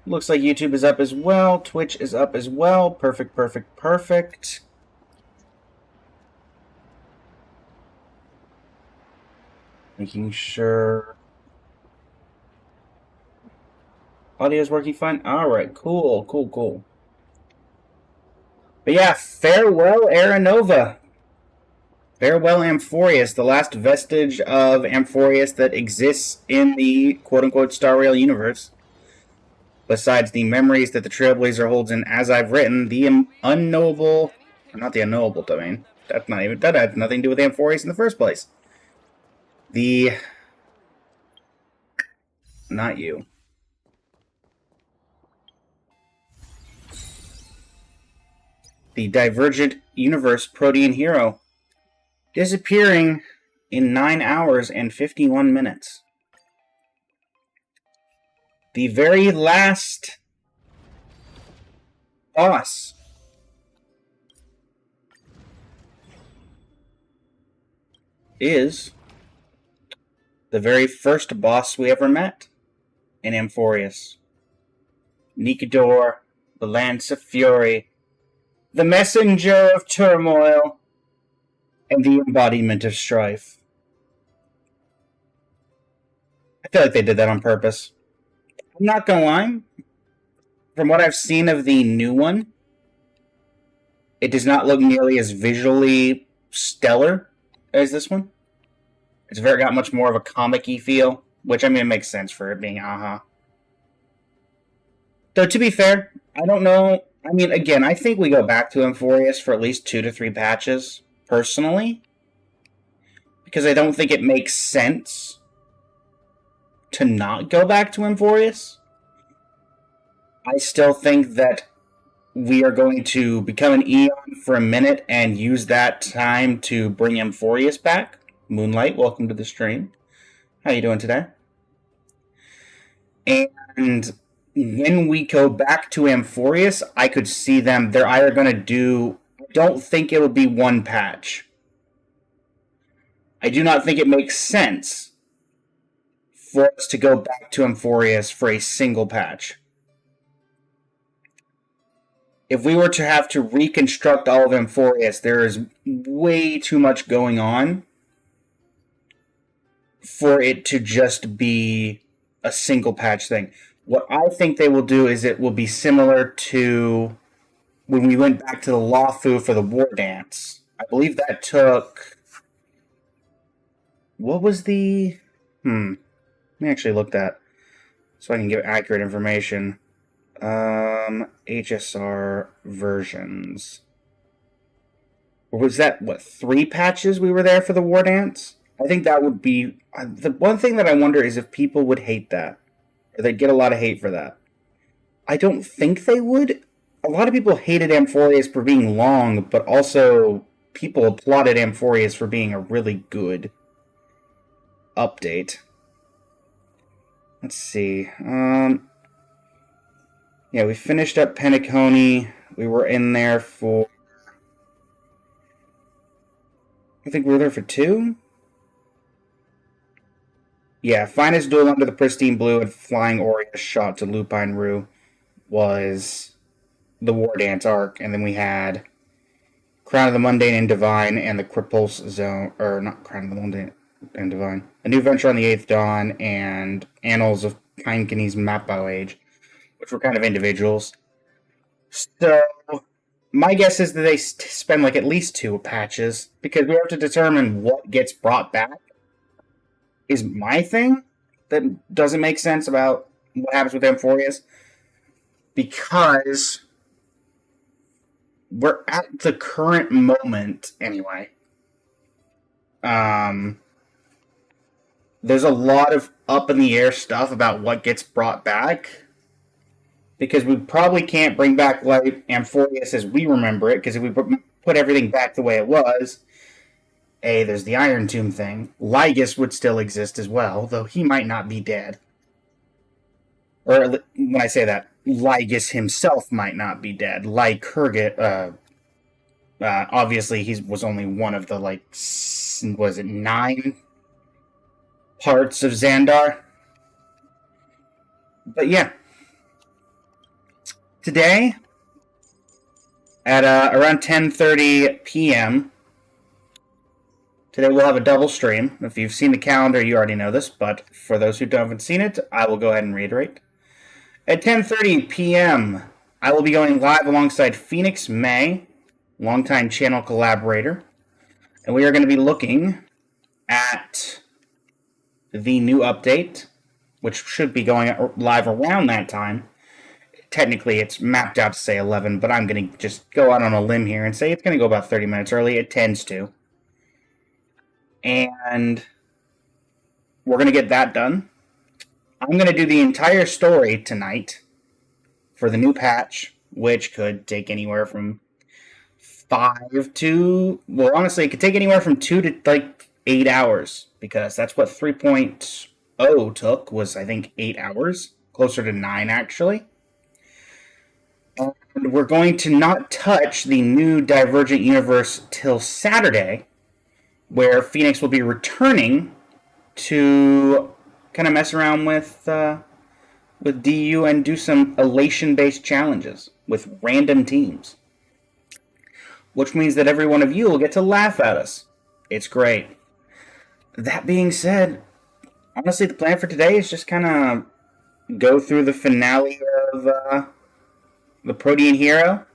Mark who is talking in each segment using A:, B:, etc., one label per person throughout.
A: Looks like YouTube is up as well. Twitch is up as well. Perfect, perfect, perfect. Making sure audio is working fine. Alright, cool, cool, cool. But yeah, farewell Aranova. Farewell Amphorius, the last vestige of Amphorius that exists in the quote-unquote Star Rail universe. Besides the memories that the Trailblazer holds in As I've Written, the unknowable... Not the unknowable domain. That had nothing to do with Amphorius in the first place. Not you. The Divergent Universe Protean Hero. Disappearing in 9 hours and 51 minutes. The very last boss is the very first boss we ever met in Amphorius. Nikador, the Lance of Fury, the Messenger of Turmoil, and the embodiment of strife. I feel like they did that on purpose. I'm not gonna lie. From what I've seen of the new one, it does not look nearly as visually stellar as this one. It's got much more of a comic-y feel, which, I mean, it makes sense for it being AHA. Though, to be fair, I don't know. I mean, again, I think we go back to Amphorius for at least 2 to 3 patches, personally. Because I don't think it makes sense to not go back to Amphorius. I still think that we are going to become an Eon for a minute and use that time to bring Amphorius back. Moonlight, welcome to the stream. How you doing today? And when we go back to Amphorius, I could see them. They're either going to do... I don't think it'll be one patch. I do not think it makes sense for us to go back to Amphorius for a single patch. If we were to have to reconstruct all of Amphorius, there is way too much going on for it to just be a single patch thing. What I think they will do is it will be similar to when we went back to the Lawfu for the War Dance. I believe that took... What was the... Let me actually look that so I can give accurate information. HSR versions. Or was that, 3 patches we were there for the War Dance? I think that would be... The one thing that I wonder is if people would hate that. Or they'd get a lot of hate for that. I don't think they would. A lot of people hated Amphorius for being long, but also people applauded Amphorius for being a really good update. Let's see. Yeah, we finished up Penacony. We were in there for... I think we were there for 2? Yeah, Finest Duel Under the Pristine Blue and Flying Aureus Shot to Lupine Rue was the War Dance arc. And then we had Crown of the Mundane and Divine and the Cripulse Zone... Or, not Crown of the Mundane and Divine. A New Venture on the Eighth Dawn and Annals of Kindkini's Mapbow Age, which were kind of individuals. So, my guess is that they spend at least 2 patches, because we have to determine what gets brought back. Is my thing that doesn't make sense about what happens with Amphorius. Because we're at the current moment, anyway. There's a lot of up-in-the-air stuff about what gets brought back. Because we probably can't bring back Amphorius as we remember it, because if we put everything back the way it was, there's the Iron Tomb thing. Lygus would still exist as well, though he might not be dead. Or, when I say that, Lygus himself might not be dead. Lycurgus, obviously he was only one of the, 9 parts of Xandar? But yeah. Today, at around 10:30 p.m., today we'll have a double stream. If you've seen the calendar, you already know this, but for those who haven't seen it, I will go ahead and reiterate. At 10:30 p.m., I will be going live alongside Phoenix May, longtime channel collaborator, and we are going to be looking at the new update, which should be going live around that time. Technically, it's mapped out to say 11, but I'm going to just go out on a limb here and say it's going to go about 30 minutes early. It tends to. And we're going to get that done. I'm going to do the entire story tonight for the new patch, which could take anywhere from 5 to... Well, honestly, it could take anywhere from 2 to, 8 hours, because that's what 3.0 took, was, I think, 8 hours. Closer to 9, actually. And we're going to not touch the new Divergent Universe till Saturday, where Phoenix will be returning to kind of mess around with DU and do some Elation-based challenges with random teams. Which means that every one of you will get to laugh at us. It's great. That being said, honestly, the plan for today is just kind of go through the finale of the Protean Hero.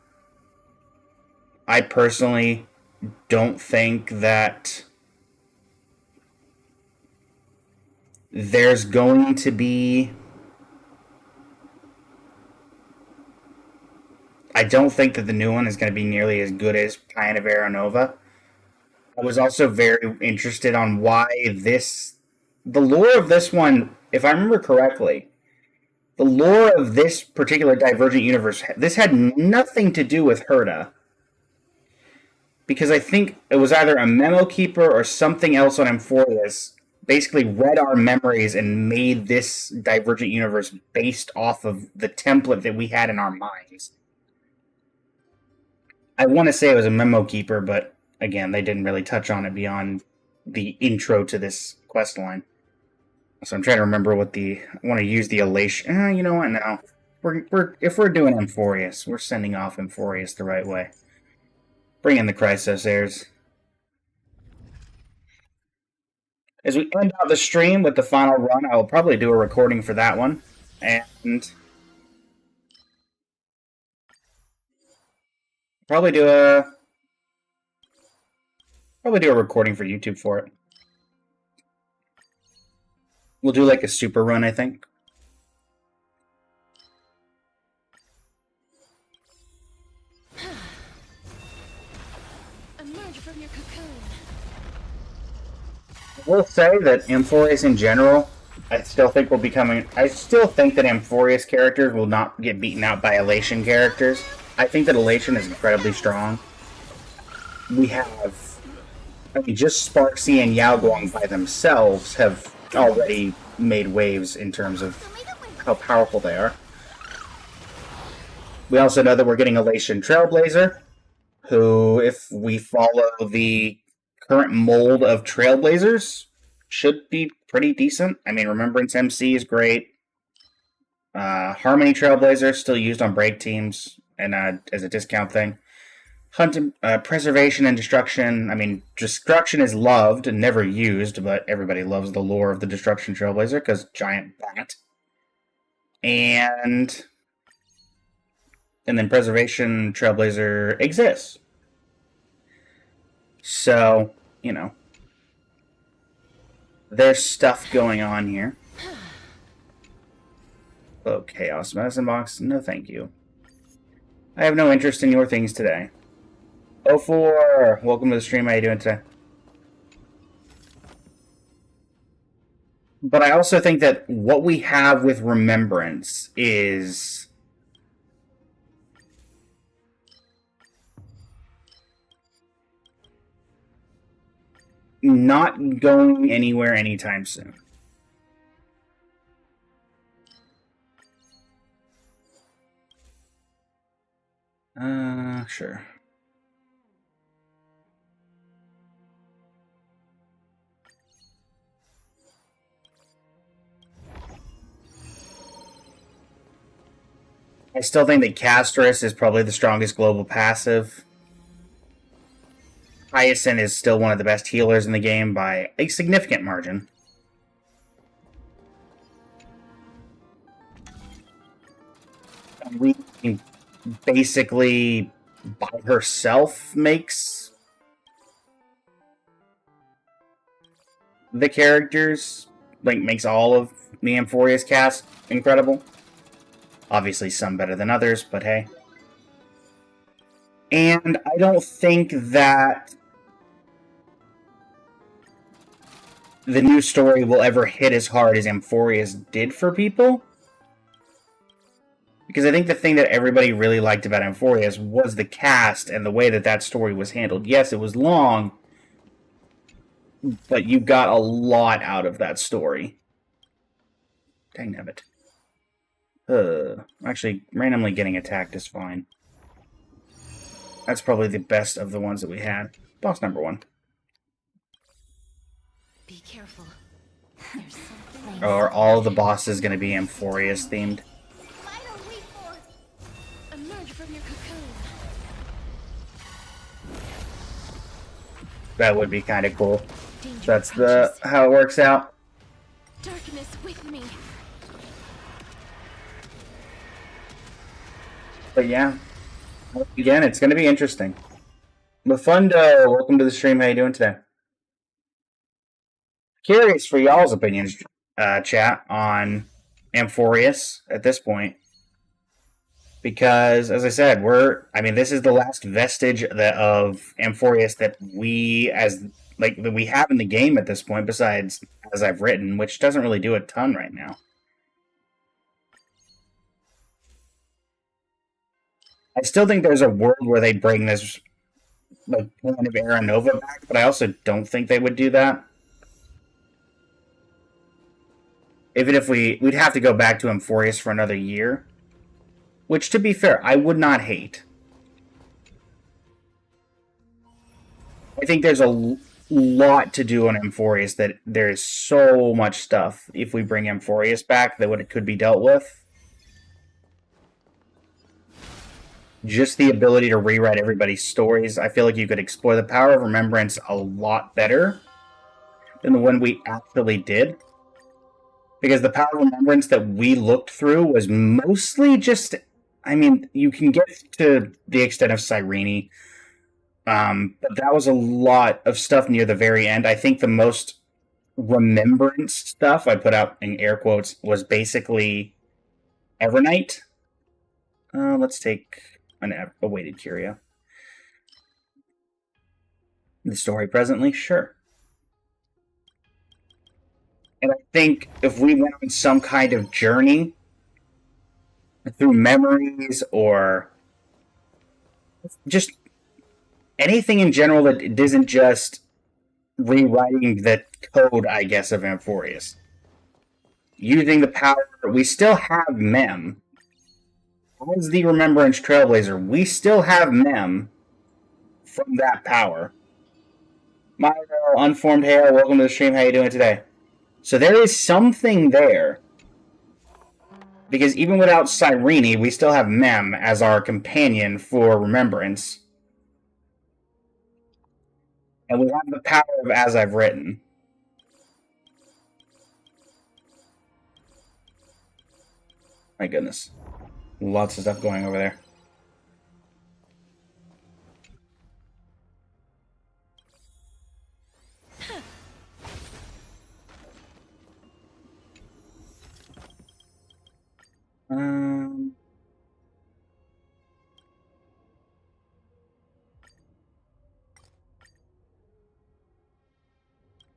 A: I personally don't think that there's going to be... I don't think that the new one is going to be nearly as good as Pioneer of Era Nova. I was also very interested on why the lore of this one, if I remember correctly, the lore of this particular Divergent Universe, this had nothing to do with Herta. Because I think it was either a memo keeper or something else on Amphorius basically read our memories and made this Divergent Universe based off of the template that we had in our minds. I want to say it was a memo keeper, but again, they didn't really touch on it beyond the intro to this quest line. So I'm trying to remember what I want to use the Elation. You know what? No, if we're doing Amphorius, we're sending off Amphorius the right way. Bring in the Chrysosairs. As we end out the stream with the final run, I will probably do a recording for that one, and probably do a recording for YouTube for it. We'll do like a super run, I think.
B: Emerge from your cocoon.
A: I will say that Amphorius in general, I still think that Amphorius characters will not get beaten out by Elation characters. I think that Elation is incredibly strong. We have... just Sparksy and Yao Guang by themselves have already made waves in terms of how powerful they are. We also know that we're getting Elation Trailblazer, who, if we follow the current mold of Trailblazers, should be pretty decent. I mean, Remembrance MC is great. Harmony Trailblazer, still used on break teams and as a discount thing. Preservation and Destruction. I mean, Destruction is loved and never used, but everybody loves the lore of the Destruction Trailblazer because giant bat. And then Preservation Trailblazer exists. So, you know, there's stuff going on here. Oh, Chaos Medicine Box. No, thank you. I have no interest in your things today. 04, welcome to the stream. How you doing today? But I also think that what we have with Remembrance is not going anywhere anytime soon. Sure. I still think that Castris is probably the strongest global passive. Hyacinth is still one of the best healers in the game by a significant margin. We basically by herself makes the characters, like, makes all of the Amphorius cast incredible. Obviously, some better than others, but hey. And I don't think that the new story will ever hit as hard as Amphorius did for people. Because I think the thing that everybody really liked about Amphorius was the cast and the way that that story was handled. Yes, it was long, but you got a lot out of that story. Dangnabbit. Actually, randomly getting attacked is fine. That's probably the best of the ones that we had. Boss number 1.
B: Be careful. There's something.
A: Or are all the bosses going to be Amphorius themed?
B: Emerge from your cocoon.
A: That would be kind of cool.
B: Danger
A: That's
B: approaches.
A: how it works out.
B: Darkness with me.
A: But yeah, again, it's going to be interesting. Lefundo, welcome to the stream. How you doing today? Curious for y'all's opinions, chat, on Amphorius at this point. Because, as I said, this is the last vestige of Amphorius that we have in the game at this point, besides As I've Written, which doesn't really do a ton right now. I still think there's a world where they bring this like kind of Era Nova back, but I also don't think they would do that. Even if we'd have to go back to Amphorius for another year. Which, to be fair, I would not hate. I think there's a lot to do on Amphorius, that there's so much stuff, if we bring Amphorius back, that it could be dealt with. Just the ability to rewrite everybody's stories. I feel like you could explore the power of remembrance a lot better than the one we actually did. Because the power of remembrance that we looked through was mostly just... you can get to the extent of Cyrene, but that was a lot of stuff near the very end. I think the most remembrance stuff, I put out in air quotes, was basically Evernight. Let's take a weighted curio. The story presently? Sure. And I think if we went on some kind of journey through memories or just anything in general that isn't just rewriting the code, I guess, of Amphorius. Using the power, we still have Mem. As the Remembrance Trailblazer, we still have Mem from that power. Myro, Unformed Hail, welcome to the stream. How you doing today? So there is something there. Because even without Cyrene, we still have Mem as our companion for Remembrance. And we have the power of As I've Written. My goodness. Lots of stuff going over there.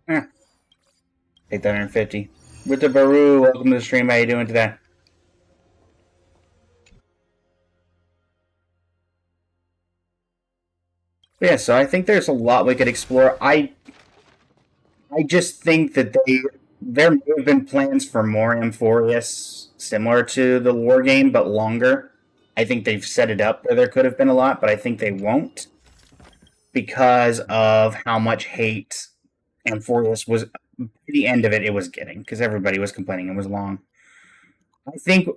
A: Eh. 850. With the Baru, welcome to the stream. How you doing today? But yeah, so I think there's a lot we could explore. I just think that there may have been plans for more Amphorius, similar to the war game, but longer. I think they've set it up where there could have been a lot, but I think they won't, because of how much hate Amphorius was, at the end of it, it was getting, because everybody was complaining it was long. I think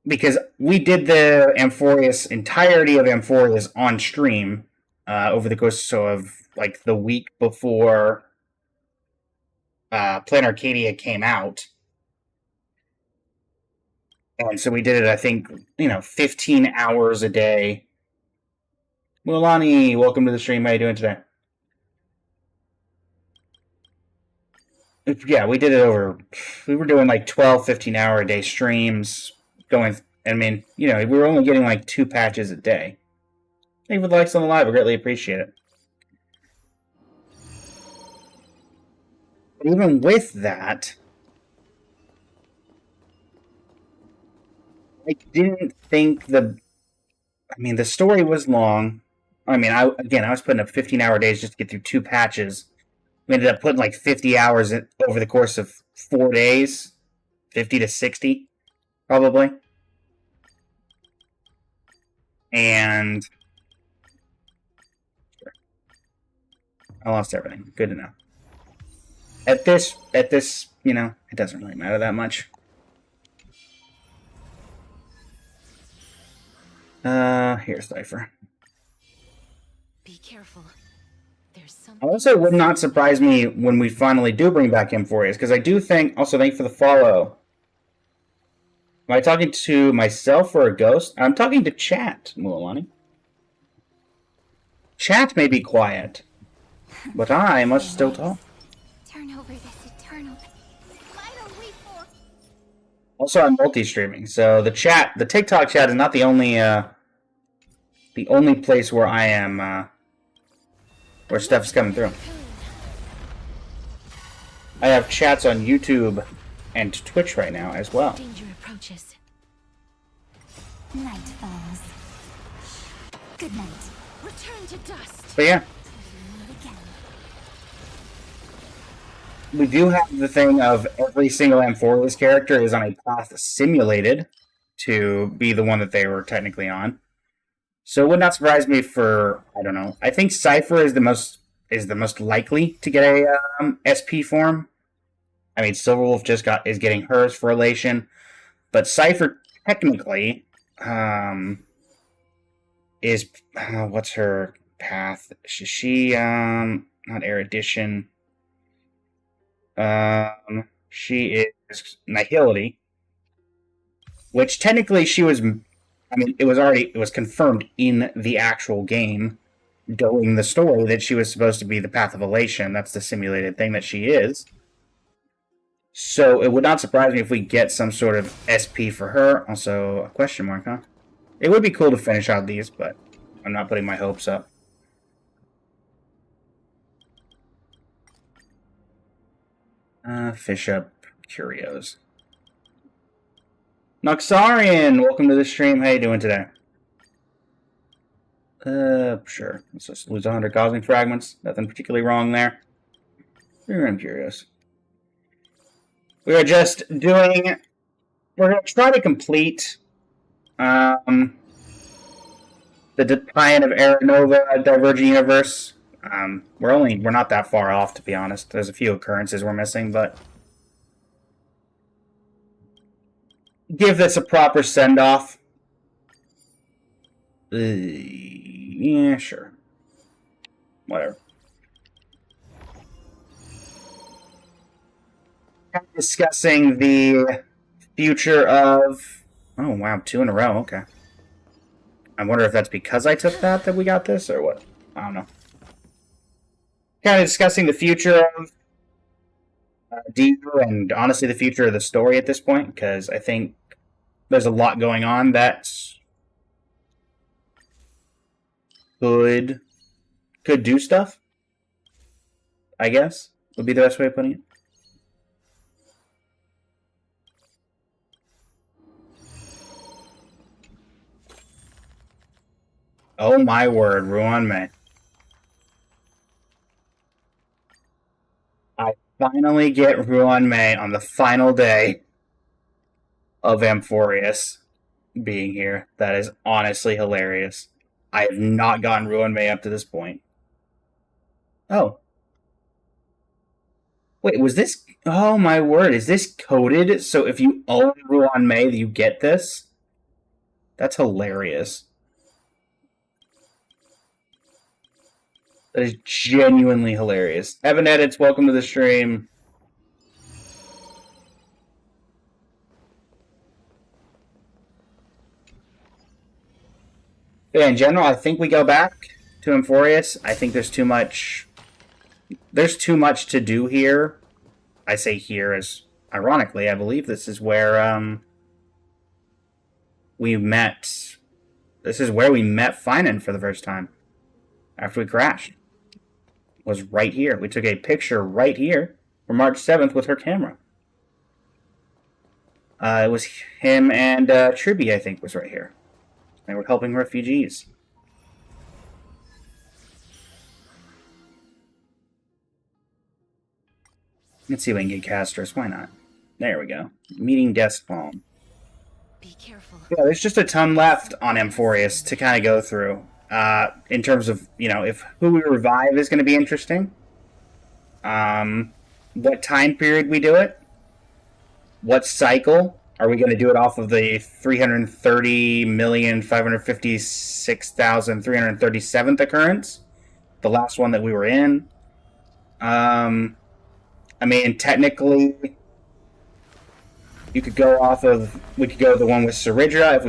A: because we did the Amphorius entirety of Amphorius on stream over the course of like the week before Plan Arcadia came out. And so we did it, I think, 15 hours a day. Mulani, welcome to the stream. How you doing today? Yeah, we did it over. We were doing like 12, 15-hour a day streams. Going, I mean, we were only getting like 2 patches a day. Thank you for the likes on the live. I greatly appreciate it. But even with that, I didn't think the story was long. I was putting up 15-hour days just to get through 2 patches. We ended up putting like 50 hours over the course of 4 days. 50 to 60, probably. And I lost everything. Good to know. At this, it doesn't really matter that much. Here's Cypher.
B: Be careful. There's something.
A: Also, it would not surprise me when we finally do bring back Amphorius, because I do think. Also, thank you for the follow. Am I talking to myself or a ghost? I'm talking to chat, Mulani. Chat may be quiet, but I must still talk.
B: Turn over this eternal.
A: Also, I'm multi-streaming, so the TikTok chat is not the only place where I am, where stuff's coming through. I have chats on YouTube and Twitch right now as well.
B: Danger approaches.
C: Night falls. Good night.
B: Return to dust.
A: But yeah,
C: Meet again.
A: we do have the thing of every single Amphorius character is on a path simulated to be the one that they were technically on. So it would not surprise me for, I don't know. I think Cypher is the most likely to get a SP form. I mean, Silverwolf is getting hers for Elation, but Cypher technically is what's her path? She not Erudition. She is Nihility, which technically she was. I mean, it was confirmed in the actual game during the story that she was supposed to be the Path of Elation. That's the simulated thing that she is. So it would not surprise me if we get some sort of SP for her. Also, a question mark, huh? It would be cool to finish out these, but I'm not putting my hopes up. Fish up curios. Noxarian, welcome to the stream. How you doing today? Sure. Let's just lose 100 cosmic fragments. Nothing particularly wrong there. I'm curious. We are just doing. We're going to try to complete the tie-in of Aranova Divergent Universe. We're not that far off, to be honest. There's a few occurrences we're missing, but give this a proper send-off. Yeah, sure. Whatever. Discussing the future of... Oh, wow, 2 in a row, okay. I wonder if that's because I took that we got this, or what? I don't know. Kind of discussing the future of DU, and honestly the future of the story at this point, because I think there's a lot going on that could do stuff, I guess, would be the best way of putting it. Oh my word, Ruanmei. I finally get Ruanmei on the final day of Amphorius being here. That is honestly hilarious. I have not gotten Ruanmei up to this point. Oh. Wait, was this... Oh my word, is this coded? So if you own Ruanmei, you get this? That's hilarious. That is genuinely hilarious. Evan Edits, welcome to the stream. Yeah, in general, I think we go back to Amphorius. I think there's too much. There's too much to do here. I say here as ironically, I believe this is where we met. This is where we met Finan for the first time after we crashed. Was right here. We took a picture right here for March 7th with her camera. It was him and Triby, I think, was right here. They were helping refugees. Let's see if we can get Castris. Why not? There we go. Meeting Deskbalm.
B: Be careful.
A: Yeah, there's just a ton left on Amphorius to kind of go through. In terms of, you know, if who we revive is going to be interesting. What time period we do it. What cycle. Are we going to do it off of the 330,556,337th occurrence? The last one that we were in. I mean, technically, you could go off of. We could go the one with Ceridra if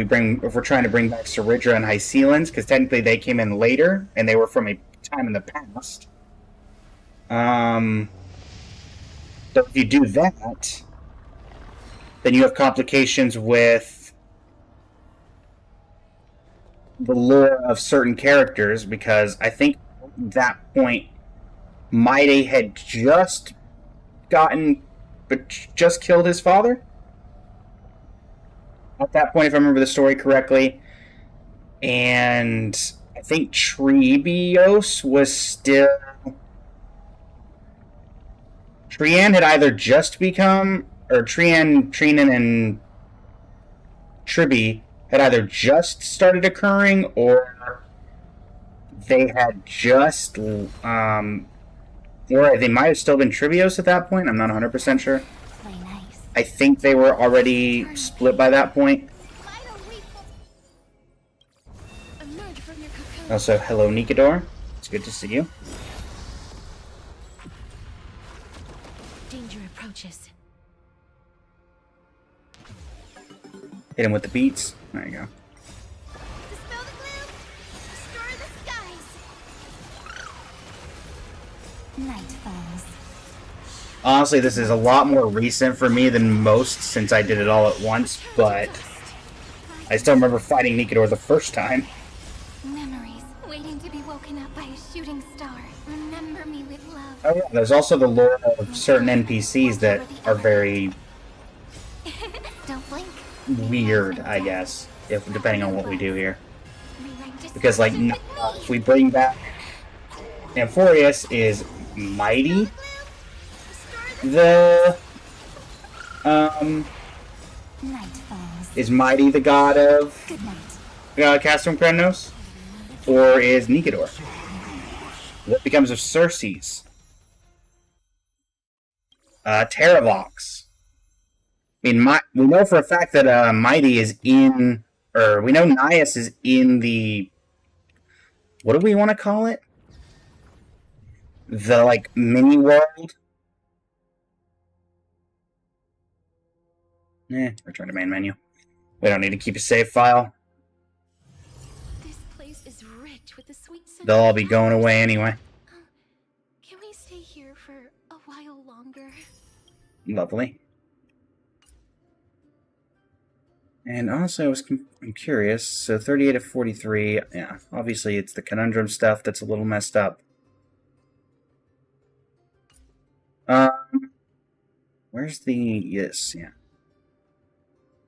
A: we're trying to bring back Ceridra and Hysealans, because technically they came in later and they were from a time in the past. So if you do that, then you have complications with the lore of certain characters, because I think at that point, Maide had just killed his father. At that point, if I remember the story correctly. And I think Trebios was still... Trian had either just become... Or Trinan, and Triby had either just started occurring, or they had just... or they might have still been Tribios at that point. I'm not 100% sure.
C: Play nice.
A: I think they were already split by that point.
B: Emerge from your cocoon.
A: Also, hello, Nikador. It's good to see you.
B: Danger approaches.
A: Hit him with the beats. There you go.
B: Dispel the gloom. Restore the skies.
C: Night falls.
A: Honestly, this is a lot more recent for me than most since I did it all at once, but I still remember fighting Nikador the first time.
C: Memories waiting to be woken up by a shooting star. Remember me with love.
A: Oh yeah, there's also the lore of certain NPCs that are very
C: Don't blink.
A: weird, I guess, if depending on what we do here.
C: Rewrite
A: Because, like, if we bring back Amphorius, is Mighty the
C: Night falls.
A: is Mighty the god of
C: Good night.
A: Castrum Krenos, or is Nikador? What becomes of Circes? Terravox. I mean, we know for a fact that Mighty is in, or we know Nias is in the, what do we want to call it? The, like, mini world? Return to main menu. We don't need to keep a save file.
B: This place is rich with the sweet scent.
A: They'll all be going away anyway.
B: Can we stay here for a while longer?
A: Lovely. And also, I'm curious. So 38 of 43. Yeah, obviously it's the conundrum stuff that's a little messed up. Where's the... Yes, yeah.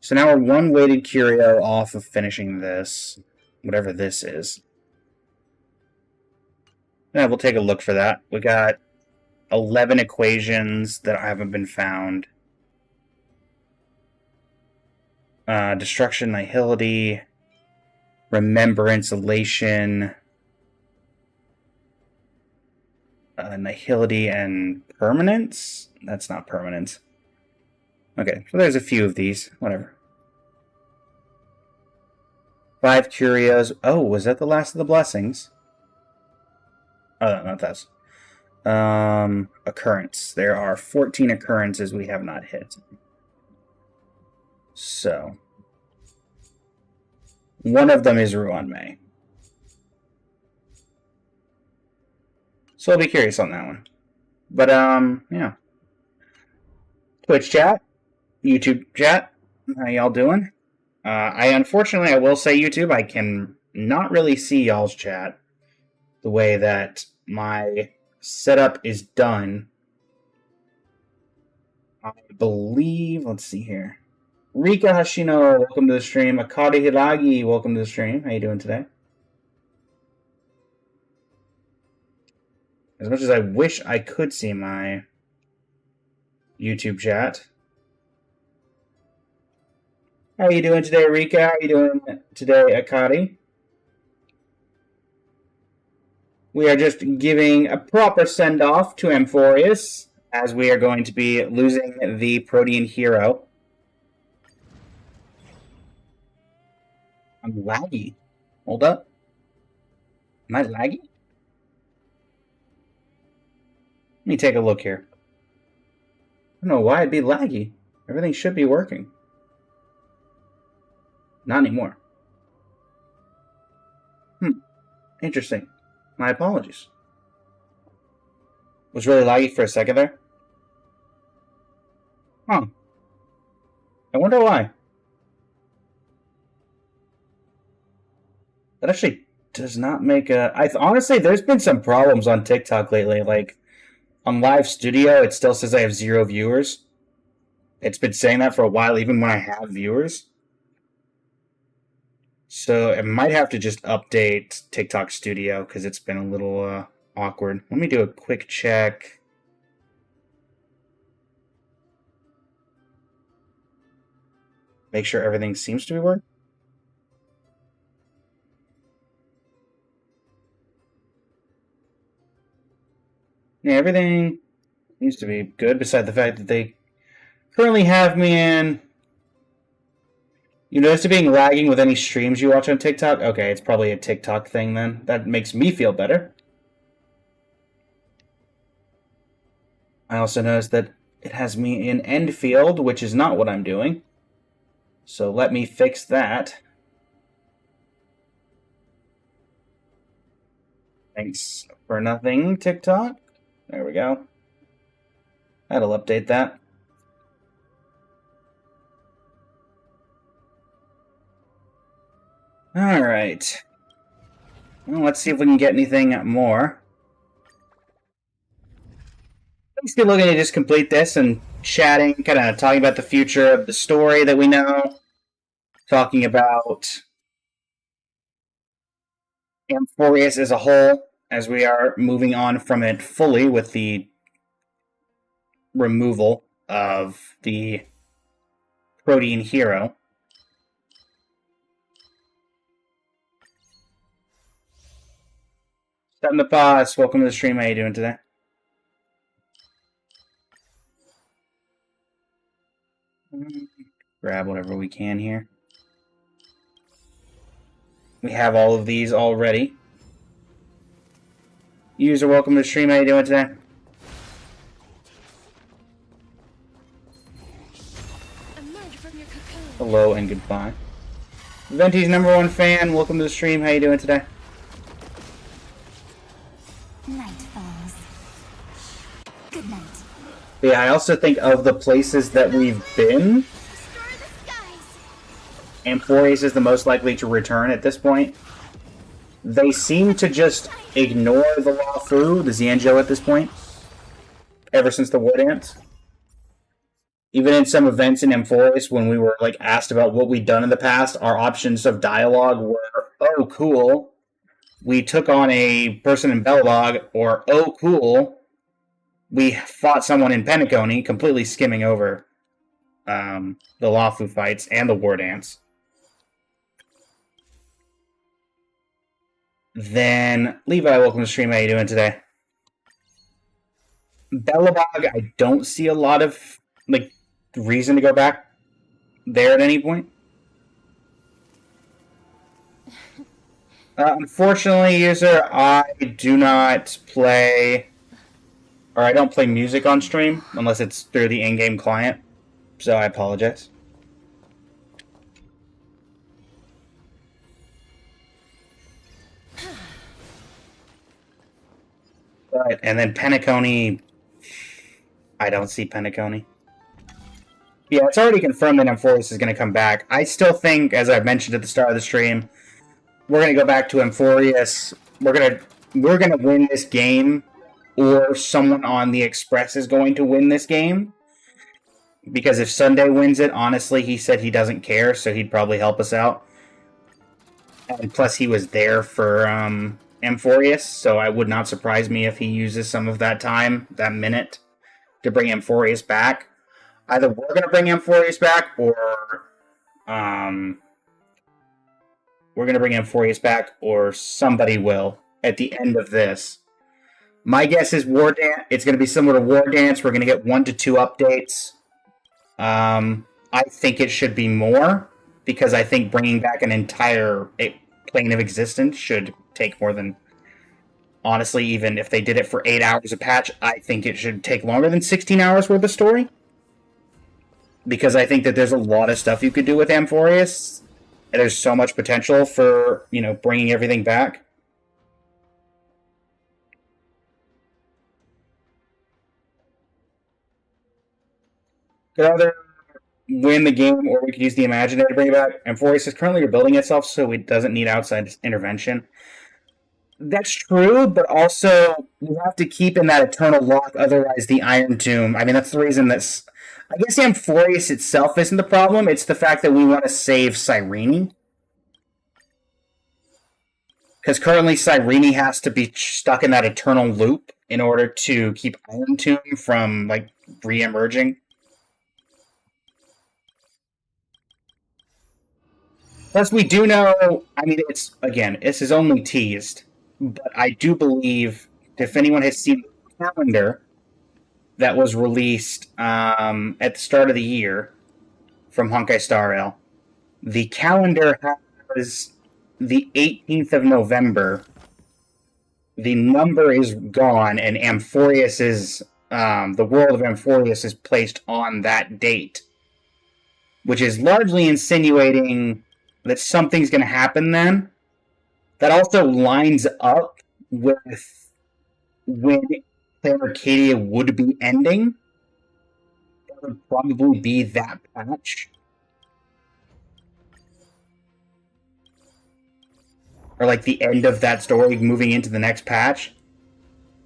A: So now we're one weighted curio off of finishing this. Whatever this is. Yeah, we'll take a look for that. We got 11 equations that haven't been found. Destruction, Nihility, Remembrance, Elation, Nihility, and Permanence? That's not Permanence. Okay, so there's a few of these. Whatever. 5 curios. Oh, was that the last of the blessings? Oh, not that. Occurrence. There are 14 occurrences we have not hit. So, one of them is Ruan May. So I'll be curious on that one. But, yeah. Twitch chat, YouTube chat, how y'all doing? Unfortunately, I will say YouTube, I can not really see y'all's chat the way that my setup is done. I believe, let's see here. Rika Hashino, welcome to the stream. Akari Hiragi, welcome to the stream. How you doing today? As much as I wish I could see my YouTube chat. How are you doing today, Rika? How are you doing today, Akari? We are just giving a proper send-off to Amphorius, as we are going to be losing the Protean hero. I'm laggy. Hold up. Am I laggy? Let me take a look here. I don't know why it'd be laggy. Everything should be working. Not anymore. Interesting. My apologies. Was really laggy for a second there. Huh. I wonder why. That actually does not make a... honestly, there's been some problems on TikTok lately. Like, on Live Studio, it still says I have 0 viewers. It's been saying that for a while, even when I have viewers. So I might have to just update TikTok Studio because it's been a little awkward. Let me do a quick check. Make sure everything seems to be working. Yeah, everything seems to be good, beside the fact that they currently have me in... You notice it being lagging with any streams you watch on TikTok? Okay, it's probably a TikTok thing then. That makes me feel better. I also noticed that it has me in end field, which is not what I'm doing. So let me fix that. Thanks for nothing, TikTok. There we go. That'll update that. Alright. Well, let's see if we can get anything more. Let's get looking to just complete this and chatting, kind of talking about the future of the story that we know. Talking about Amphorius as a whole, as we are moving on from it fully with the removal of the Protean hero. Setting the pause. Welcome to the stream. How you doing today? Grab whatever we can here. We have all of these already. User, welcome to the stream. How you doing today? Hello and goodbye. Venti's #1 fan. Welcome to the stream. How you doing today?
C: Night falls. Good night.
A: Yeah, I also think of the places that we've been.
B: Destroy the skies.
A: Amphorius is the most likely to return at this point. They seem to just ignore the Luofu, the Xianzhou at this point. Ever since the War Dance. Even in some events in Amphorius, when we were like asked about what we'd done in the past, our options of dialogue were, oh cool, we took on a person in Belobog, or oh cool, we fought someone in Penacony, completely skimming over the Luofu fights and the War Dance. Then, Levi, welcome to the stream. How you doing today? Belobog, I don't see a lot of like reason to go back there at any point. Unfortunately, user, I do not play, or I don't play music on stream unless it's through the in-game client. So I apologize. But, and then Penacony, I don't see Penacony. Yeah, it's already confirmed that Amphoreus is going to come back. I still think, as I mentioned at the start of the stream, we're going to go back to Amphoreus. We're gonna win this game, or someone on the Express is going to win this game. Because if Sunday wins it, honestly, he said he doesn't care, so he'd probably help us out. And plus, he was there for Amphoreus, so it would not surprise me if he uses some of that time, that minute, to bring Amphoreus back. Either we're going to bring Amphoreus back, or we're going to bring Amphoreus back, or somebody will at the end of this. My guess is War Dance. It's going to be similar to War Dance. We're going to get 1 to 2 updates. I think it should be more, because I think bringing back an entire plane of existence should take more than... Honestly, even if they did it for 8 hours a patch, I think it should take longer than 16 hours worth of story. Because I think that there's a lot of stuff you could do with Amphoreus. And there's so much potential for, bringing everything back. Could either win the game, or we could use the Imaginator to bring it back. Amphoreus is currently rebuilding itself, so it doesn't need outside intervention. That's true, but also you have to keep in that eternal lock, otherwise the Iron Tomb... I mean, that's the reason that's... I guess Amphoreus itself isn't the problem, it's the fact that we want to save Cyrene. Because currently Cyrene has to be stuck in that eternal loop in order to keep Iron Tomb from, re-emerging. Plus, we do know... I mean, this is only teased, but I do believe, if anyone has seen the calendar that was released at the start of the year from Honkai Star Rail, the calendar has the 18th of November. The number is gone, and Amphoreus is... the world of Amphoreus is placed on that date, which is largely insinuating that something's going to happen then. That also lines up with when Planar Arcadia would be ending. That would probably be that patch. Or the end of that story moving into the next patch.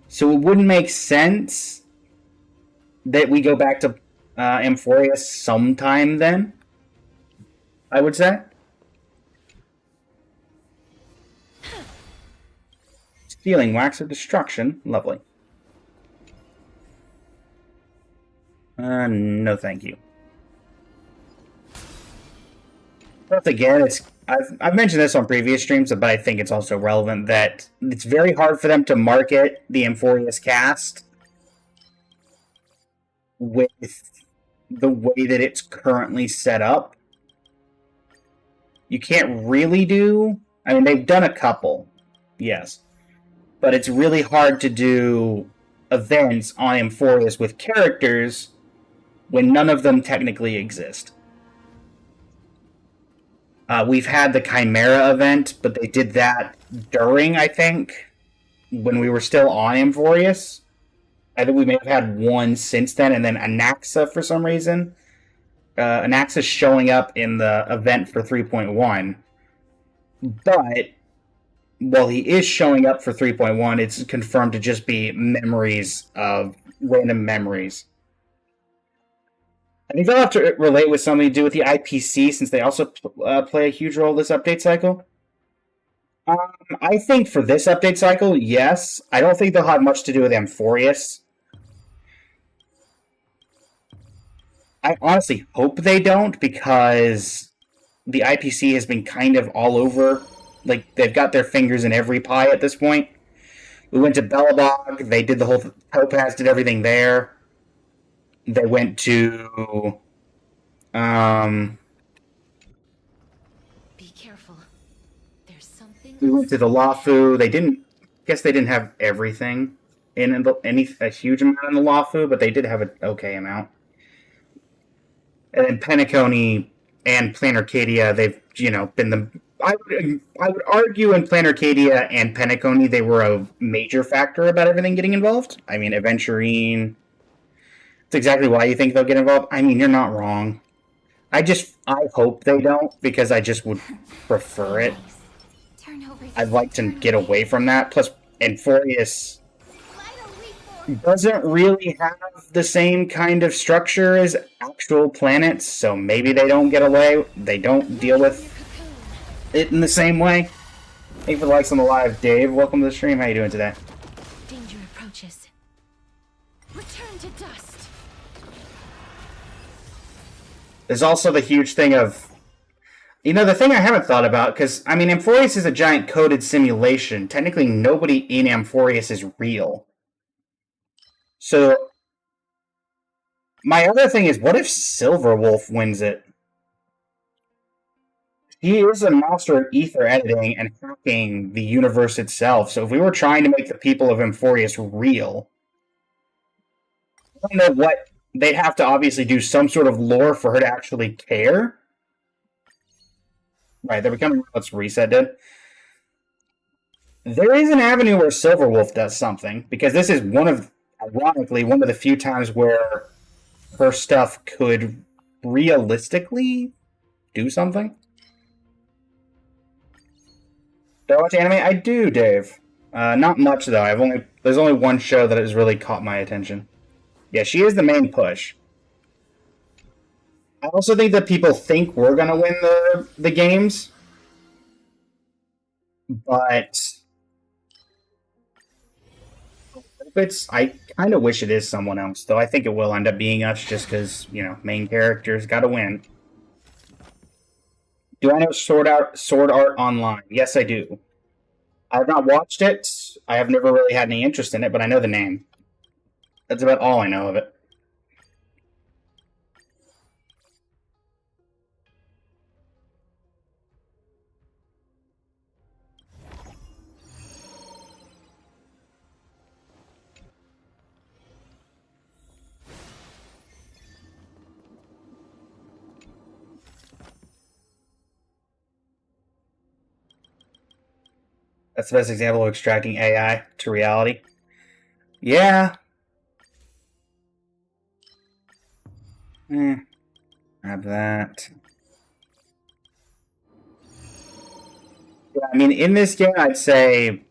A: So it wouldn't make sense that we go back to Amphoreus sometime then, I would say. Stealing Wax of Destruction. Lovely. No thank you. Once again, I've mentioned this on previous streams, but I think it's also relevant that it's very hard for them to market the Amphoreus cast with the way that it's currently set up. You can't really do... I mean, they've done a couple, yes. But it's really hard to do events on Amphoreus with characters when none of them technically exist. We've had the Chimera event, but they did that during, I think, when we were still on Amphoreus. I think we may have had one since then, and then Anaxa for some reason. Anaxa's showing up in the event for 3.1. But while he is showing up for 3.1, it's confirmed to just be memories of random memories. I think they'll have to relate with something to do with the IPC, since they also play a huge role this update cycle. I think for this update cycle, yes. I don't think they'll have much to do with Amphoreus. I honestly hope they don't, because the IPC has been kind of all over. They've got their fingers in every pie at this point. We went to Belobog, they did the whole... Topaz did everything there. They went to...
B: Be careful.
D: There's something.
A: We went to the Lafu. They didn't. Guess they didn't have everything in a huge amount in the Lafu, but they did have an okay amount. And then Penacony and Planarcadia, they've been the. I would argue in Planarcadia and Penacony, they were a major factor about everything getting involved. I mean, Aventurine. That's exactly why you think they'll get involved. I mean, you're not wrong. I hope they don't, because I just would prefer it.
C: Turn over the
A: I'd like to
C: eternal
A: get away from that. Plus, Amphorius
B: Vital reform.
A: doesn't really have the same kind of structure as actual planets, so maybe they don't get away. They don't deal with it in the same way. Thank you for the likes on the live, Dave. Welcome to the stream. How you doing today?
D: Danger approaches. Return to dust.
A: There's also the huge thing of, the thing I haven't thought about, because, I mean, Amphorius is a giant coded simulation. Technically, nobody in Amphorius is real. So, my other thing is, what if Silverwolf wins it? He is a master of ether editing and hacking the universe itself, so if we were trying to make the people of Amphorius real, I don't know what... They'd have to obviously do some sort of lore for her to actually care. Right, they're becoming... Let's reset it. There is an avenue where Silverwolf does something, because this is ironically, one of the few times where her stuff could realistically do something. Do I watch anime? I do, Dave. Not much, though. There's only one show that has really caught my attention. Yeah, she is the main push. I also think that people think we're going to win the games. But I kind of wish it is someone else, though I think it will end up being us just because, main characters got to win. Do I know Sword Art Online? Yes, I do. I have not watched it. I have never really had any interest in it, but I know the name. That's about all I know of it. That's the best example of extracting AI to reality. Yeah. Grab that. Yeah, I mean, in this game, I'd say...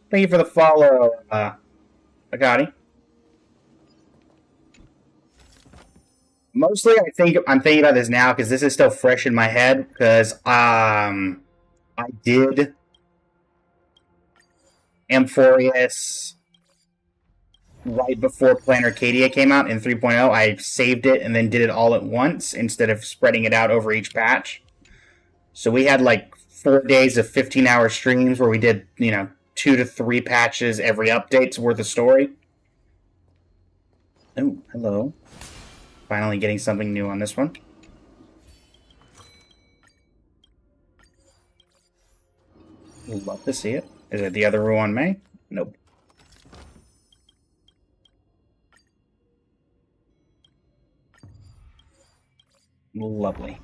A: Thank you for the follow, Agati. Mostly, I'm thinking about this now because this is still fresh in my head. Because I did Amphorius right before Planarcadia came out in 3.0. I saved it and then did it all at once instead of spreading it out over each patch. So we had like 4 days of 15-hour streams where we did 2 to 3 patches every update's worth of story. Oh, hello. Finally getting something new on this one. Love to see it. Is it the other Ruan May? Nope. Lovely.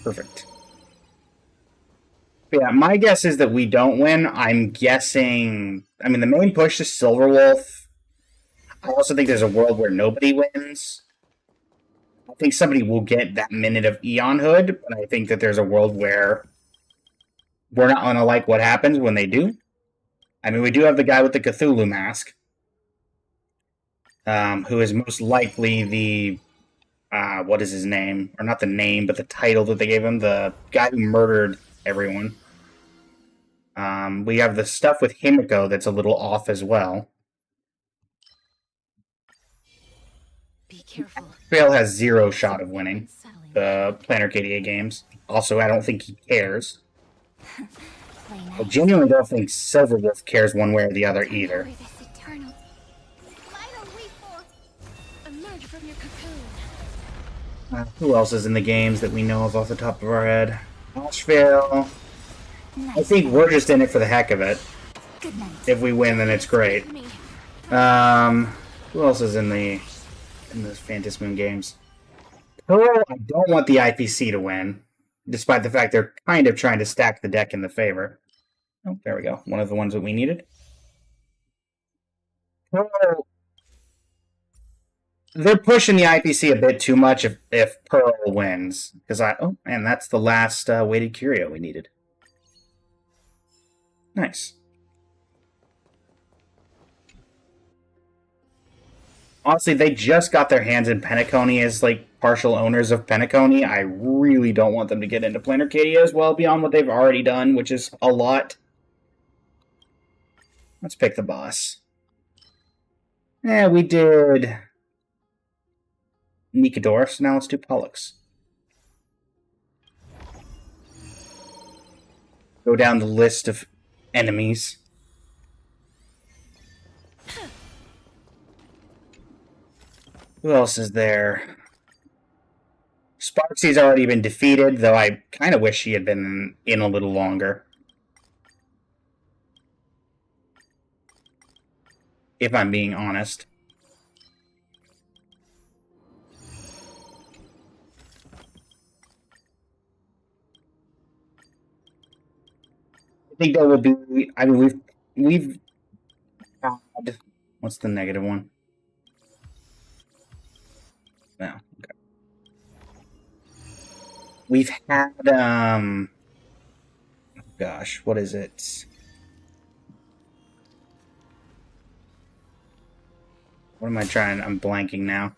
A: Perfect. But yeah, my guess is that we don't win. I'm guessing... I mean, the main push is Silverwolf. I also think there's a world where nobody wins. I think somebody will get that minute of Eon Hood, but I think that there's a world where we're not going to like what happens when they do. I mean, we do have the guy with the Cthulhu mask, who is most likely the... what is his name? Or not the name, but the title that they gave him. The guy who murdered everyone. We have the stuff with Himiko that's a little off as well.
D: Be careful.
A: Vale has 0 shot of winning the Planarcadia games. Also, I don't think he cares. I genuinely don't think Silverwolf cares one way or the other either.
C: Over this eternal
B: Vital reform.
D: Emerge from your cocoon.
A: Who else is in the games that we know of off the top of our head? Asheville. I think we're just in it for the heck of it.
C: Good night.
A: If we win, then it's great.
D: Me.
A: Who else is in the Phantasmoon games? Pearl, I don't want the IPC to win, despite the fact they're kind of trying to stack the deck in the favor. Oh, there we go. One of the ones that we needed. Pearl, they're pushing the IPC a bit too much if Pearl wins. Because and that's the last weighted curio we needed. Nice. Honestly, they just got their hands in Penacony as, like, partial owners of Penacony. I really don't want them to get into Planarcadia as well beyond what they've already done, which is a lot. Let's pick the boss. Yeah, we did Nikador, so now let's do Pollux. Go down the list of enemies. Who else is there? Sparksy's already been defeated, though I kind of wish he had been in a little longer. If I'm being honest. I think there will be... I mean, we've had... What's the negative one? No. Okay. We've had, oh gosh, what is it? What am I trying? I'm blanking now.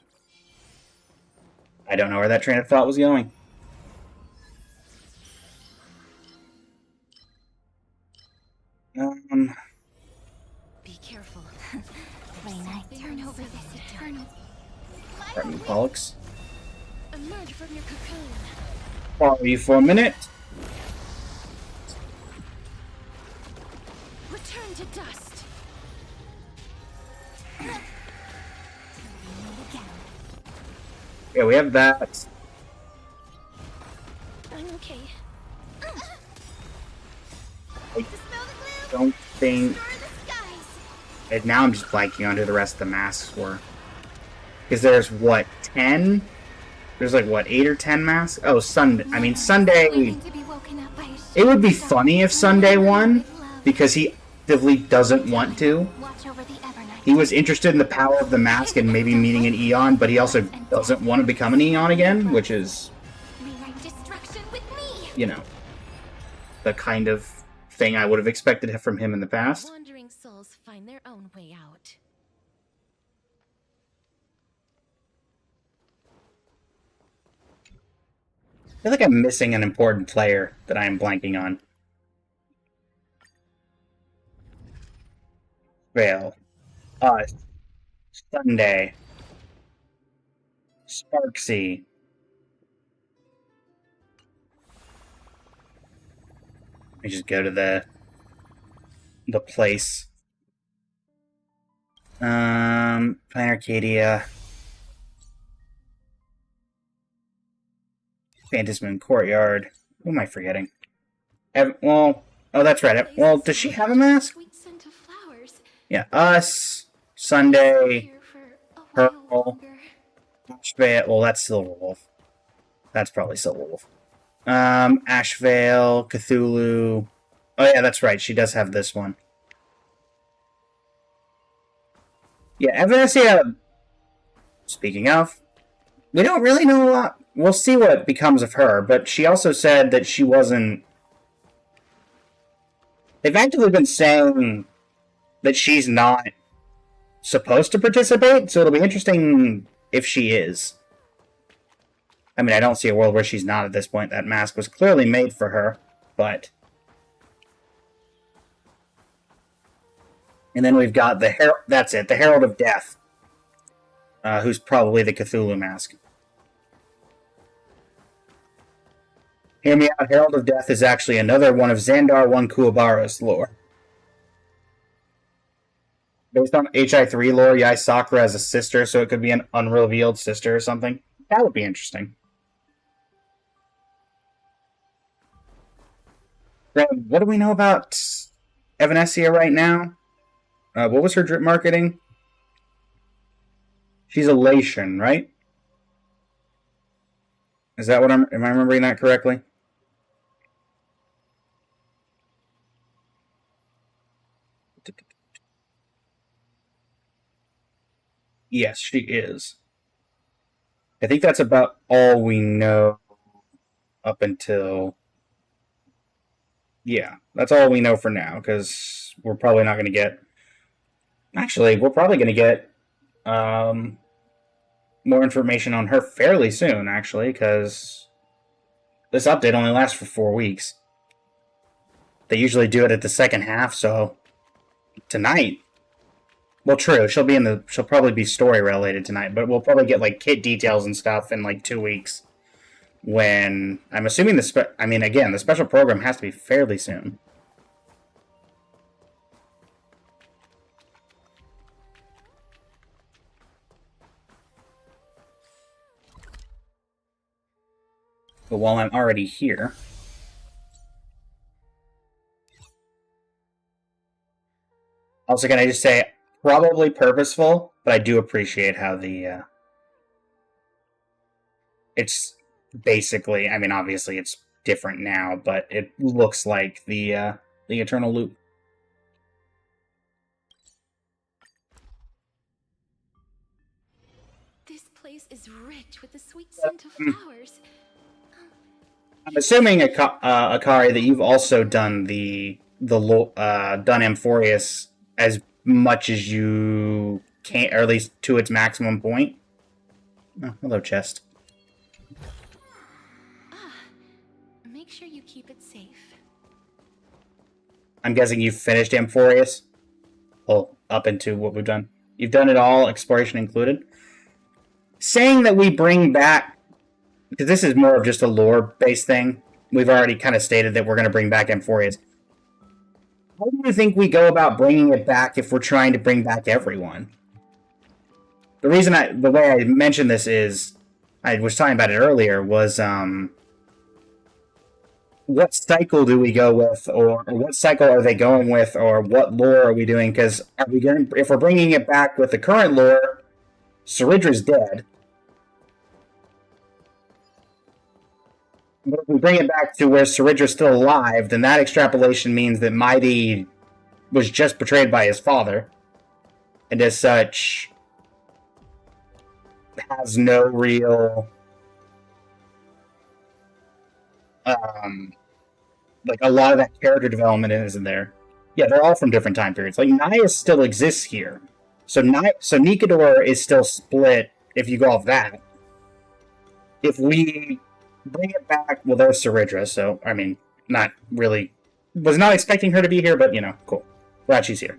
A: I don't know where that train of thought was going.
D: Be careful.
C: Raina, turn over this eternal.
A: Pardon me, Pollux.
D: Emerge from your cocoon.
A: Follow you for a minute.
D: Return to dust.
A: Yeah, we have that.
D: I'm okay.
A: I don't think... And now I'm just blanking on who the rest of the masks were. Because there's, what, 10? There's like, what, 8 or 10 masks? Oh, Sunday. I mean, Sunday... It would be funny if Sunday won, because he actively doesn't want to. He was interested in the power of the mask and maybe meeting an Eon, but he also doesn't want to become an Eon again, which is, you know, the kind of thing I would have expected from him in the past.
D: Wandering souls find their own way out.
A: I feel like I'm missing an important player that I am blanking on. Vale. Us. Sunday. Sparksy. Let me just go to the place. Planarcadia. Phantasmoon Courtyard. Who am I forgetting? Well, oh, that's right. Well, does she have a mask?
D: Sweet scent of flowers.
A: Yeah, us, Sunday, Pearl, Ashvale. Well, that's Silverwolf. That's probably Silverwolf. Ashvale, Cthulhu. Oh, yeah, that's right. She does have this one. Yeah, Evanesia. Speaking of, we don't really know a lot. We'll see what becomes of her, but she also said that she wasn't... They've actively been saying that she's not supposed to participate, so it'll be interesting if she is. I mean, I don't see a world where she's not at this point. That mask was clearly made for her, but... And then we've got the Herald... That's it, the Herald of Death. Who's probably the Cthulhu mask. Hear me out, Herald of Death is actually another one of Xandar 1 Kuwabara's lore. Based on HI3 lore, Yai Sakura has a sister, so it could be an unrevealed sister or something. That would be interesting. What do we know about Evanescia right now? What was her drip marketing? She's Elation, right? Is that what am I remembering that correctly? Yes, she is. I think that's about all we know up until... Yeah, that's all we know for now, because we're probably not going to get... Actually, we're probably going to get more information on her fairly soon, actually, because this update only lasts for 4 weeks. They usually do it at the second half, so tonight... Well, true, she'll probably be story related tonight, but we'll probably get, like, kit details and stuff in, like, 2 weeks. When, I'm assuming the special program has to be fairly soon. But while I'm already here... Also, can I just say, probably purposeful, but I do appreciate how the, it's basically, I mean, obviously it's different now, but it looks like the Eternal Loop.
D: This place is rich with the sweet scent of flowers.
A: I'm assuming, Akari, that you've also done done Amphorius as much as you can, or at least to its maximum point. Oh, hello, chest.
D: Make sure you keep it safe.
A: I'm guessing you've finished Amphorius? Well, up into what we've done. You've done it all, exploration included? Saying that we bring back... Because this is more of just a lore-based thing. We've already kind of stated that we're going to bring back Amphorius. How do you think we go about bringing it back if we're trying to bring back everyone? The way I mentioned this is, I was talking about it earlier, was, what cycle do we go with, or what cycle are they going with, or what lore are we doing? Because if we're bringing it back with the current lore, Ceridra's dead. But if we bring it back to where Ceridra's still alive, then that extrapolation means that Mighty was just betrayed by his father, and as such, has no real, like, a lot of that character development isn't there. Yeah, they're all from different time periods. Like, Naya still exists here. So Nikador is still split, if you go off that. If we bring it back... Well, there's Ceridra, so, I mean, not really... Was not expecting her to be here, but, you know, cool. Glad she's here.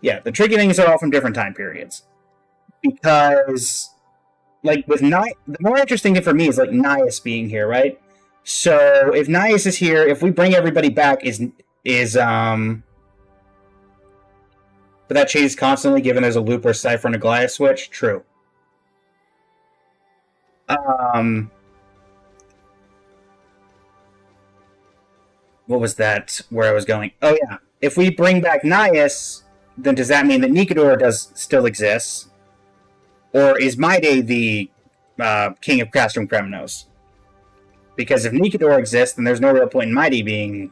A: Yeah, the tricky things are all from different time periods. Because, like, with the more interesting thing for me is, like, Nias being here, right? So, if Nias is here, if we bring everybody back, but that changes constantly, given there's a loop or Cypher and a Goliath switch? True. What was that, where I was going? Oh, yeah. If we bring back Nias, then does that mean that Nikador still exists? Or is Maide the king of Castrum Kremnos? Because if Nikador exists, then there's no real point in Maide being,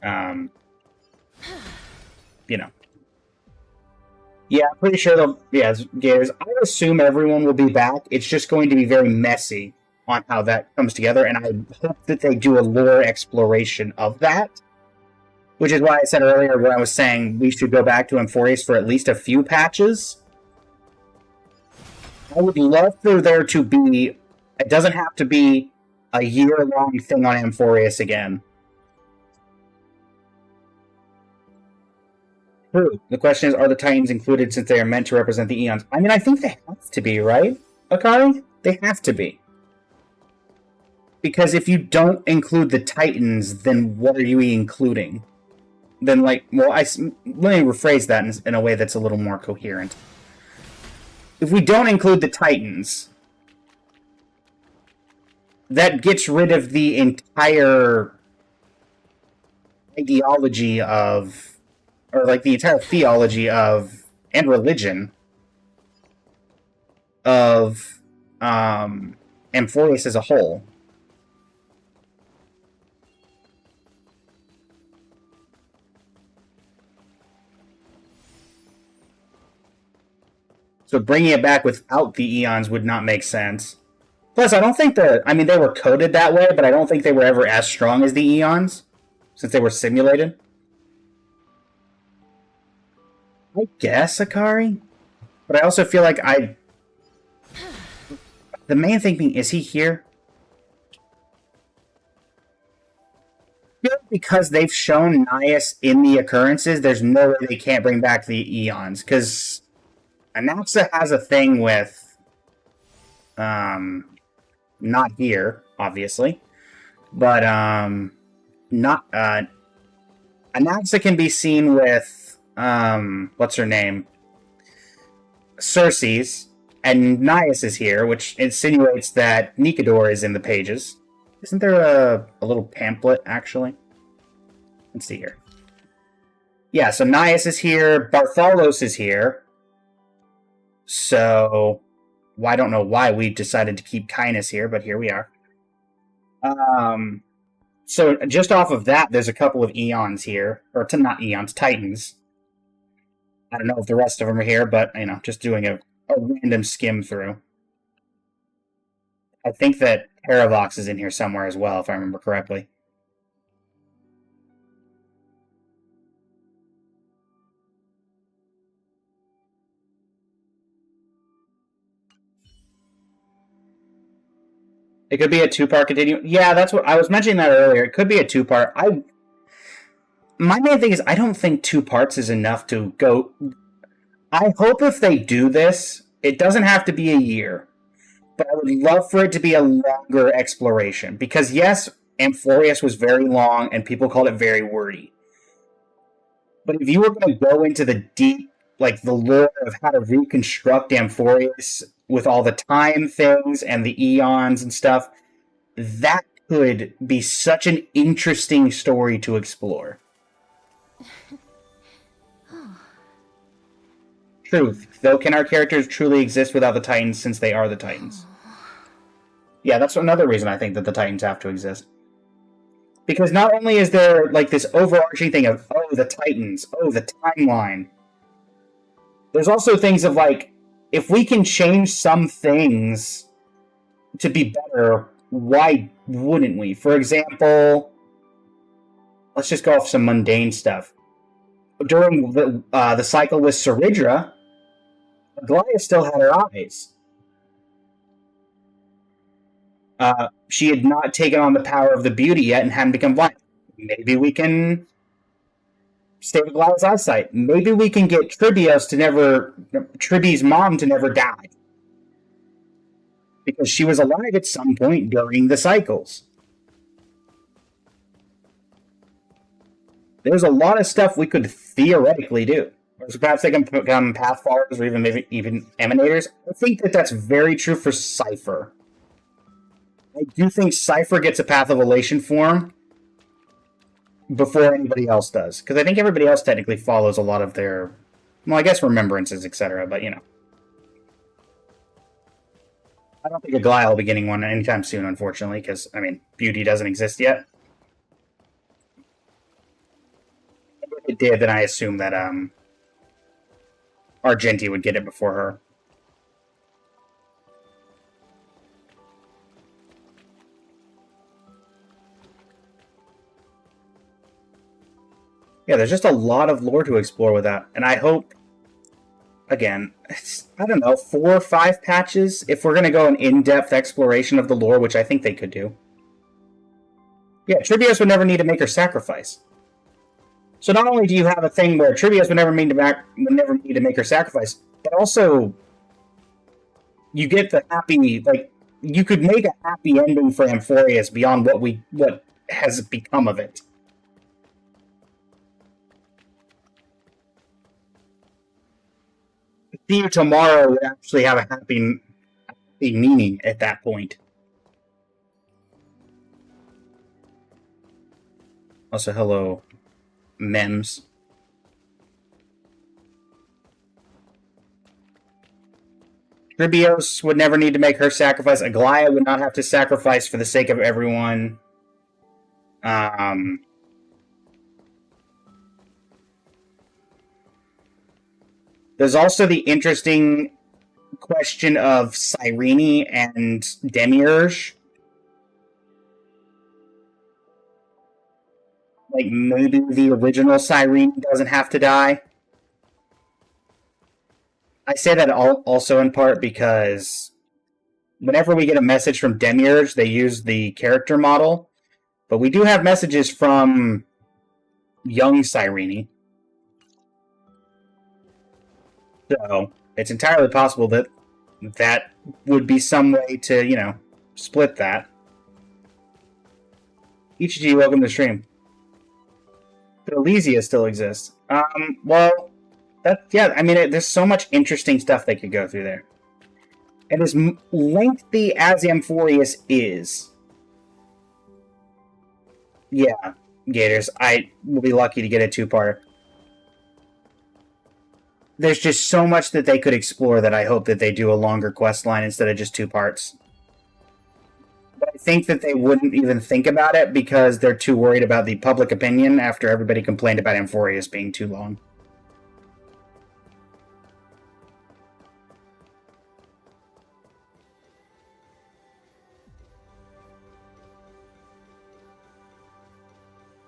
A: you know. Yeah, I'm pretty sure Gators. I assume everyone will be back. It's just going to be very messy on how that comes together, and I hope that they do a lore exploration of that. Which is why I said earlier when I was saying we should go back to Amphorius for at least a few patches. I would love for there to be... It doesn't have to be a year-long thing on Amphorius again. True. The question is, are the Titans included since they are meant to represent the Eons? I mean, I think they have to be, right, Akari? They have to be. Because if you don't include the Titans, then what are you including? Then, like, well, let me rephrase that in a way that's a little more coherent. If we don't include the Titans, that gets rid of the entire ideology of, or like the entire theology of, and religion of Amphoreus as a whole. So bringing it back without the Eons would not make sense. Plus, I don't think they were coded that way, but I don't think they were ever as strong as the Eons, since they were simulated. I guess Akari? But I also feel like the main thing being, is he here? Because they've shown Nias in the occurrences, there's no way they can't bring back the Eons, because Anaxa has a thing with, not here, obviously, but, not, Anaxa can be seen with, what's her name? Circe's, and Nias is here, which insinuates that Nikador is in the pages. Isn't there a little pamphlet, actually? Let's see here. Yeah, so Nias is here, Bartholos is here. So, well, I don't know why we decided to keep Kainis here, but here we are. So just off of that, there's a couple of Eons here. Or, not Eons, Titans. I don't know if the rest of them are here, but, just doing a random skim through. I think that Paravox is in here somewhere as well, if I remember correctly. It could be a two-part continuum. Yeah, that's what I was mentioning that earlier. It could be a two-part. My main thing is I don't think 2 parts is enough to go. I hope if they do this, it doesn't have to be a year, but I would love for it to be a longer exploration. Because yes, Amphoreus was very long and people called it very wordy. But if you were going to go into the deep, like the lore of how to reconstruct Amphoreus with all the time things and the eons and stuff, that could be such an interesting story to explore. Truth. Though, can our characters truly exist without the Titans since they are the Titans? Yeah, that's another reason I think that the Titans have to exist. Because not only is there, like, this overarching thing of, oh, the Titans, oh, the timeline, there's also things of, like, if we can change some things to be better, why wouldn't we? For example, let's just go off some mundane stuff. During the cycle with Saridra, Aglaia still had her eyes. She had not taken on the power of the beauty yet and hadn't become blind. Maybe we can stay with Aglaia's eyesight. Maybe we can get Triby's mom to never die. Because she was alive at some point during the cycles. There's a lot of stuff we could theoretically do. Or so perhaps they can become path followers or even emanators. I think that that's very true for Cypher. I do think Cypher gets a Path of Elation form before anybody else does. Because I think everybody else technically follows a lot of their, well, I guess remembrances, etc. But, I don't think Aglaia will be getting one anytime soon, unfortunately, because, beauty doesn't exist yet. If it did, then I assume that, Argenti would get it before her. Yeah, there's just a lot of lore to explore with that. And I hope, again, I don't know, 4 or 5 patches, if we're going to go an in-depth exploration of the lore, which I think they could do. Yeah, Tribios would never need to make her sacrifice. So not only do you have a thing where Tribios would never need to make her sacrifice, but also you get the happy, like, you could make a happy ending for Amphoreus beyond what has become of it. See You Tomorrow would actually have a happy meaning at that point. Also, hello, Mims. Tribios would never need to make her sacrifice. Aglaya would not have to sacrifice for the sake of everyone. There's also the interesting question of Cyrene and Demiurge. Like, maybe the original Cyrene doesn't have to die. I say that also in part because whenever we get a message from Demiurge, they use the character model. But we do have messages from young Cyrene. So, it's entirely possible that that would be some way to, split that. Ichiji, welcome to the stream. But Elysia still exists. Well, there's so much interesting stuff they could go through there. And as lengthy as Amphorius is, yeah, Gators, I will be lucky to get a two-parter. There's just so much that they could explore that I hope that they do a longer quest line instead of just 2 parts. But I think that they wouldn't even think about it because they're too worried about the public opinion after everybody complained about Amphorius being too long.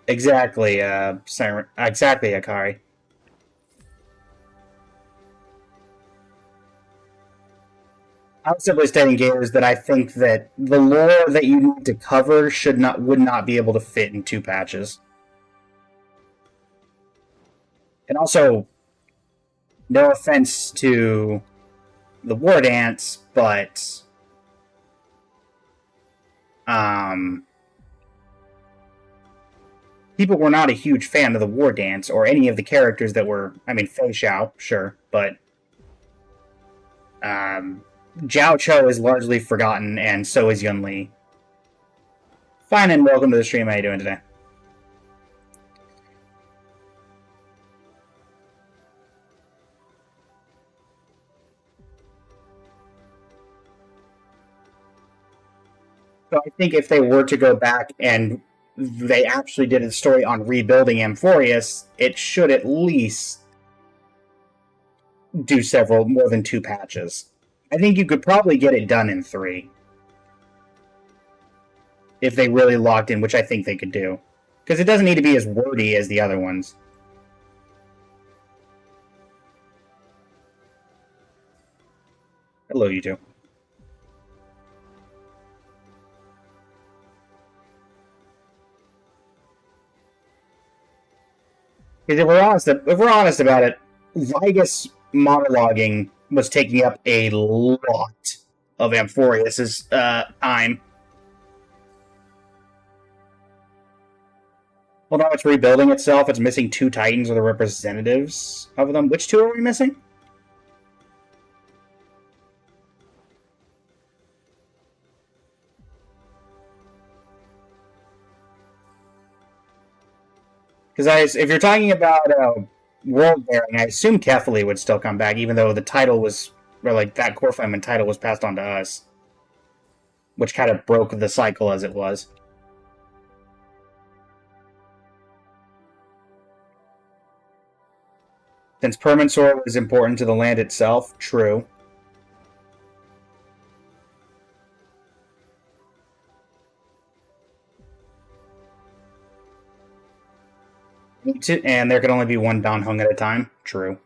A: Exactly, exactly, Akari. I'm simply stating, Gators, that I think that the lore that you need to cover would not be able to fit in 2 patches. And also, no offense to the War Dance, but people were not a huge fan of the War Dance or any of the characters that were. I mean, Fei Xiao, sure, but Zhao Cho is largely forgotten, and so is Yun Li. Fine, and welcome to the stream. How you doing today? So I think if they were to go back and they actually did a story on rebuilding Amphorius, it should at least do more than 2 patches. I think you could probably get it done in 3. If they really locked in, which I think they could do. Because it doesn't need to be as wordy as the other ones. Hello, you two. Because if we're honest about it, Lygus monologuing was taking up a lot of Amphorius's time. Well, now it's rebuilding itself. It's missing 2 Titans or the representatives of them. Which 2 are we missing? Because if you're talking about world bearing, I assume Kefali would still come back, even though the title was, or like that core Feynman title was passed on to us, which kind of broke the cycle as it was. Since Permansor was important to the land itself, true. And there can only be 1 Dan Heng at a time, true.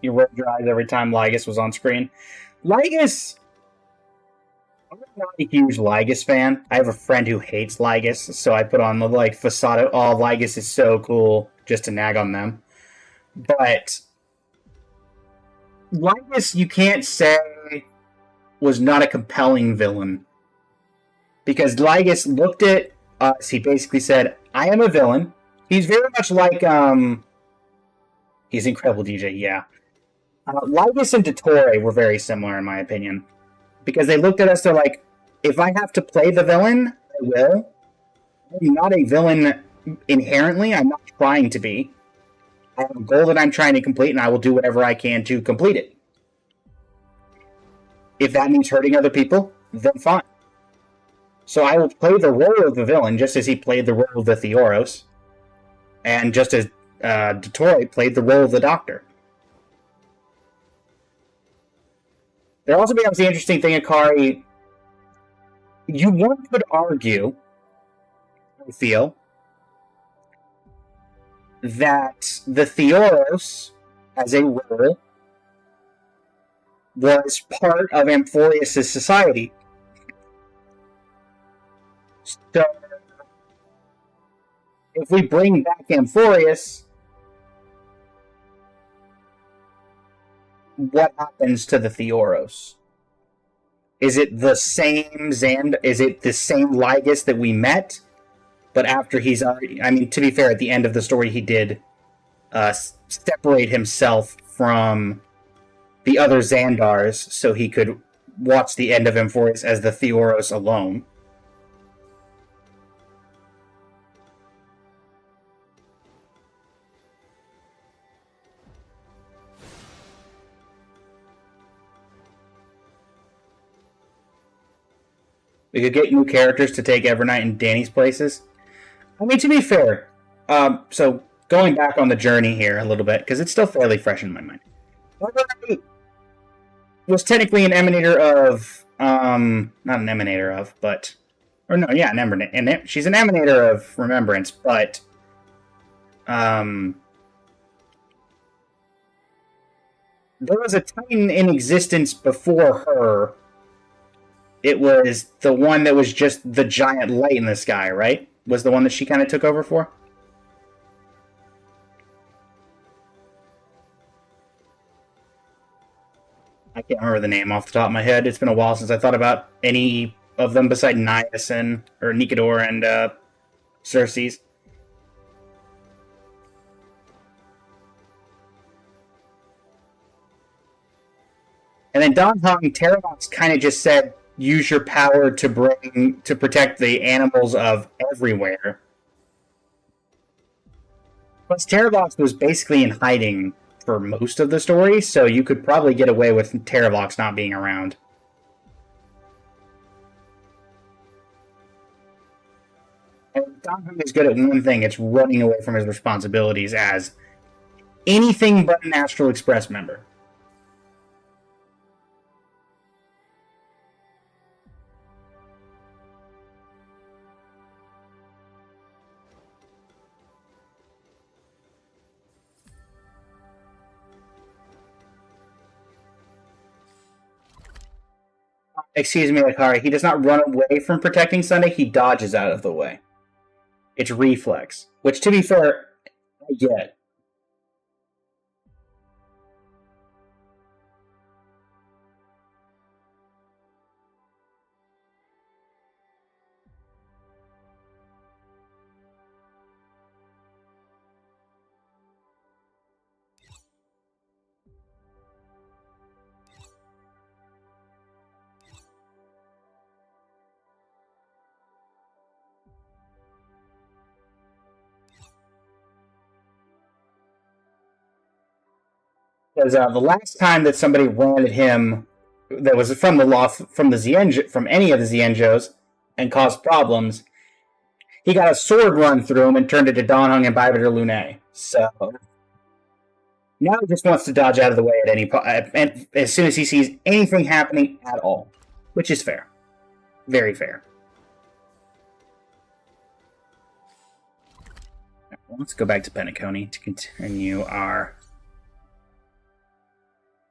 A: You rolled your eyes every time Lygus was on screen. Lygus! I'm not a huge Lygus fan. I have a friend who hates Lygus, so I put on the facade of, oh, Lygus is so cool, just to nag on them. But Lygus, you can't say, was not a compelling villain. Because Lygus looked at us, he basically said, I am a villain. He's very much like, he's Incredible DJ, yeah. Lygus and Dottore were very similar, in my opinion. Because they looked at us, they're like, if I have to play the villain, I will. I'm not a villain inherently, I'm not trying to be. I have a goal that I'm trying to complete, and I will do whatever I can to complete it. If that means hurting other people, then fine. So I will play the role of the villain, just as he played the role of the Theoros. And just as Dottore played the role of the Doctor. There also becomes the interesting thing, Akari. One could argue, I feel, that the Theoros, as a role, was part of Amphorius' society. So, if we bring back Amphorius, what happens to the Theoros? Is it the same Is it the same Lygus that we met? But after he's already... I mean, to be fair, at the end of the story, he did separate himself from the other Xandars so he could watch the end of Amphorius as the Theoros alone. We could get new characters to take Evernight and Danny's places. I mean, to be fair, so going back on the journey here a little bit, because it's still fairly fresh in my mind. Evernight was technically an emanator of, not an emanator of, but, or no, yeah, she's an emanator of remembrance, but, there was a Titan in existence before her. It was the one that was just the giant light in the sky, right? Was the one that she kind of took over for? I can't remember the name off the top of my head. It's been a while since I thought about any of them beside Niacin, or Nikador and Xerxes. And then Don Hong, Terravox kind of just said, use your power to protect the animals of everywhere. Plus, Terravox was basically in hiding for most of the story, so you could probably get away with Terravox not being around. And Don Hong is good at one thing, it's running away from his responsibilities as anything but an Astral Express member. Excuse me, Akari, he does not run away from protecting Sunday, he dodges out of the way. It's reflex. Which, to be fair, I get. Because the last time that somebody ran at him that was from from any of the Xianzhous and caused problems, he got a sword run through him and turned it to Don Hung and Baibader Lune. So now he just wants to dodge out of the way at and as soon as he sees anything happening at all, which is fair, very fair. Let's go back to Penacony to continue our.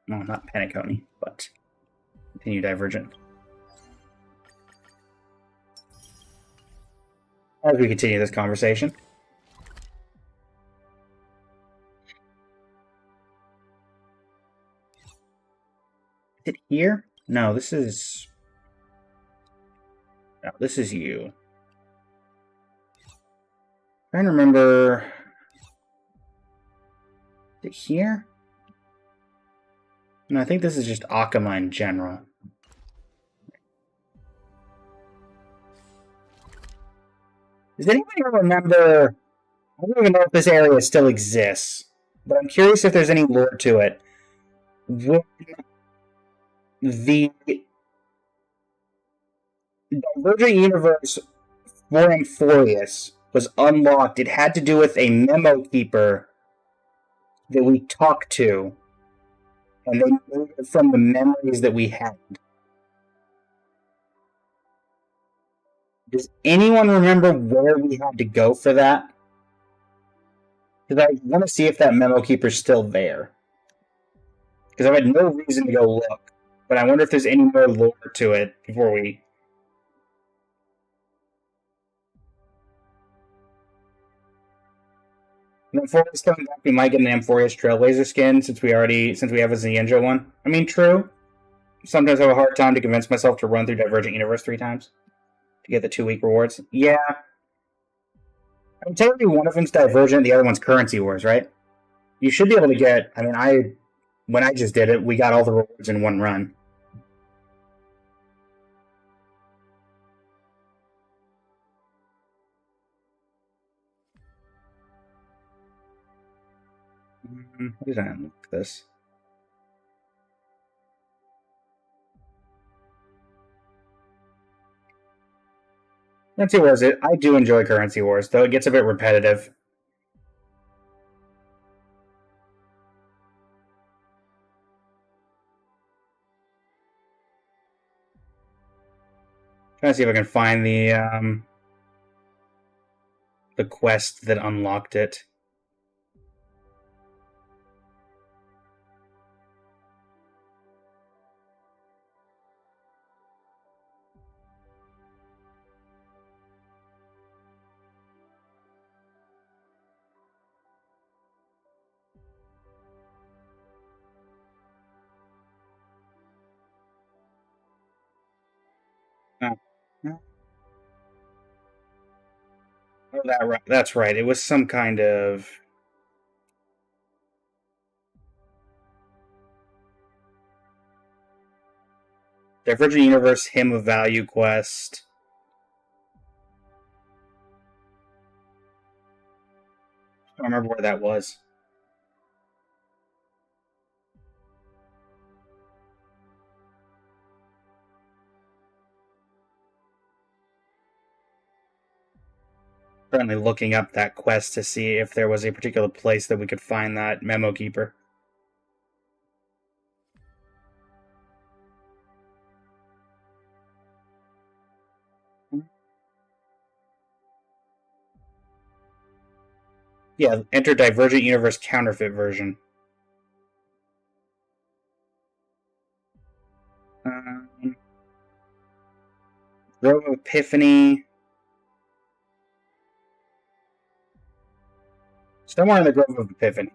A: No, not Penacony, but continue Divergent. As we continue this conversation. Is it here? No, this is... No, this is you. I'm trying to remember... Is it here? No, I think this is just Akama in general. Does anybody remember... I don't even know if this area still exists, but I'm curious if there's any lore to it. When the Divergent Universe for Amphorius was unlocked, it had to do with a memo keeper that we talked to, and they knew it from the memories that we had. Does anyone remember where we had to go for that? Because I want to see if that memo keeper's still there. Because I've had no reason to go look, but I wonder if there's any more lore to it before we... And Amphorius coming back, we might get an Amphorius Trailblazer skin since we have a Zenjo one. I mean, true. Sometimes I have a hard time to convince myself to run through Divergent Universe 3 times to get the 2-week rewards. Yeah. I mean, technically one of them's Divergent, the other one's Currency Wars, right? You should be able to get... I mean, when I just did it, we got all the rewards in one run. What did I unlock this? Currency Wars, I do enjoy Currency Wars, though it gets a bit repetitive. Trying to see if I can find the quest that unlocked it. Oh, that's right. It was some kind of... Divergent Universe Hymn of Value quest. I don't remember where that was. Currently looking up that quest to see if there was a particular place that we could find that memo keeper. Yeah, enter Divergent Universe counterfeit version. Grove of Epiphany. Somewhere in the Grove of Epiphany.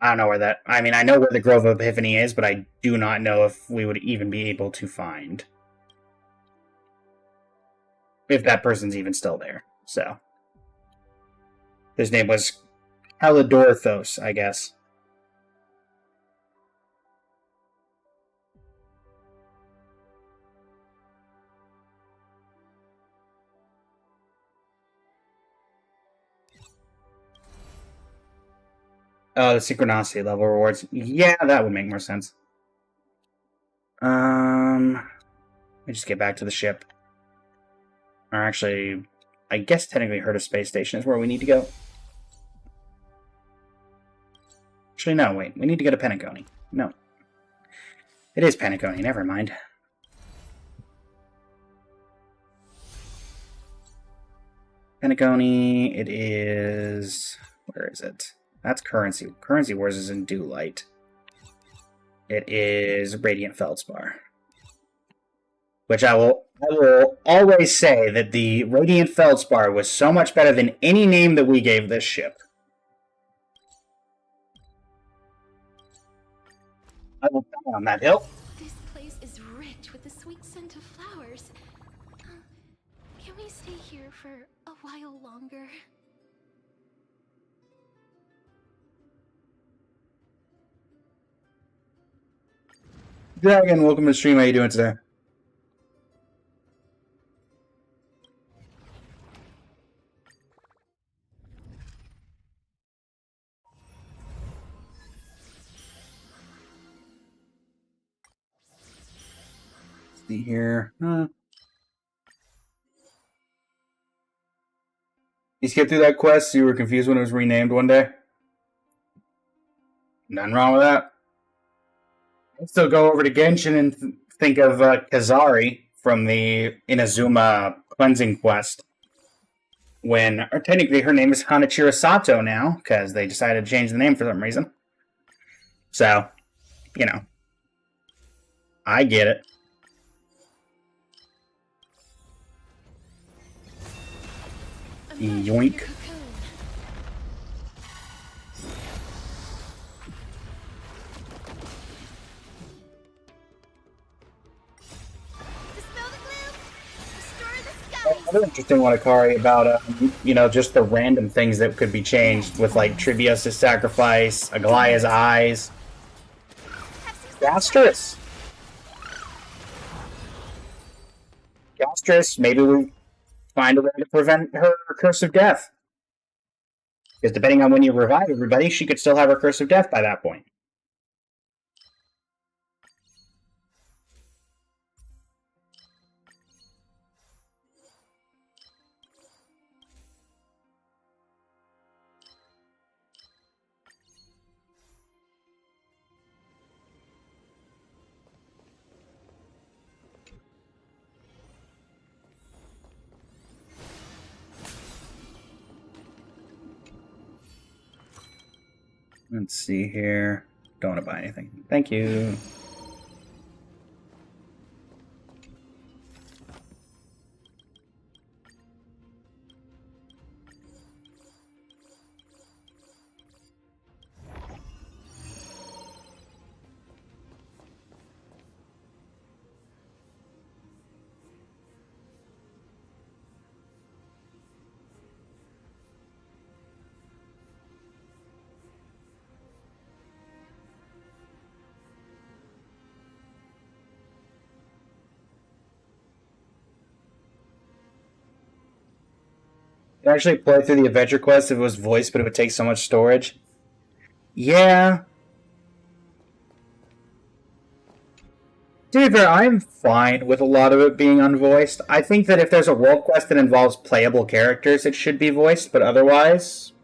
A: I don't know where that... I mean, I know where the Grove of Epiphany is, but I do not know if we would even be able to find. If that person's even still there, so... His name was Kalidorthos, I guess. The synchronicity level rewards. Yeah, that would make more sense. Let me just get back to the ship. Or actually, I guess technically Herta Space Station is where we need to go. Actually, no, wait. We need to go to Penacony. No. It is Penacony, never mind. Penacony, it is... Where is it? That's Currency. Currency Wars is in Dewlight. It is Radiant Feldspar. Which I will always say that the Radiant Feldspar was so much better than any name that we gave this ship. I will die on that hill.
D: This place is rich with the sweet scent of flowers. Can we stay here for a while longer?
A: Dragon, welcome to the stream. How you doing today? Let's see here. You skipped through that quest, so you were confused when it was renamed one day? Nothing wrong with that. I'd still go over to Genshin and think of Kazari from the Inazuma cleansing quest. Or technically her name is Hanachiro Sato now, because they decided to change the name for some reason. So, you know. I get it. Yoink.
B: Dispel the gloom. Destroy the skellies.
A: Another interesting one, Akari, about, just the random things that could be changed with, like, Trivios' sacrifice, Aglaya's eyes. Gastrus! Gastrus, maybe we find a way to prevent her curse of death. Because depending on when you revive everybody, she could still have her curse of death by that point. Let's see here. Don't want to buy anything. Thank you. I'd actually play through the adventure quest if it was voiced, but it would take so much storage. Yeah. To be fair, I'm fine with a lot of it being unvoiced. I think that if there's a world quest that involves playable characters, it should be voiced, but otherwise,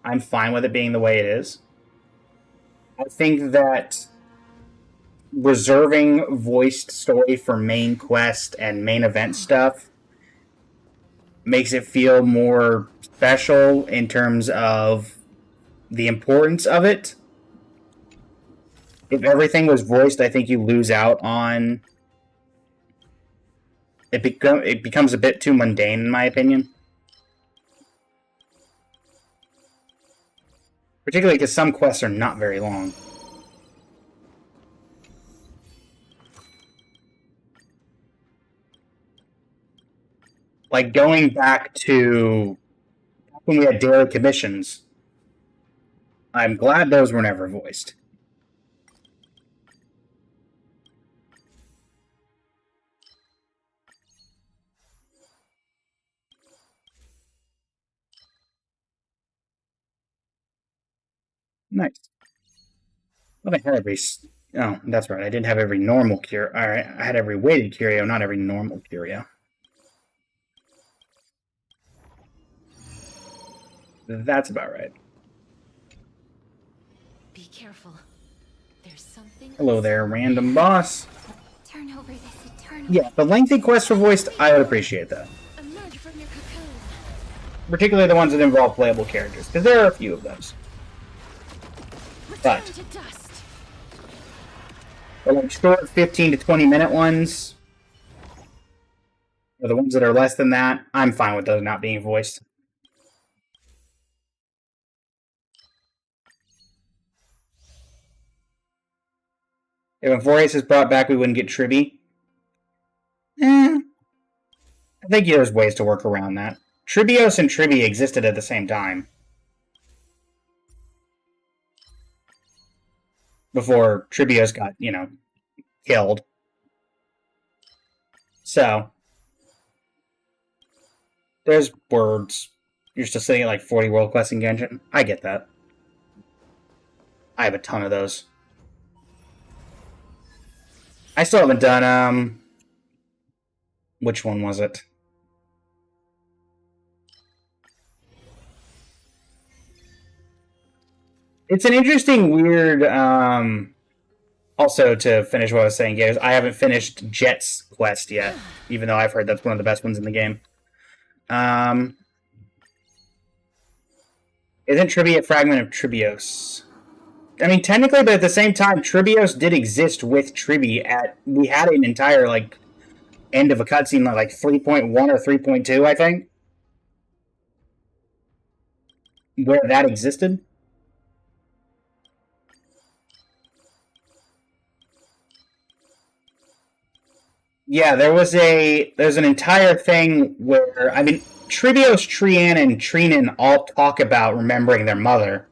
A: I'm fine with it being the way it is. I think that reserving voiced story for main quest and main event stuff makes it feel more special in terms of the importance of it. If everything was voiced, I think you lose out on... It becomes a bit too mundane, in my opinion. Particularly because some quests are not very long. Like going back to when we had daily commissions, I'm glad those were never voiced. Nice. Well, I had every... Oh, that's right. I didn't have every normal curio. Alright, I had every weighted curio, not every normal curio. That's about right.
D: Be careful. There's something.
A: Hello there, random boss.
C: Turn over this eternal.
A: Yeah, the lengthy quests for voiced, I would appreciate that.
D: Emerge from your cocoon.
A: Particularly the ones that involve playable characters, because there are a few of those.
D: Return
A: But
D: to dust.
A: the like short 15 to 20 minute ones, or the ones that are less than that, I'm fine with those not being voiced. If Enforius is brought back, we wouldn't get Tribi. I think there's ways to work around that. Tribios and Tribi existed at the same time. Before Tribios got, killed. So, there's words. You're still sitting at like 40 world quests in Genshin. I get that. I have a ton of those. I still haven't done, which one was it? It's an interesting, weird, also to finish what I was saying, Gabe, I haven't finished Jet's quest yet, even though I've heard that's one of the best ones in the game. Isn't Tribby a fragment of Tribios? I mean, technically, but at the same time, Tribios did exist with Tribby we had an entire, like, end of a cutscene, like 3.1 or 3.2, I think, where that existed. Yeah, there's an entire thing where, I mean, Tribios, Trian, and Trinan all talk about remembering their mother.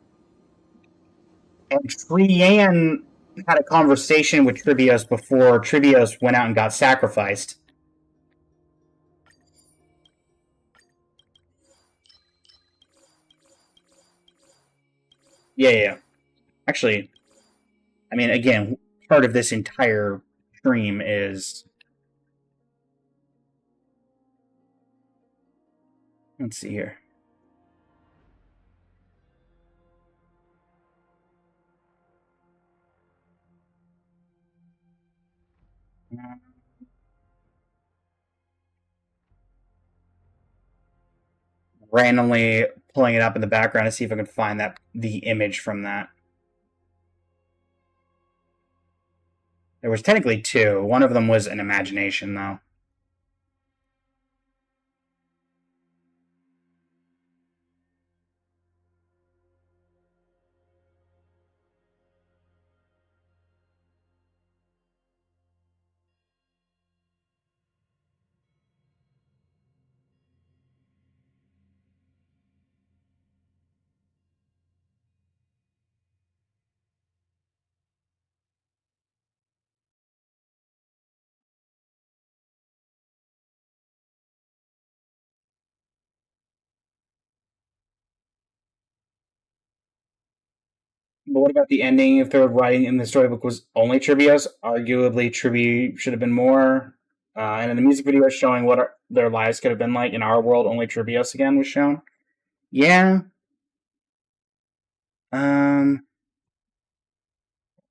A: And Trian had a conversation with Tribios before Tribios went out and got sacrificed. Yeah. Actually, I mean, again, part of this entire stream is... Let's see here. Randomly pulling it up in the background to see if I can find the image from that. There was technically two. One of them was an imagination, though. But what about the ending? If the writing in the storybook was only Trivia's, arguably Trivia should have been more. And in the music video showing what their lives could have been like in our world, only Trivios again was shown. Yeah. Hold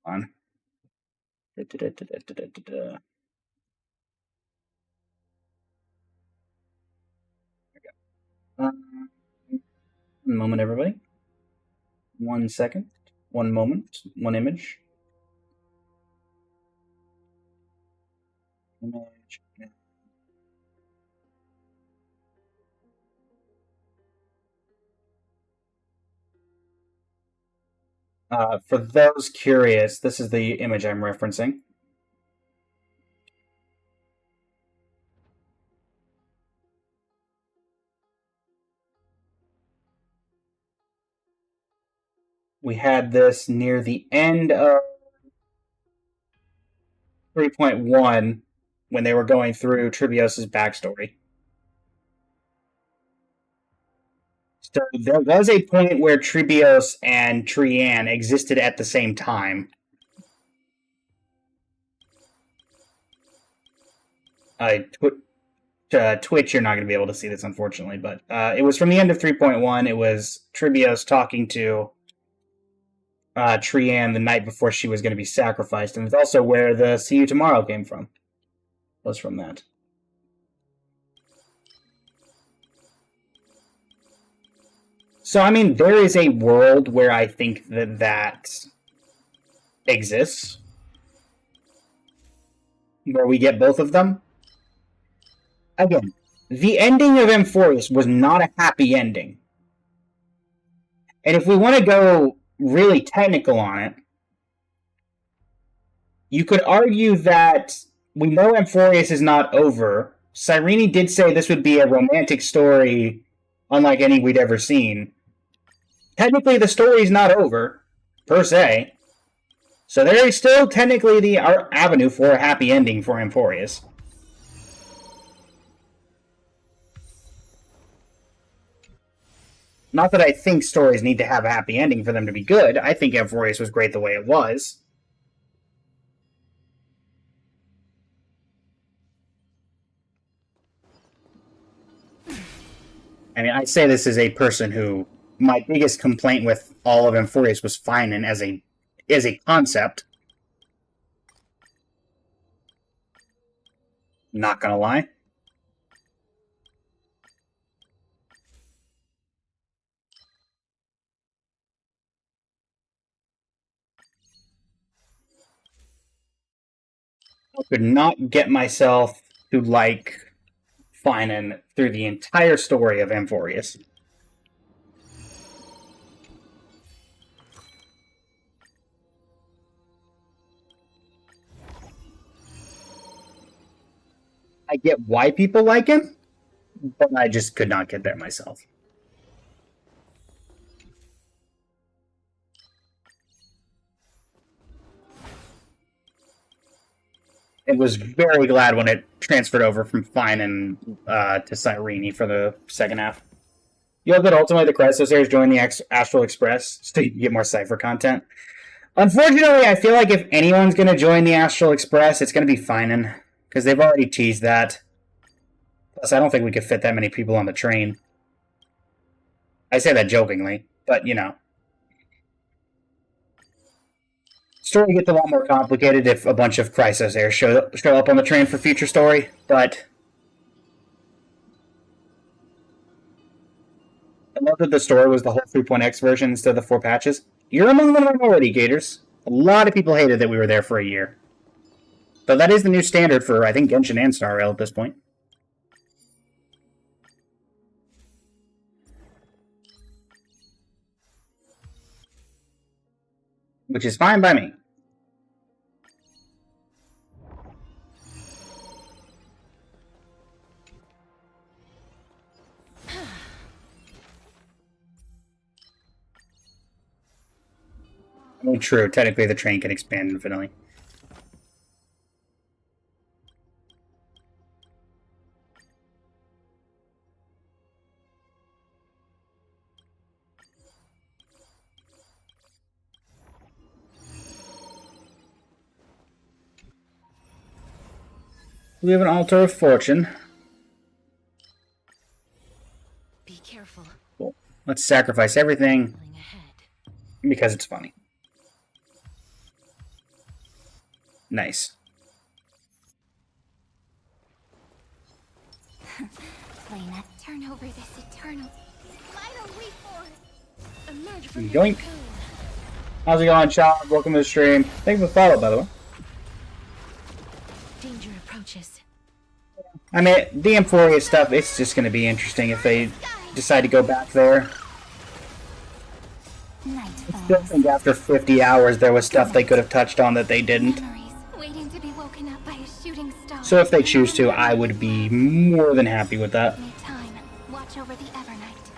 A: on. One moment, everybody. 1 second. 1 moment. 1 image. Image. For those curious, this is the image I'm referencing. We had this near the end of 3.1 when they were going through Tribios' backstory. So there was a point where Tribios and Trian existed at the same time. Twitch, you're not going to be able to see this, unfortunately, but it was from the end of 3.1. It was Tribios talking to Trian the night before she was going to be sacrificed, and it's also where the "See You Tomorrow" came from. Was from that. So, I mean, there is a world where I think that exists, where we get both of them. Again, the ending of Amphorius was not a happy ending. And if we want to go really technical on it, you could argue that we know Amphorius is not over. Cyrene did say this would be a romantic story unlike any we'd ever seen. Technically, the story's not over, per se. So there is still technically the avenue for a happy ending for Amphorius. Not that I think stories need to have a happy ending for them to be good. I think Amphorius was great the way it was. I mean, I say this as a person who my biggest complaint with all of Amphorius was Finan as a concept. Not gonna lie. I could not get myself to like Finan through the entire story of Amphorius. I get why people like him, but I just could not get there myself. It was very glad when it transferred over from Finan to Cyrene for the second half. You hope that ultimately the Crysosairs join the Astral Express so you can get more Cypher content. Unfortunately, I feel like if anyone's going to join the Astral Express, it's going to be Finan, because they've already teased that. Plus, I don't think we could fit that many people on the train. I say that jokingly, but you know. Story gets a lot more complicated if a bunch of Crysosairs show up on the train for future story, but I love that the story was the whole 3.x version instead of the 4 patches. You're among the minority, Gators. A lot of people hated that we were there for a year. But that is the new standard for, I think, Genshin and Star Rail at this point. Which is fine by me. I mean, true, technically the train can expand infinitely. We have an Altar of Fortune.
D: Be careful.
A: Cool. Let's sacrifice everything
D: Pulling ahead.
A: because it's funny. Nice.
C: Lena, turn over this eternal.
B: Final leap forward.
D: Emerge from
A: Yoink.
D: your cocoon.
A: How's it going, Chop? Welcome to the stream. Thanks for the follow, by the way.
D: Danger approaches.
A: I mean, the Amphorius stuff, it's just going to be interesting if they decide to go back there.
C: Night
A: I still think after 50 hours there was stuff they could have touched on that they didn't.
C: Memories, waiting to be woken up by a shooting star.
A: So if they choose to, I would be more than happy with that.
C: Need time. Watch over the Evernight.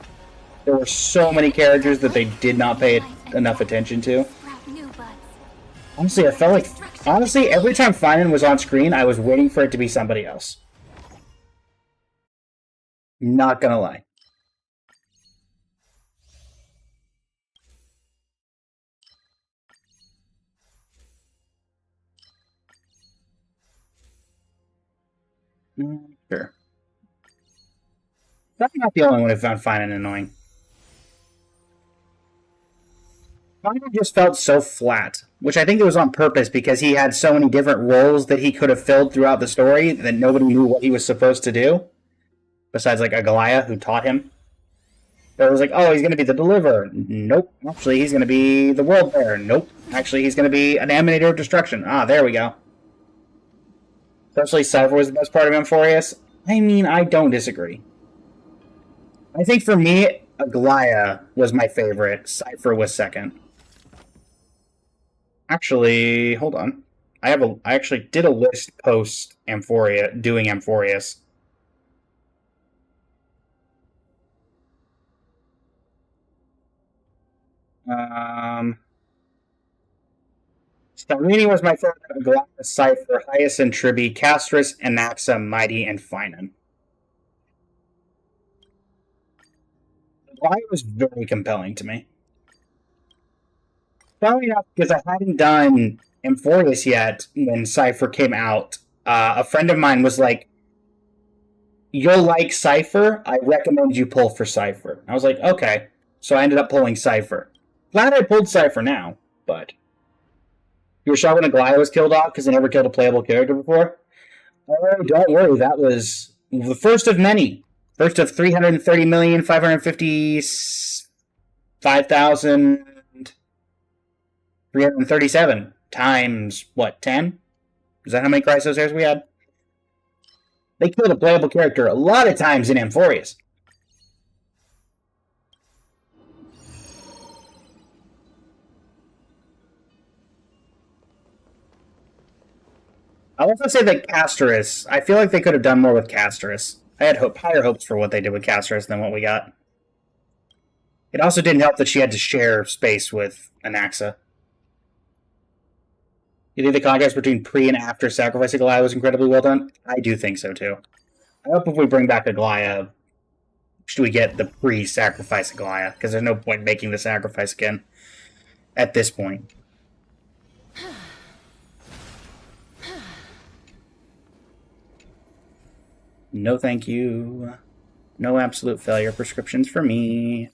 A: There were so many characters that they did not pay enough attention to.
C: Sprout new buds.
A: Honestly, I felt like... Honestly, every time Finan was on screen, I was waiting for it to be somebody else. Not gonna lie. Sure. I'm not the only one who found Finan annoying. Finan just felt so flat, which I think it was on purpose because he had so many different roles that he could have filled throughout the story that nobody knew what he was supposed to do. Besides, like, Agalaya, who taught him. But it was like, oh, he's going to be the deliverer. Nope. Actually, he's going to be the world bearer. Nope. Actually, he's going to be an emanator of destruction. Ah, there we go. Especially Cypher was the best part of Amphorius. I mean, I don't disagree. I think for me, Agalaya was my favorite. Cypher was second. Actually, hold on. I actually did a list post Amphoria doing Amphorius. Cyrene was my favorite. Goliath, Cypher, Hyacinth, Tribby, Castris, Anaxa, Mighty, and Finan. Goliath was very compelling to me. Probably enough because I hadn't done Amphorius yet when Cypher came out. A friend of mine was like, "You'll like Cypher. I recommend you pull for Cypher." I was like, "Okay." So I ended up pulling Cypher. Glad I pulled Cypher now, but you were shocked when Aglaya was killed off because they never killed a playable character before? Oh, don't worry. That was the first of many. First of 330,555,337 times, what, 10? Is that how many Chrysosairs we had? They killed a playable character a lot of times in Amphorius. I'll also say that Castris, I feel like they could have done more with Castris. I had higher hopes for what they did with Castris than what we got. It also didn't help that she had to share space with Anaxa. You think the contrast between pre and after sacrificing Aglaya was incredibly well done? I do think so, too. I hope if we bring back Aglaya, should we get the pre-sacrifice Aglaya? Because there's no point making the sacrifice again at this point. No thank you. No absolute failure prescriptions for me.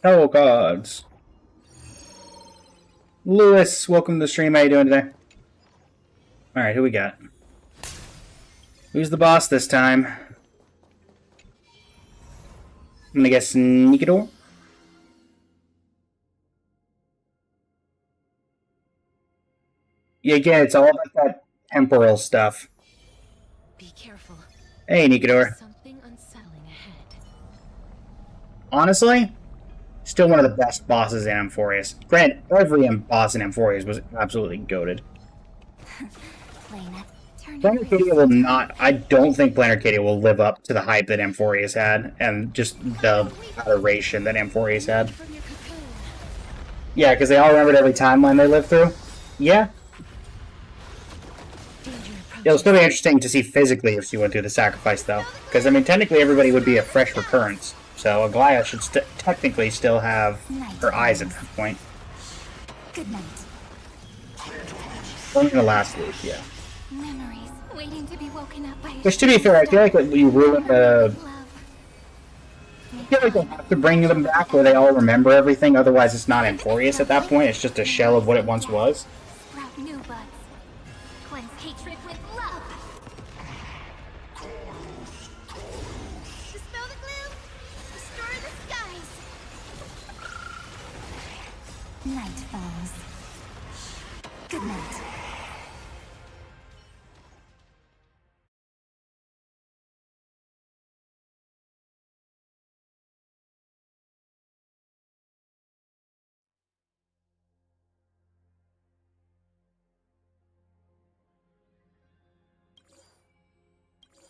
A: Hello, gods. Lewis, welcome to the stream. How you doing today? Alright, who we got? Who's the boss this time? I'm gonna guess Nikidor? Yeah, again, it's all about that temporal stuff.
D: Be careful.
A: Hey, Nikidor.
D: Something unsettling ahead.
A: Honestly, still one of the best bosses in Amphorius. Granted, every boss in Amphorius was absolutely goated. Planar Cadia will not. I don't think Planar Cadia will live up to the hype that Amphorius had, and just the adoration that Amphorius had. Yeah, because they all remembered every timeline they lived through. Yeah. It'll still be interesting to see physically if she went through the sacrifice, though. Because, I mean, technically everybody would be a fresh recurrence. So Aglaya should technically still have her eyes at that point.
C: Good night.
A: Only in the last loop, yeah.
C: Memories waiting to be woken up by.
A: Which, to be fair, I feel like you ruined the. I feel like they have to bring them back where they all remember everything. Otherwise, it's not Amphorius at that point. It's just a shell of what it once was.
C: Sprout new buds. Cleanse hatred with love.
B: Dispel the gloom. Destroy the skies.
C: Night falls. Good night.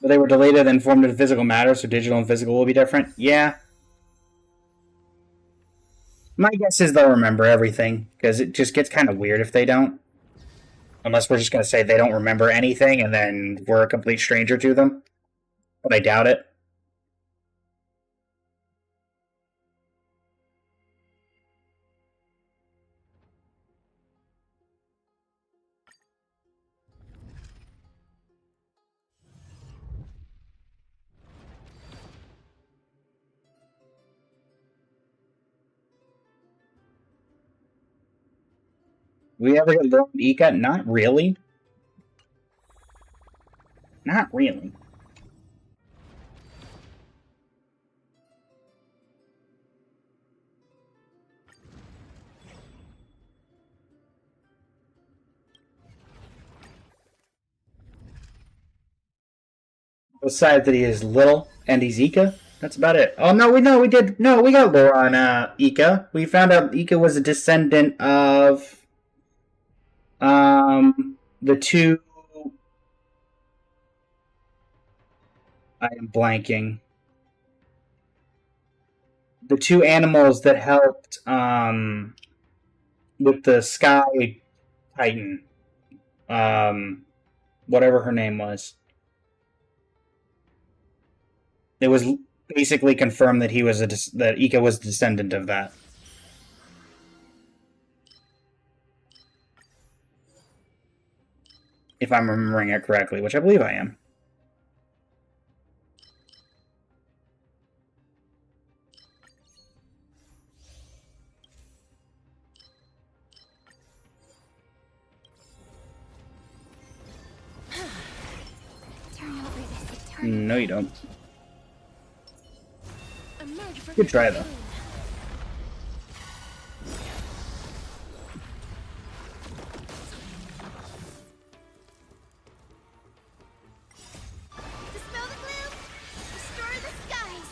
A: But they were deleted and formed into physical matter, so digital and physical will be different? Yeah. My guess is they'll remember everything, because it just gets kind of weird if they don't. Unless we're just going to say they don't remember anything, and then we're a complete stranger to them. But I doubt it. We ever get Lord Ika? Not really. Not really. Besides that he is little and he's Ika, That's about it. Oh no, we did. No, we got lore on Ika. We found out Ika was a descendant of the two. I am blanking. The two animals that helped with the Sky Titan. Whatever her name was. It was basically confirmed that that Ika was a descendant of that. If I'm remembering it correctly, which I believe I am.
C: Turn over this eternal.
A: No, you don't.
D: Emerge from
A: Good
D: your
A: try, though.
D: cocoon.
B: Dispel the gloom. Destroy the skies.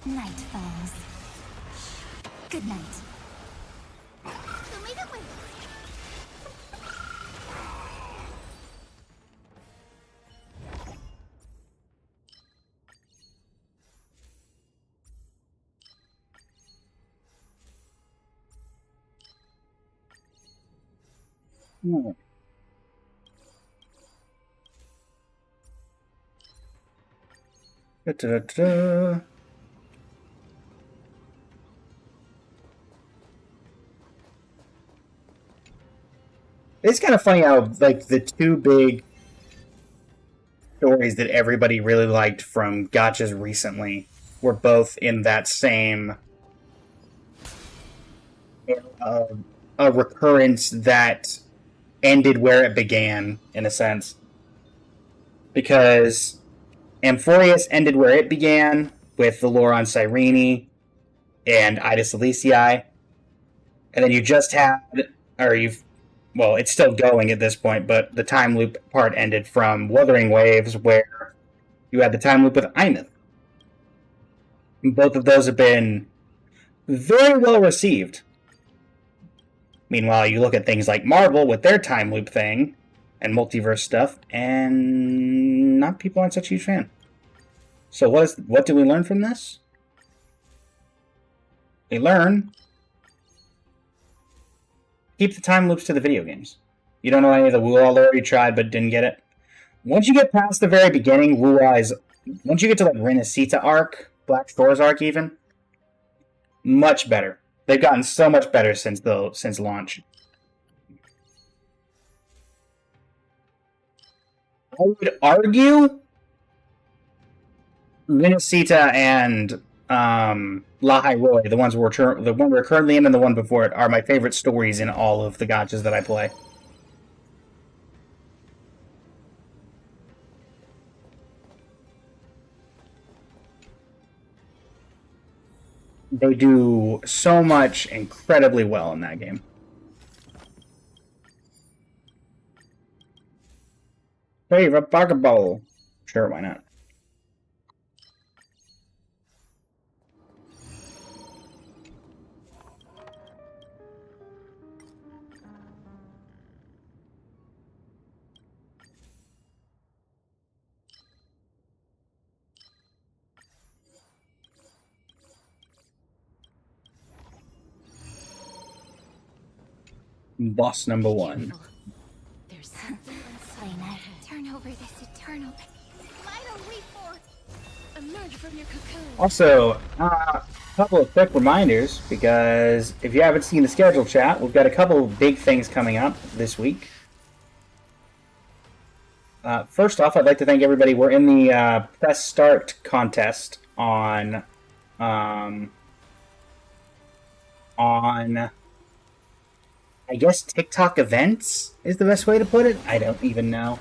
C: Night falls. Good night.
B: Immediately.
A: Hmm. Da-da-da-da. It's kind of funny how, like, the two big stories that everybody really liked from gachas recently were both in that same a recurrence that ended where it began, in a sense. Because Amphorius ended where it began, with the lore on Cyrene and Idis Elysiae. And then you just had, well, it's still going at this point, but the time loop part ended from Wuthering Waves, where you had the time loop with Einith. Both of those have been very well received. Meanwhile, you look at things like Marvel with their time loop thing and multiverse stuff, and not people aren't such a huge fan. So what do we learn from this? We learn keep the time loops to the video games. You don't know any of the Wuha lore, you tried but didn't get it. Once you get past the very beginning, once you get to like Renacita arc, Black Shores arc even, much better. They've gotten so much better since launch. I would argue Renacita and Lahai Roy, the one we're currently in and the one before it, are my favorite stories in all of the gachas that I play. They do so much incredibly well in that game. Favorite Pokeball? Sure, why not? Boss number 1.
D: There's something
C: Play
D: inside.
C: night. Turn over this eternal.
B: Vital reforce.
D: Emerge from your cocoon.
A: Also, a couple of quick reminders, because if you haven't seen the schedule chat, we've got a couple of big things coming up this week. First off, I'd like to thank everybody. We're in the press start contest on I guess TikTok events is the best way to put it. I don't even know.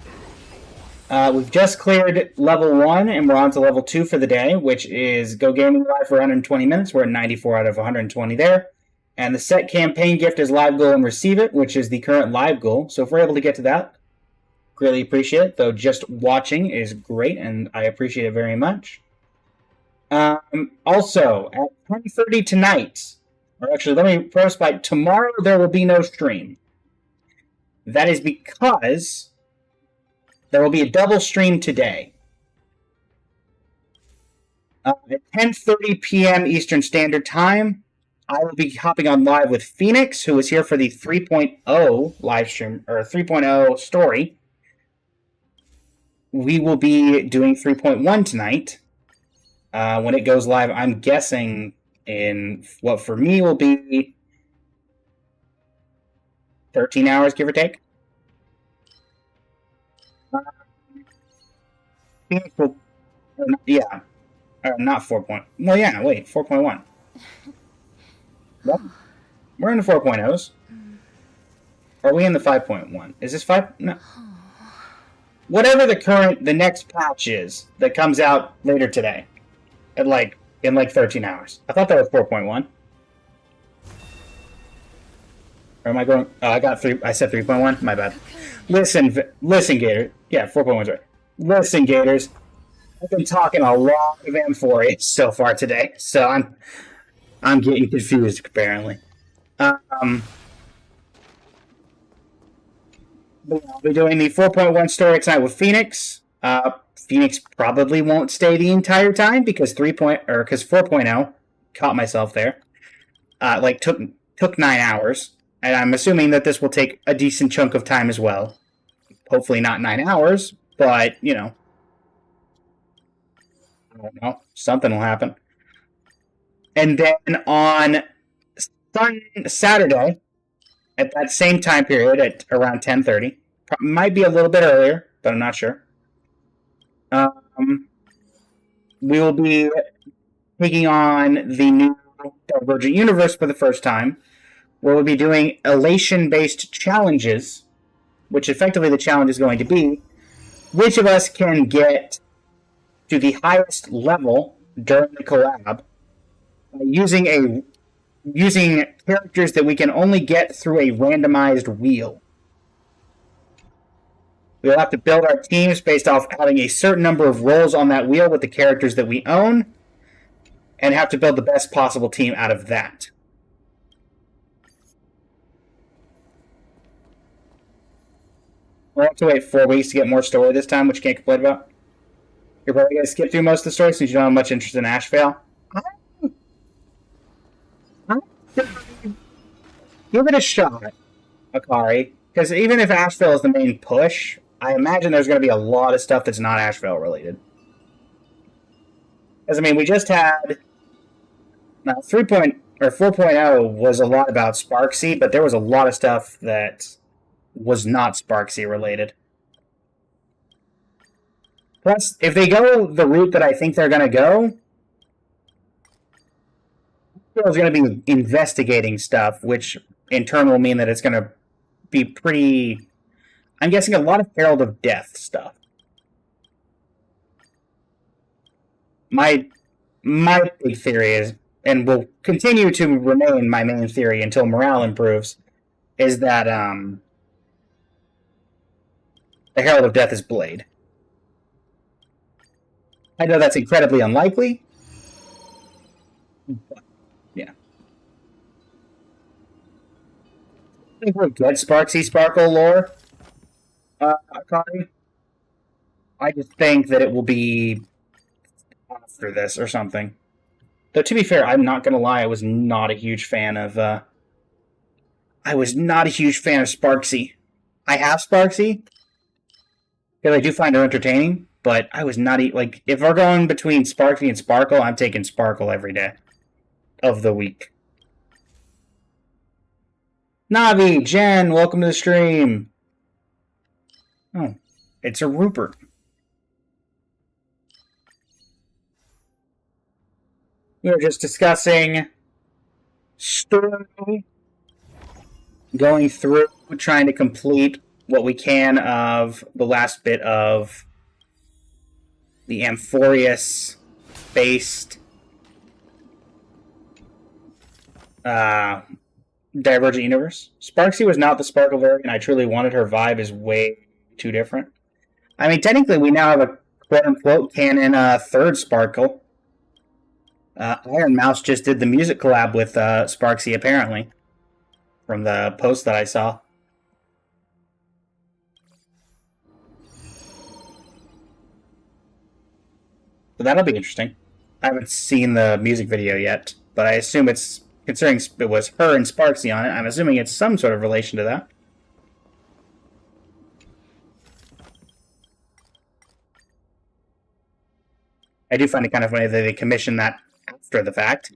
A: We've just cleared level 1, and we're on to level 2 for the day, which is Go Gaming Live for 120 minutes. We're at 94 out of 120 there. And the set campaign gift is Live Goal and Receive It, which is the current live goal. So if we're able to get to that, Greatly appreciate it, though just watching is great, and I appreciate it very much. Also, at 10:30 tonight, or actually, let me preface by tomorrow, there will be no stream. That is because there will be a double stream today. At 10:30 p.m. Eastern Standard Time, I will be hopping on live with Phoenix, who is here for the 3.0 live stream, or 3.0 story. We will be doing 3.1 tonight. When it goes live, I'm guessing in what for me will be 13 hours, give or take. Phoenix will, yeah, not 4. Well, yeah, wait, 4.1. Well, we're in the 4.0s. Are we in the 5.1? Is this 5? No. Whatever the next patch is that comes out later today, in like 13 hours. I thought that was 4.1. Or am I going? Oh, I got 3. I said 3.1. My bad. Listen, Gator. Yeah, 4.1's right. Listen, Gators. I've been talking a lot of Amphoria so far today, so I'm getting confused apparently. But I'll be doing the 4.1 story tonight with Phoenix. Phoenix probably won't stay the entire time because 4.0 caught myself there. Took 9 hours, and I'm assuming that this will take a decent chunk of time as well. Hopefully not 9 hours, but you know, I don't know, something will happen. And then on Saturday, at that same time period, at around 10:30, might be a little bit earlier, but I'm not sure. We will be taking on the new Divergent Universe for the first time, where we'll be doing elation-based challenges, which effectively the challenge is going to be, which of us can get to the highest level during the collab using characters that we can only get through a randomized wheel. We'll have to build our teams based off having a certain number of roles on that wheel with the characters that we own, and have to build the best possible team out of that. We'll have to wait 4 weeks to get more story this time, which you can't complain about. You're probably going to skip through most of the story since you don't have much interest in Ashvale. Give it a shot, Akari, because even if Ashvale is the main push, I imagine there's going to be a lot of stuff that's not Ashvale related. Because, I mean, we just had 4.0 was a lot about Sparksy, but there was a lot of stuff that was not Sparksy related. Plus, if they go the route that I think they're going to go, it's going to be investigating stuff, which in turn will mean that it's going to be pretty... I'm guessing a lot of Herald of Death stuff. My big theory is, and will continue to remain my main theory until morale improves, is that the Herald of Death is Blade. I know that's incredibly unlikely, but yeah. I think we're good Sparksy Sparkle lore, Akari. I just think that it will be after this or something. Though, to be fair, I'm not going to lie, I was not a huge fan of Sparksy. I have Sparksy, because I do find her entertaining, but I was not... Like, if we're going between Sparksy and Sparkle, I'm taking Sparkle every day of the week. Navi, Jen, welcome to the stream. Oh, it's a Rupert. We were just discussing story, going through, trying to complete what we can of the last bit of the Amphorius-based Divergent Universe. Sparksy was not the Sparkle variant. I truly wanted her vibe is way too different. I mean, technically, we now have a quote-unquote canon third Sparkle. Iron Mouse just did the music collab with Sparksy, apparently, from the post that I saw. So that'll be interesting. I haven't seen the music video yet, but I assume it's, considering it was her and Sparksy on it, I'm assuming it's some sort of relation to that. I do find it kind of funny that they commissioned that after the fact.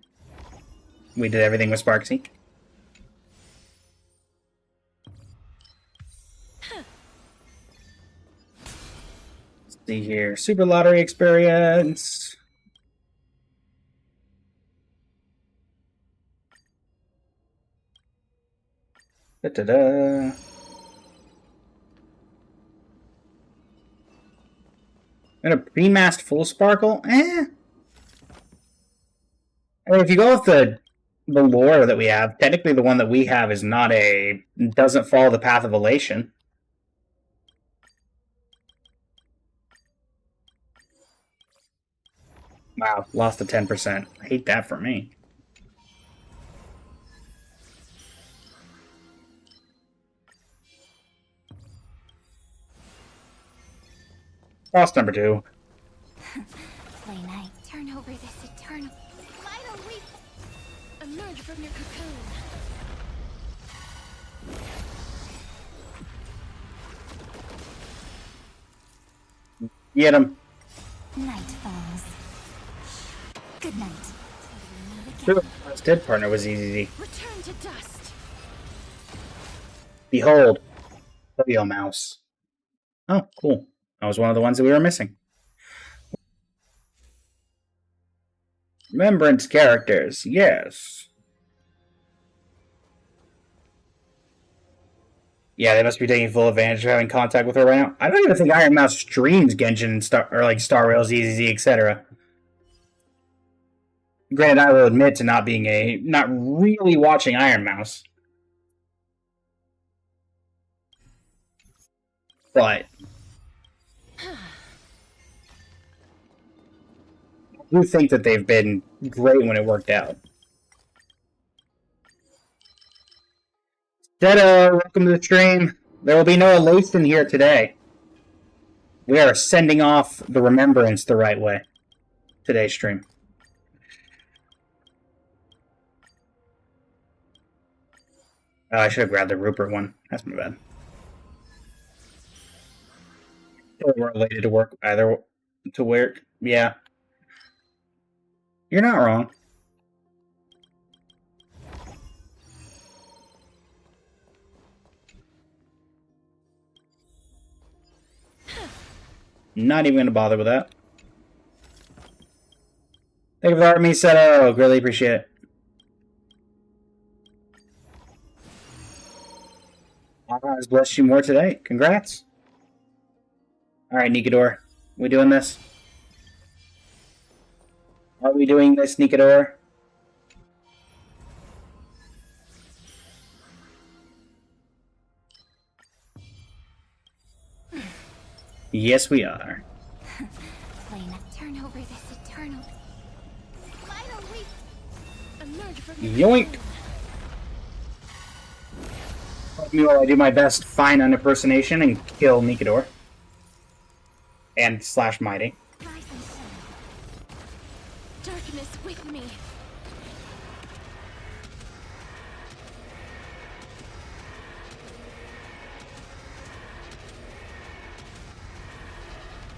A: We did everything with Sparksy. Let's see here. Super Lottery experience. Da-da-da. And a pre-masked full Sparkle? I mean, if you go with the lore that we have, technically the one that we have is not a... doesn't follow the path of elation. Wow, lost the 10%. I hate that for me. Lost number 2.
C: Play night. Turn over this eternal.
B: Vital leap.
D: Emerge from your cocoon.
A: Get him.
C: Night falls. Good night.
A: Sure, his dead partner was easy.
D: Return to dust.
A: Behold, Yo Mouse. Oh, cool. That was one of the ones that we were missing. Remembrance characters, yes. Yeah, they must be taking full advantage of having contact with her right now. I don't even think Iron Mouse streams Genshin and Star Rail, ZZZ, etc. Granted, I will admit to not really watching Iron Mouse. But I do think that they've been great when it worked out. Detta, welcome to the stream. There will be no elation here today. We are sending off the remembrance the right way. Today's stream. Oh, I should have grabbed the Rupert one. That's my bad. We're related to work either to work. Yeah. You're not wrong. Not even gonna bother with that. Thank you for the art, Misato. Greatly appreciate it. Allah has blessed you more today. Congrats. Alright, Nikador. We doing this? Are we doing this, Nikador? Yes, we are.
C: Turn over this eternal.
B: Vital leap.
D: Emerge from your
A: Yoink! Let me while I do my best fine impersonation and kill Nikador. And slash Mighty.
C: Rise and shine.
D: darkness with me.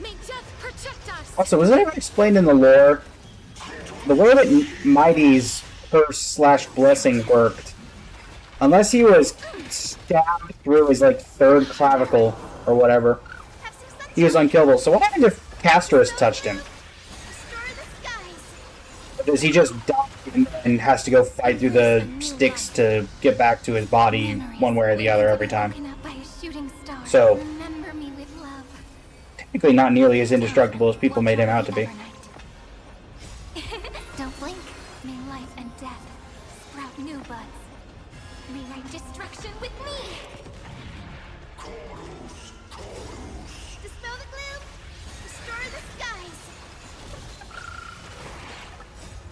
D: May death protect us.
A: Also, was it ever explained in the lore? The way that Mighty's curse slash blessing worked, unless he was stabbed through his, like, third clavicle or whatever,
B: Have some sunshine.
A: he was unkillable. So what happened if Castorus touched him?
B: Destroy the skies.
A: Or does he just die and has to go fight through the sticks to get back to his body one way or the other every time?
C: Woken up by a shooting star.
A: So-
C: Remember me with love.
A: Technically not nearly as indestructible as people made him out to be.
C: Don't blink. May life and death sprout new buds. Rewrite destruction with me.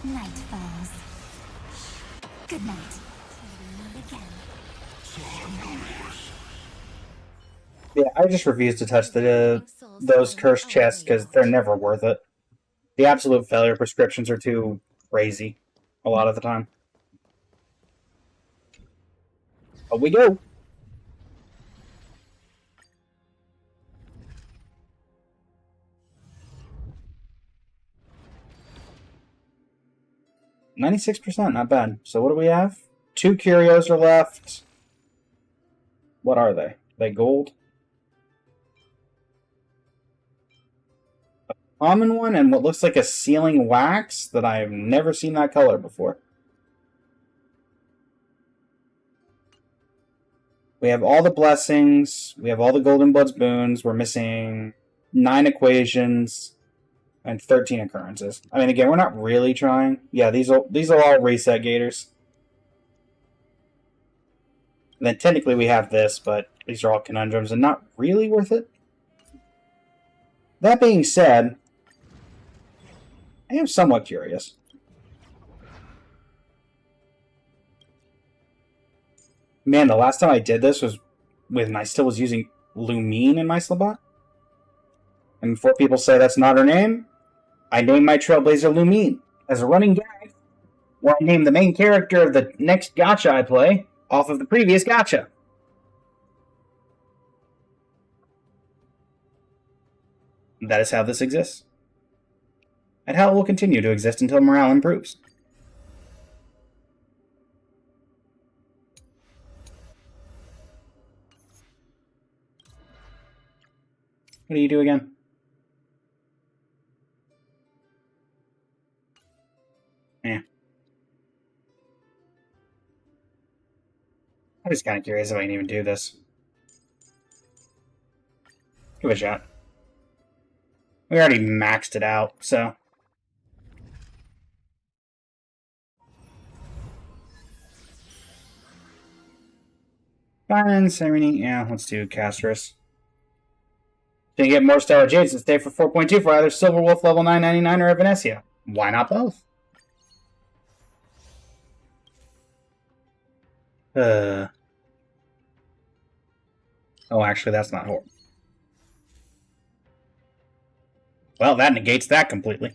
C: Night falls. Good night. Till we meet again.
A: Yeah, I just refuse to touch those cursed chests because they're never worth it. The absolute failure prescriptions are too crazy a lot of the time. But we go. %, not bad. So what do we have? 2 curios are left. What are they? Are they gold? A common one and what looks like a sealing wax that I've never seen that color before. We have all the blessings. We have all the Golden Bloods boons. We're missing 9 equations and 13 occurrences. I mean, again, we're not really trying. Yeah, these are all reset gators. And then technically we have this, but these are all conundrums and not really worth it. That being said, I am somewhat curious. Man, the last time I did this was when I still was using Lumine in my Slabot. And before people say that's not her name, I named my Trailblazer Lumine as a running gag, where I named the main character of the next gacha I play off of the previous gacha. That is how this exists. And how it will continue to exist until morale improves. What do you do again? Yeah. I'm just kind of curious if I can even do this. Give it a shot. We already maxed it out, so... Fine, Serene. Yeah, let's do Castris. Can you get more Stellar Jades and stay for 4.2 for either Silver Wolf level 999 or Evanescia? Why not both? Oh, actually, that's not horrible. Well, that negates that completely.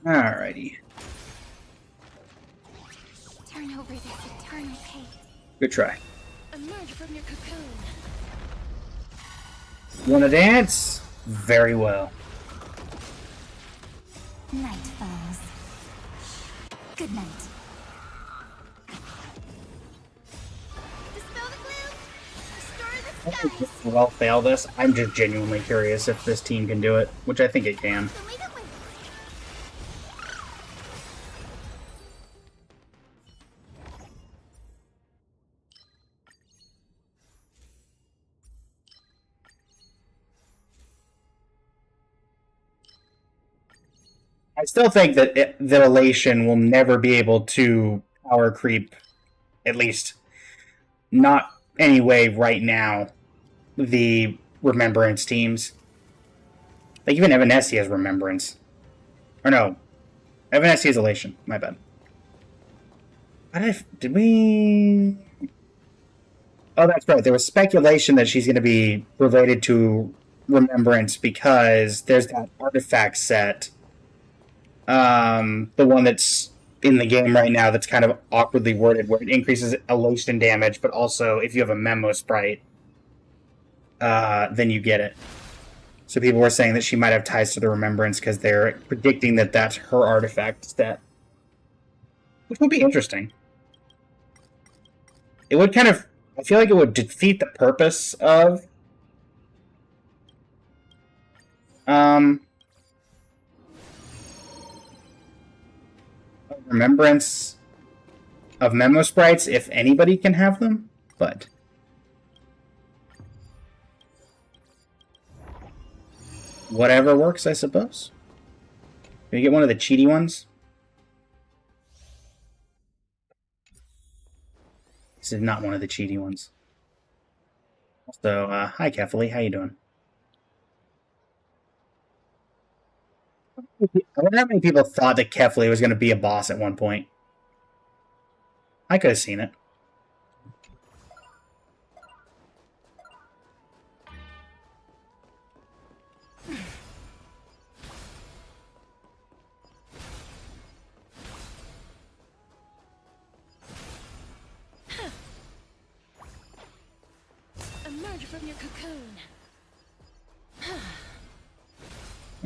A: Alrighty.
C: Turn over this eternal pain.
A: Good try.
D: Emerge from your cocoon.
A: Wanna dance? Very well.
C: Night falls. Good night.
B: Dispel the gloom. Restore the
A: I think
B: skies.
A: this will well fail this. I'm just genuinely curious if this team can do it, which I think it can.
B: The weight of my
A: I still think that the Elation will never be able to power creep, at least not anyway right now, the Remembrance teams. Like, even Evanescia has Remembrance. Or no, Evanescia is Elation. My bad. Did we... Oh, that's right. There was speculation that she's going to be related to Remembrance because there's that artifact set. The one that's in the game right now that's kind of awkwardly worded, where it increases elation damage, but also if you have a Memo Sprite, then you get it. So people were saying that she might have ties to the Remembrance because they're predicting that that's her artifact stat. Which would be interesting. It would kind of... I feel like it would defeat the purpose of... Remembrance of Memo Sprites if anybody can have them, but... Whatever works, I suppose. Can we get one of the cheaty ones? This is not one of the cheaty ones. So, hi, Kefali. How you doing? I wonder how many people thought that Kefli was going to be a boss at one point. I could have seen it.
D: Emerge from your cocoon.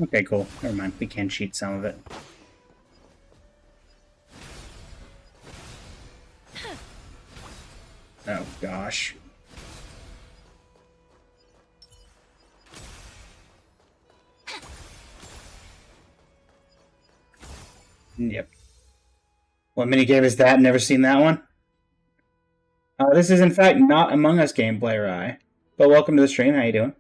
A: Okay, cool. Never mind. We can cheat some of it. Oh, gosh. Yep. What minigame is that? Never seen that one? This is, in fact, not Among Us gameplay, Rye. But welcome to the stream. How you doing?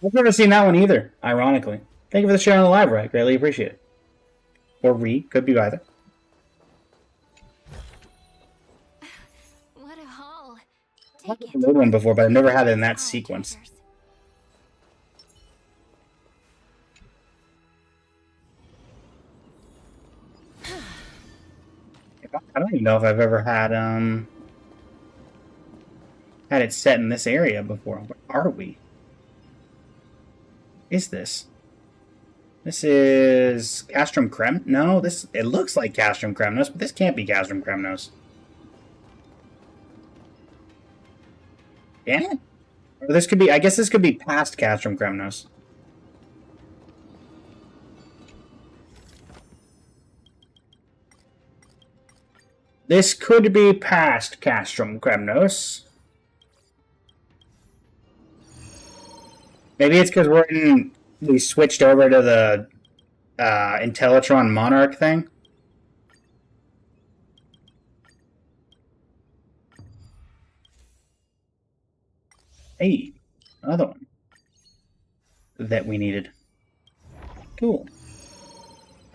A: I've never seen that one either, ironically. Thank you for the share on the live, Rye. Greatly appreciate it. Or Ree. Could be either.
C: What a haul.
A: I've
C: Take
A: had the one before, but I've never had it in that sequence.
C: treasures.
A: I don't even know if I've ever had had it set in this area before. Where are we? Is this? This is Castrum Krem? No, it looks like Castrum Kremnos, but this can't be Castrum Kremnos. Yeah? Or this could be, I guess this could be past Castrum Kremnos. This could be past Castrum Kremnos. Maybe it's because we switched over to the Intellitron Monarch thing. Hey, another one that we needed. Cool.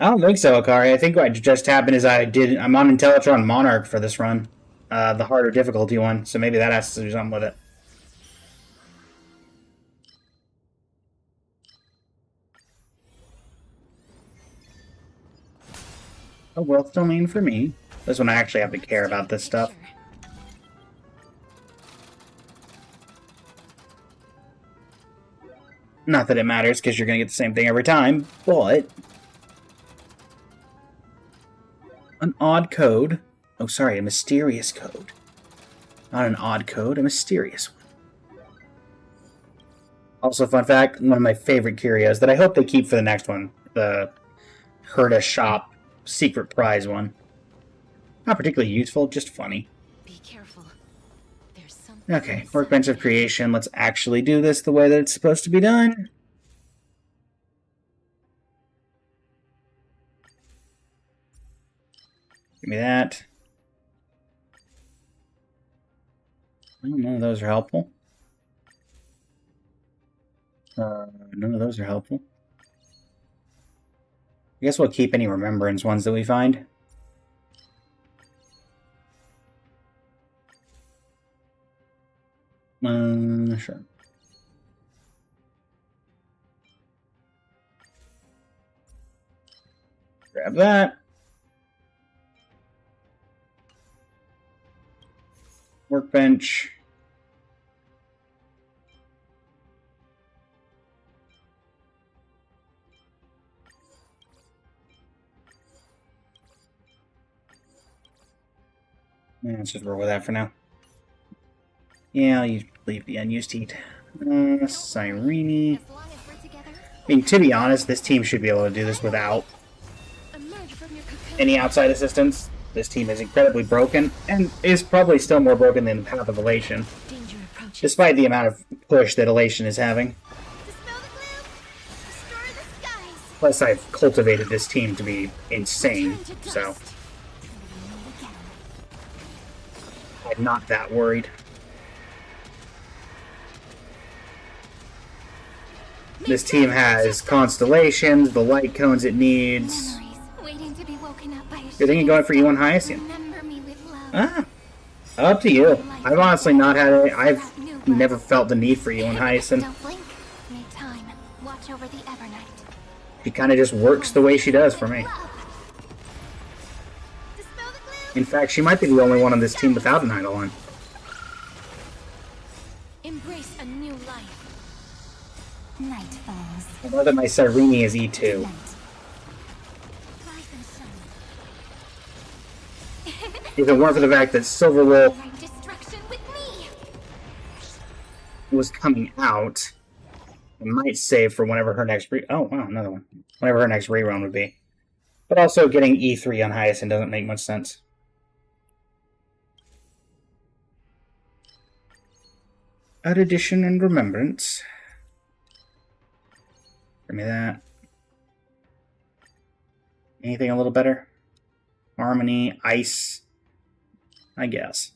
A: I don't think so, Akari. I think what just happened is I'm on Intellitron Monarch for this run. The harder difficulty one, so maybe that has to do something with it. A wealth domain for me. This one I actually have to care about this stuff. Not that it matters, because you're going to get the same thing every time, but... An odd code. Oh, sorry, a mysterious code. Not an odd code, a mysterious one. Also, fun fact, one of my favorite curios that I hope they keep for the next one. The Herda Shop secret prize one. Not particularly useful, just funny.
D: Be careful. There's something.
A: Okay, Workbench of Creation. Let's actually do this the way that it's supposed to be done. Give me that. None of those are helpful. None of those are helpful. I guess we'll keep any remembrance ones that we find. Sure. Grab that. Workbench. Yeah, let's just roll with that for now. Yeah, I'll leave the unused heat. Cyrene.
C: As long as we're together.
A: I mean, to be honest, this team should be able to do this without
D: Emerge from your cocoon.
A: any outside assistance. This team is incredibly broken, and is probably still more broken than Path of Elation,
D: Danger approaches.
A: despite the amount of push that Elation is having.
B: Dispel the gloom. Destroy the skies.
A: Plus, I've cultivated this team to be insane,
D: Turn to
A: so
D: dust.
A: I'm not that worried. This team has constellations, the light cones it needs.
C: Memories waiting to be woken up by a
A: You're thinking going for E1 Hyacinth?
C: Remember me with love.
A: Ah, Up to you. I've honestly not had it. I've
C: That new blood.
A: never felt the need for you in Hyacinth.
C: Don't blink. Need time. Watch over the Evernight.
A: She kind of just works the way she does for me.
B: Dispel the gloom.
A: In fact, she might be the only one on this team without an Eidolon.
D: Embrace a new life.
C: Night falls.
A: I know that my Cyrene is E2.
C: Night. Rise and shine.
A: If it weren't for the fact that Silverwolf
C: Right destruction with me.
A: was coming out, I might save for whenever her next oh wow, another one. Whenever her next rerun would be. But also getting E3 on Hyacinth doesn't make much sense. Addition and Remembrance. Give me that. Anything a little better? Harmony, Ice, I guess.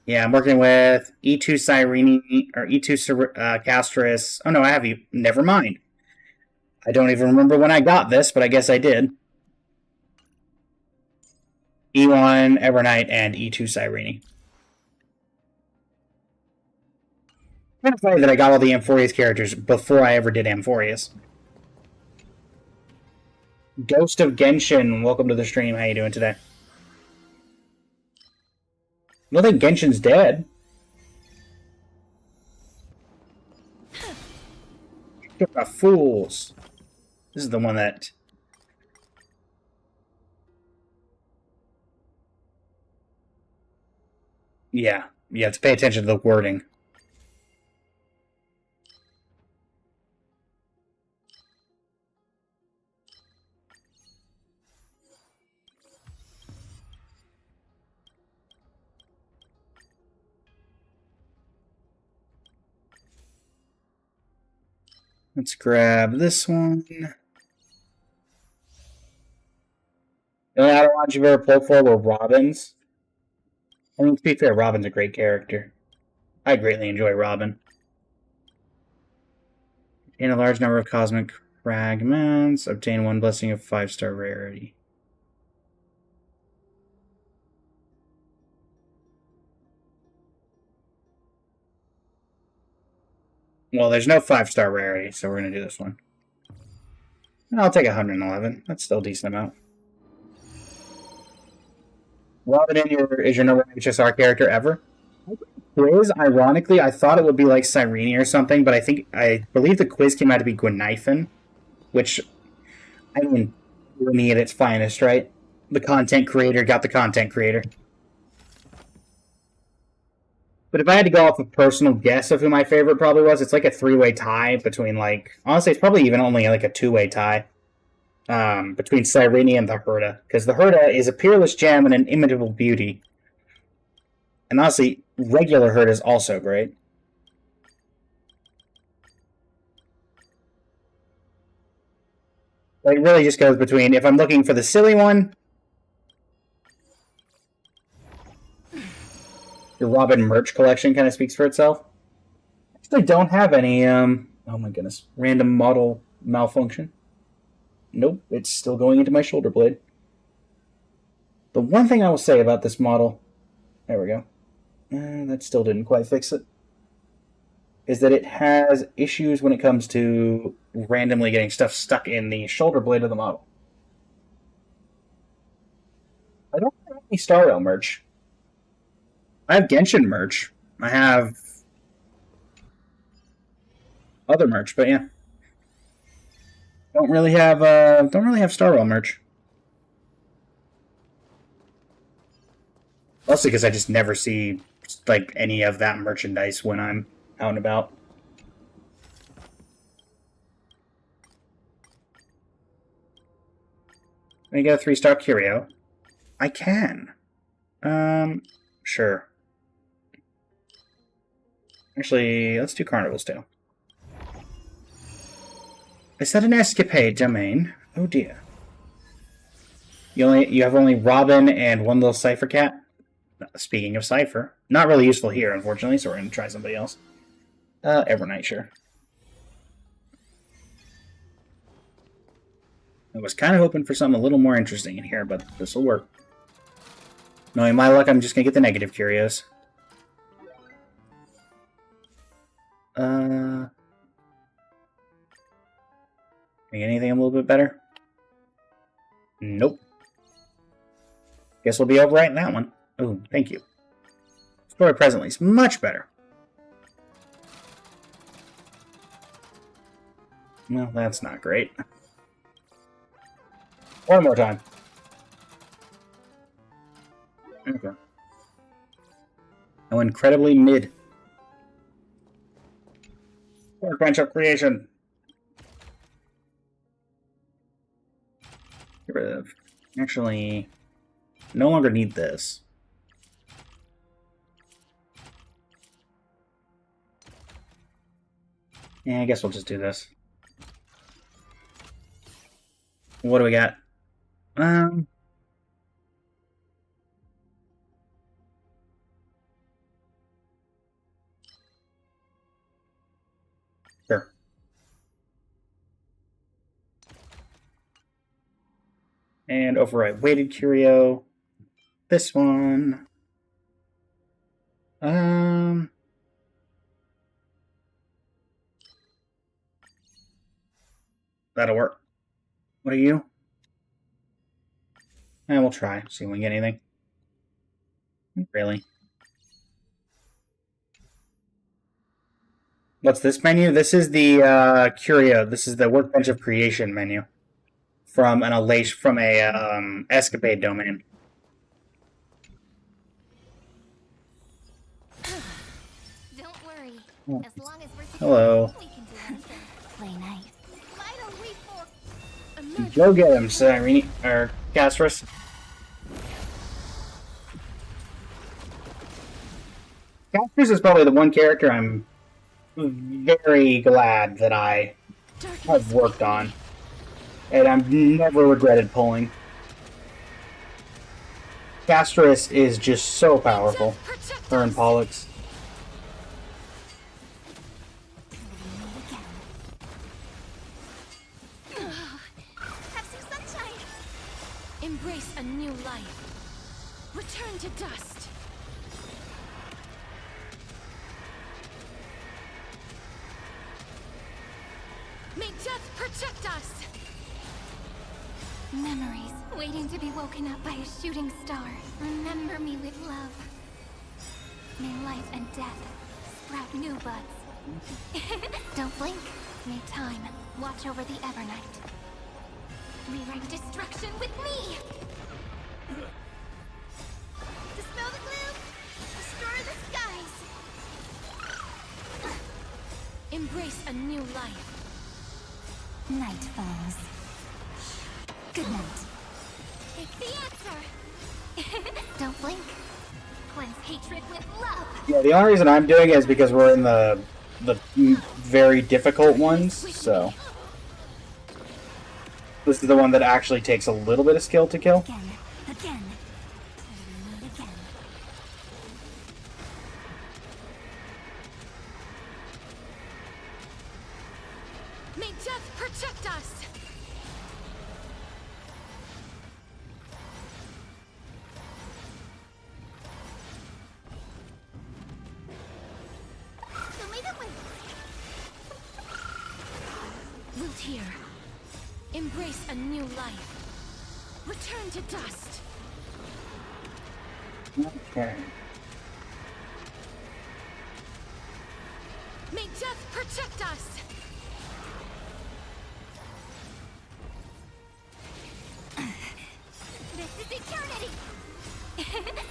A: Yeah, I'm working with E2 Cyrene, or E2 Castris. Oh no, I have you. Never mind. I don't even remember when I got this, but I guess I did. E1 Evernight and E2 Cyrene. I'm kind of funny that I got all the Amphorius characters before I ever did Amphorius. Ghost of Genshin, welcome to the stream. How you doing today? I don't think Genshin's dead. You're a fools. This is the one that... Yeah, you have to pay attention to the wording. Let's grab this one. The only other ones you've ever pulled for were Robins. I mean, to be fair, Robin's a great character. I greatly enjoy Robin. Obtain a large number of cosmic fragments. Obtain one blessing of 5-star rarity. Well, there's no 5-star rarity, so we're going to do this one. And I'll take 111. That's still a decent amount. Robin is your number one HSR character ever? Quiz, ironically, I thought it would be like Cyrene or something, but I believe the quiz came out to be Gwynaifin, which, I mean, me at its finest, right? The content creator got the content creator. But if I had to go off a personal guess of who my favorite probably was, it's like a 3-way tie between, like... Honestly, it's probably even only like a 2-way tie. Between Cyrene and the Herda. Because the Herda is a peerless gem and an imitable beauty. And honestly, regular Herda is also great. Like, it really just goes between... If I'm looking for the silly one... The Robin merch collection kind of speaks for itself. I actually don't have any, oh my goodness, random model malfunction. Nope, it's still going into my shoulder blade. The one thing I will say about this model, there we go, that still didn't quite fix it, is that it has issues when it comes to randomly getting stuff stuck in the shoulder blade of the model. I don't have any Star Rail merch. I have Genshin merch. I have other merch, but yeah, don't really have Star Rail merch. Mostly because I just never see like any of that merchandise when I'm out and about. Can I get a 3-star curio? I can. Sure. Actually, let's do Carnival's Tale. Is that an escapade domain? Oh dear. You have only Robin and one little Cypher cat? Speaking of Cypher, not really useful here, unfortunately, so we're going to try somebody else. Evernight, sure. I was kind of hoping for something a little more interesting in here, but this will work. Knowing my luck, I'm just gonna get the negative curios. Anything a little bit better? Nope. Guess we'll be overwriting that one. Oh, thank you. Story presently is much better. Well, that's not great. One more time. Okay. Oh, incredibly mid. Workbench of creation. Get rid of. Actually, no longer need this. Yeah, I guess we'll just do this. What do we got? Sure. And override weighted curio. This one. That'll work. What are you? And we'll try. See if we can get anything. Really? What's this menu? This is the curio. This is the workbench of creation menu from an escapade domain.
C: Don't worry.
A: Oh.
C: As long as we're together,
A: Hello.
C: we can do anything. Play nice.
B: Why don't we for
A: Go get him, Cyrene, or Castris. Castris is probably the one character I'm very glad that I have worked on, and I've never regretted pulling. Castris is just so powerful. Her and Pollux.
B: have some sunshine?
D: Embrace a new life. Return to dust. May death protect us!
C: Memories waiting to be woken up by a shooting star. Remember me with love. May life and death sprout new buds. Don't blink. May time watch over the Evernight. Rewrite destruction with me!
B: Dispel the gloom, destroy the skies.
D: Embrace a new life.
C: Night falls. Good night.
B: Take the answer.
C: Don't blink. Cleanse hatred with love.
A: Yeah, the only reason I'm doing it is because we're in the very difficult ones, so this is the one that actually takes a little bit of skill to kill.
C: Again. Again. Again.
D: May death protect us!
B: So may that win.
D: Root here. Embrace a new life. Return to dust.
A: Okay.
D: May death protect us!
B: This is eternity.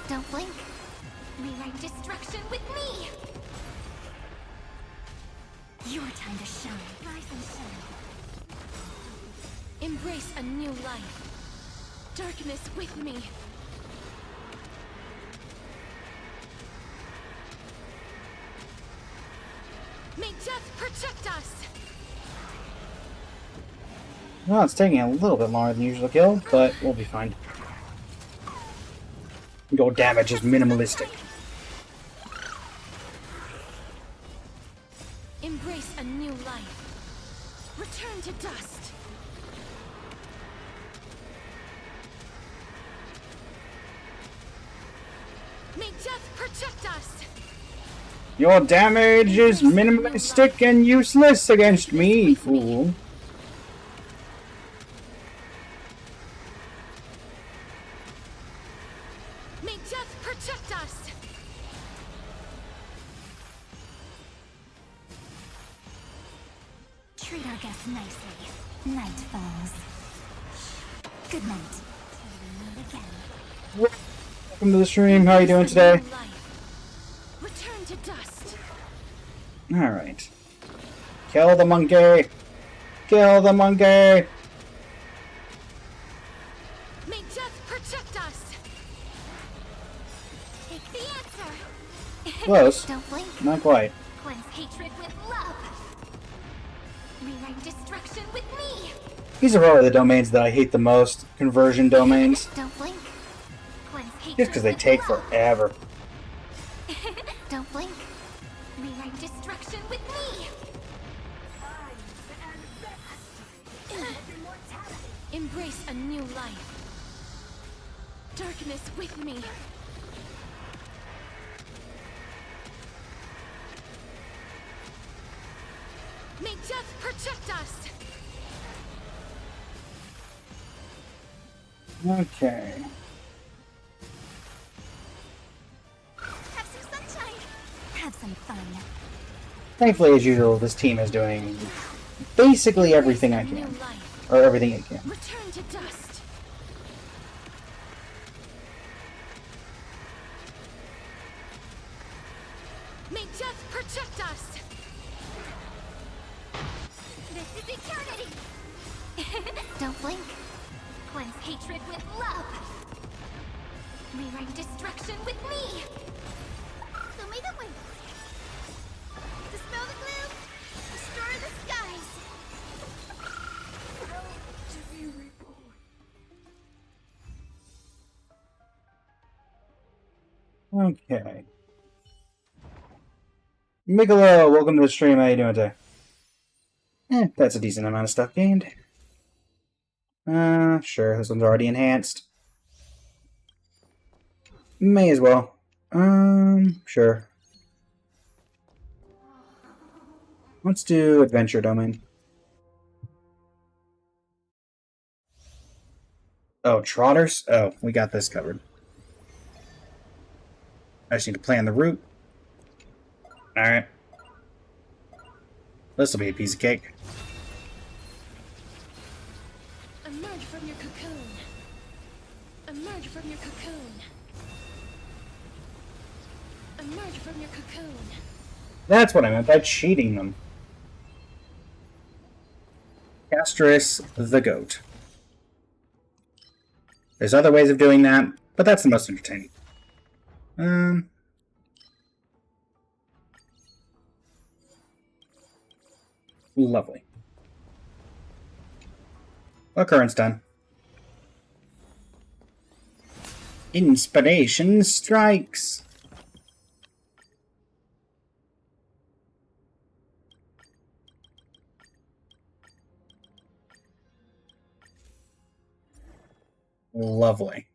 C: Don't blink. Rewrite destruction with me! Your time to shine. Rise and shine.
D: Embrace a new life. Darkness with me. May death protect us!
A: Well, it's taking a little bit longer than usual to kill, but we'll be fine. Your damage is minimalistic.
D: Embrace a new life. Return to dust. May death protect us!
A: Your damage is minimalistic and useless against me, fool.
D: May death protect us!
C: Treat our guests nicely. Night falls. Good night. Till we meet again.
A: Welcome to the stream. How are you doing today?
D: Return to dust.
A: Alright. Kill the monkey! Kill the monkey!
D: May death protect us!
C: Take the answer.
A: Close.
C: Don't blink.
A: Not quite.
C: Cleanse hatred with love. Rewrite destruction with me.
A: These are probably the domains that I hate the most. Conversion domains.
C: Don't blink. Cleanse hatred
A: Just because they
C: with
A: take
C: love.
A: forever.
C: Don't blink. Rewrite destruction with me.
D: Embrace a new life. Darkness with me. May death protect us!
A: Okay.
C: Have some sunshine. Have some fun.
A: Thankfully, as usual, this team is doing basically everything I
D: New
A: can.
D: life.
A: Or everything it can.
D: Return to dust. May death protect us!
C: This is eternity. Don't blink. Cleanse hatred with love. Rewrite destruction with me.
B: Show me the way. Dispel the gloom. Destroy the skies.
A: Okay. Mikolo, welcome to the stream. How you doing today? That's a decent amount of stuff gained. Sure, this one's already enhanced. May as well. Sure. Let's do Adventure Domain. Oh, Trotters? Oh, we got this covered. I just need to plan the route. Alright. This'll be a piece of cake.
D: Emerge from your cocoon. Emerge from your cocoon. Emerge from your cocoon.
A: That's what I meant by cheating them. Castris the goat. There's other ways of doing that, but that's the most entertaining. Lovely. Occurrence done. Inspiration strikes. Lovely.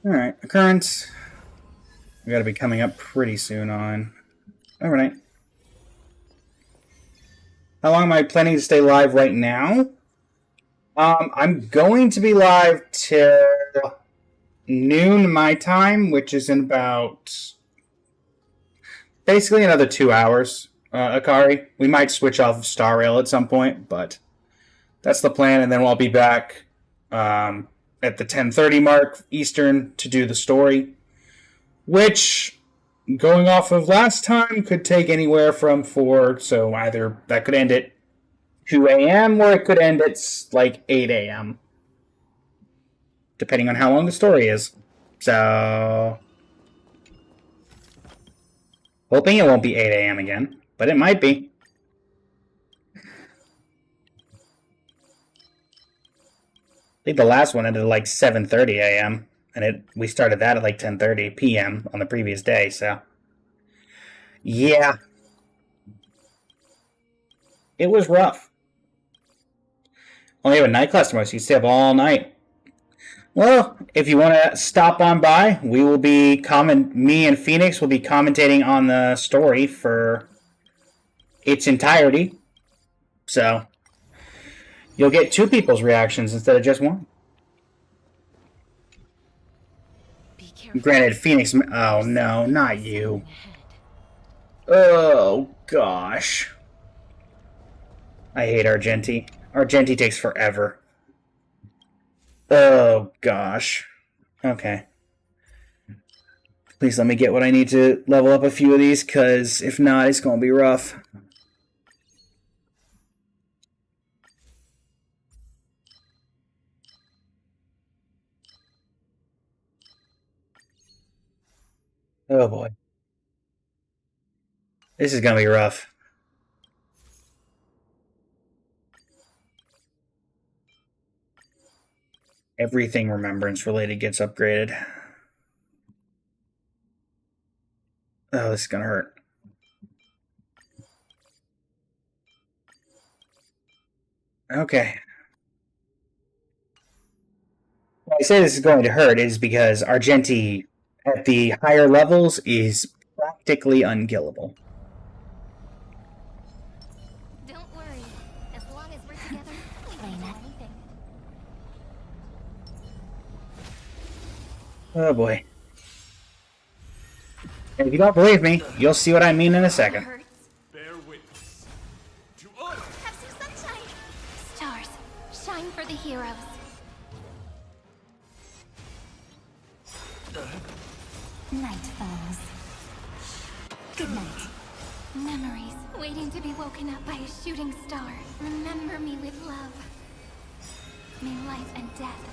A: Alright, occurrence. We gotta be coming up pretty soon on overnight. How long am I planning to stay live right now? I'm going to be live till noon my time, which is in about basically another 2 hours. Akari. We might switch off Star Rail at some point, but that's the plan, and then I'll be back at the 10:30 mark Eastern to do the story, which, going off of last time, could take anywhere from 4, so either that could end at 2 a.m. or it could end at like 8 a.m. depending on how long the story is. So, hoping it won't be 8 a.m. again. But it might be. I think the last one ended at like 7:30 a.m. and we started that at like 10:30 p.m. on the previous day, so yeah. It was rough. Only have a night class tomorrow, so you stay up all night. Well, if you want to stop on by, we will be me and Phoenix will be commentating on the story for its entirety. So, you'll get two people's reactions instead of just one.
D: Be careful.
A: Granted, Phoenix... Oh, no, not you. Oh, gosh. I hate Argenti. Argenti takes forever. Oh, gosh. Okay. Please let me get what I need to level up a few of these, because if not, it's going to be rough. Oh, boy. This is going to be rough. Everything Remembrance related gets upgraded. Oh, this is gonna hurt. Okay. When I say this is going to hurt is because Argenti at the higher levels is practically unkillable.
C: Don't worry. As long as we're together, we can do anything.
A: Oh boy. And if you don't believe me, you'll see what I mean in a second.
C: Hurts.
E: Bear witness to us.
C: Have some sunshine. Stars, shine for the heroes. Night falls. Good night. Memories waiting to be woken up by a shooting star. Remember me with love. May life and death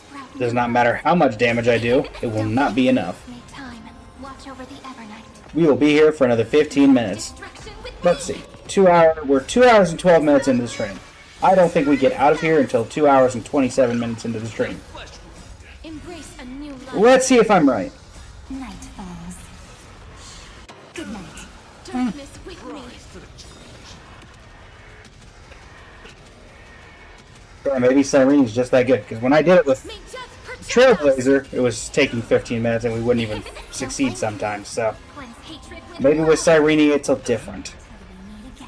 C: sprout.
A: Does not matter how much damage I do, it will not be enough.
C: May time watch over the Evernight.
A: We will be here for another 15 minutes.
C: Destruction with
A: Let's
C: me.
A: see. We're 2 hours and 12 minutes into the stream. I don't think we get out of here until 2 hours and 27 minutes into the stream.
D: Embrace a new life.
A: Let's see if I'm right.
C: Night falls. Good night.
D: Darkness with me.
A: Yeah, maybe Cyrene's just that good, because when I did it with
D: May death protect us.
A: Trailblazer, it was taking 15 minutes and we wouldn't even succeed sometimes, so
C: Cleanse hatred with
A: maybe
C: love.
A: with Cyrene it's a different.
C: Till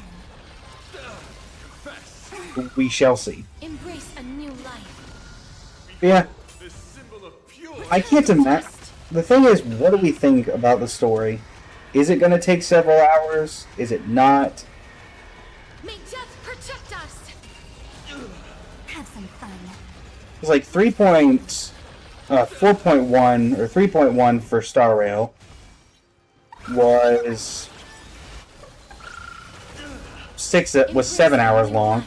C: we meet again.
A: We shall see.
D: Embrace a new life.
A: Yeah,
E: The symbol of pure.
A: I can't imagine. The thing is, what do we think about the story? Is it going to take several hours? Is it not?
D: May death protect us.
C: Have some fun.
A: It's like 4.1 or 3.1 for Star Rail was 7 hours long,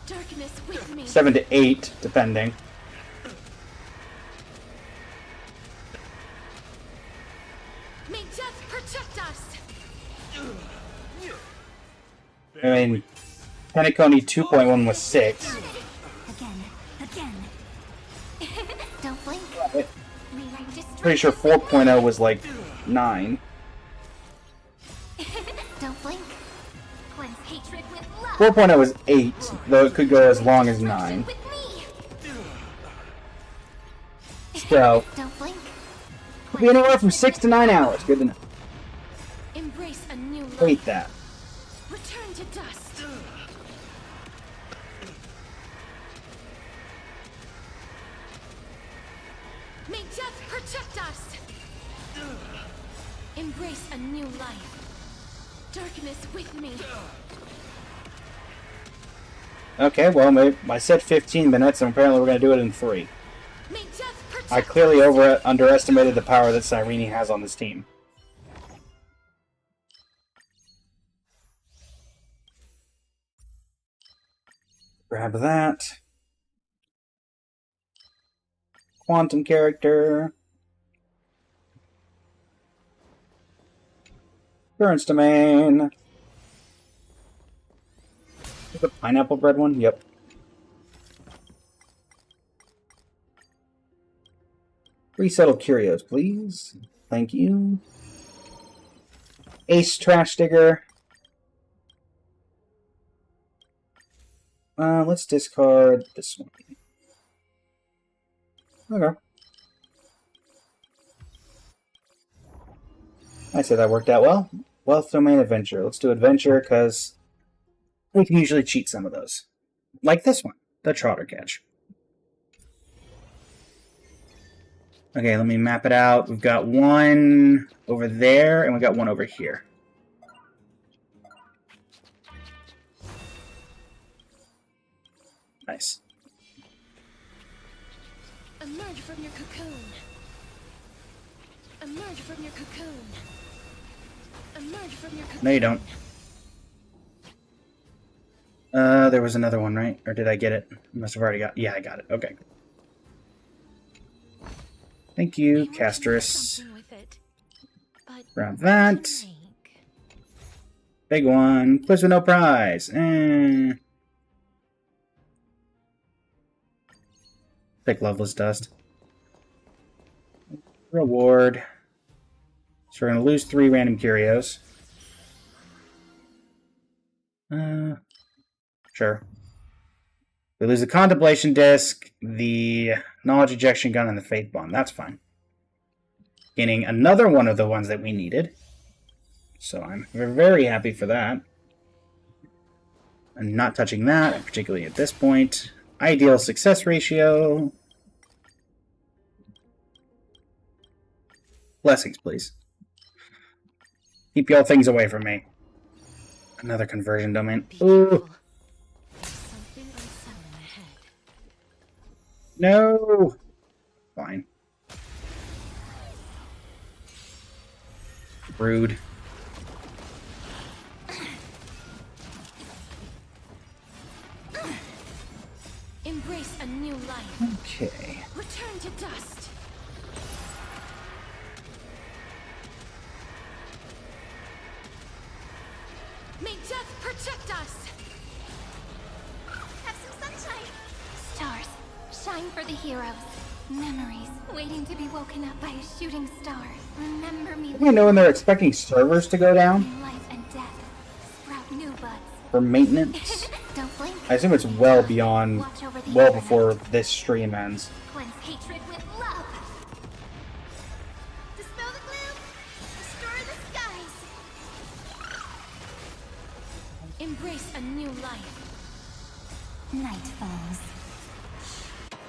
D: Darkness with me.
A: 7 to 8 depending.
D: May death protect us.
A: I mean, Penacony 2.1 was 6.
C: Again. Don't blink. May rain destroy.
A: Pretty sure 4.0 was like 9.
C: Don't blink. Cleanse hatred with love.
A: 4.0 was 8, though it could go as long as 9.
C: With me.
A: So,
C: Don't blink.
A: could be anywhere from 6 to 9 hours. Good to know.
D: Embrace a new life.
A: Hate that.
D: Return to dust. May death protect us. Embrace a new life. Darkness with me.
A: Okay, well, maybe I said 15 minutes, and apparently we're going to do it in 3.
D: May death protect
A: I clearly underestimated the power that Cyrene has on this team. Grab that. Quantum character. Currents domain. Is the pineapple bread one? Yep. Resettle curios, please. Thank you. Ace Trash Digger. Let's discard this one. Okay. I said that worked out well. Wealth Domain Adventure. Let's do Adventure, because we can usually cheat some of those. Like this one, the Trotter Catch. Okay, let me map it out. We've got one over there, and we've got one over here. Nice.
D: Emerge from your cocoon. Emerge from your cocoon. Emerge from your cocoon.
A: No, you don't. There was another one, right? Or did I get it? I must have already got... Yeah, I got it. Okay. Thank you, Castress. Grab that. Big one. Quiz with no prize. Pick Loveless Dust. Reward. So we're going to lose 3 random curios. Sure. We lose the Contemplation Disc, the Knowledge Ejection Gun, and the Faith Bomb. That's fine. Gaining another one of the ones that we needed. So I'm very happy for that. I'm not touching that, particularly at this point. Ideal success ratio. Blessings, please. Keep y'all things away from me. Another conversion domain. Ooh.
D: Something unsettling ahead.
A: No. Fine. Rude.
D: Embrace a new life.
A: Okay.
D: Return to dust. May death protect us.
B: Have some sunshine.
C: Stars, shine for the heroes. Memories, waiting to be woken up by a shooting star. Remember me
A: You know when they're expecting servers to go down
C: in life and death. Sprout new buds.
A: for maintenance?
C: Don't blink.
A: I assume it's well beyond,
C: Watch over the
A: well
C: internet.
A: before this stream ends.
C: Cleanse hatred with love.
B: Dispel the gloom. Restore the skies.
D: Embrace a new life.
C: Night falls.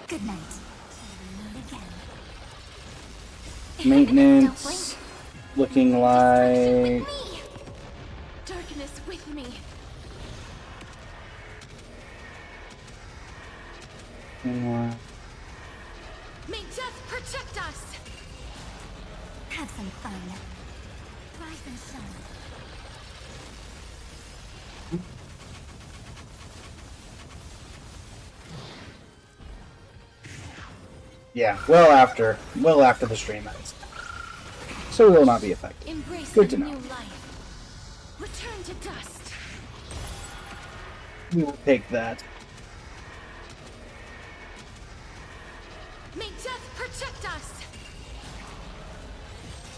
C: Good night. Again.
A: Maintenance looking like...
D: Me. Darkness with me. May death protect us.
C: Have some fun. Rise and shine.
A: Yeah, well after the stream ends. So we will not be affected.
D: Embrace
A: Good
D: a
A: to know.
D: new life. Return to dust.
A: We will take that.
D: May death protect us.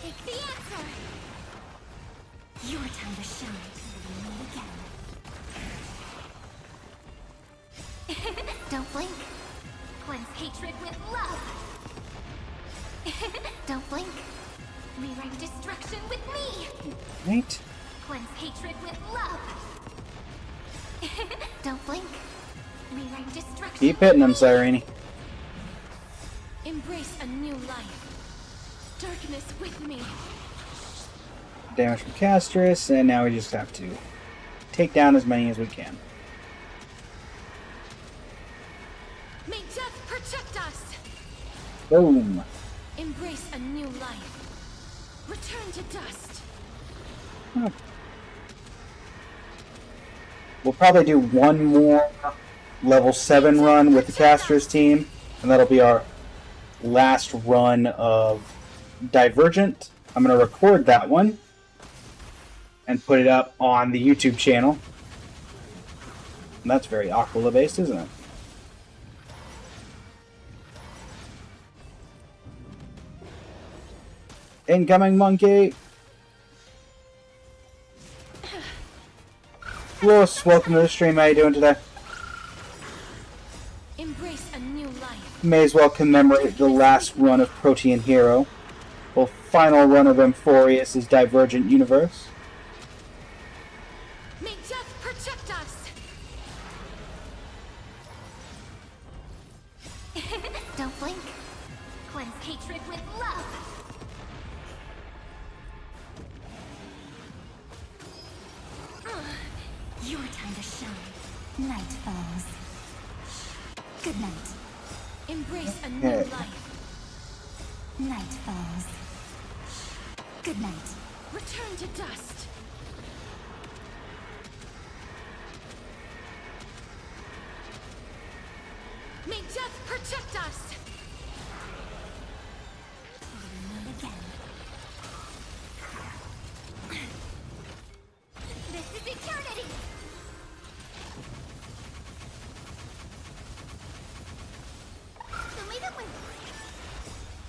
C: Take the answer. Your time to shine. Again. Don't blink. Cleanse hatred with love. Don't blink. Rewrite destruction with me.
A: Right?
C: Cleanse hatred with love. Don't blink. Rewrite destruction.
A: Keep hitting them, Cyrene.
D: Embrace a new life. Darkness with me.
A: Damage from Castress, and now we just have to take down as many as we can.
D: May death protect us.
A: Boom.
D: Embrace a new life. Return to dust.
A: Huh. We'll probably do one more level 7 run with the Castress team, and that'll be our last run of Divergent. I'm going to record that one and put it up on the YouTube channel. And that's very Aquila based, isn't it? Incoming monkey! Ross, welcome to the stream. How you doing today? May as well commemorate the last run of Protean Hero. The final run of Amphorius' Divergent Universe.
D: May death protect us!
C: Don't blink. Cleanse hatred with love. Your time to shine. Night falls. Good night.
D: Embrace a new
A: Okay.
D: life.
C: Night falls. Good night.
D: Return to dust. May death protect us!
C: Again. This is eternity!
B: The way that went.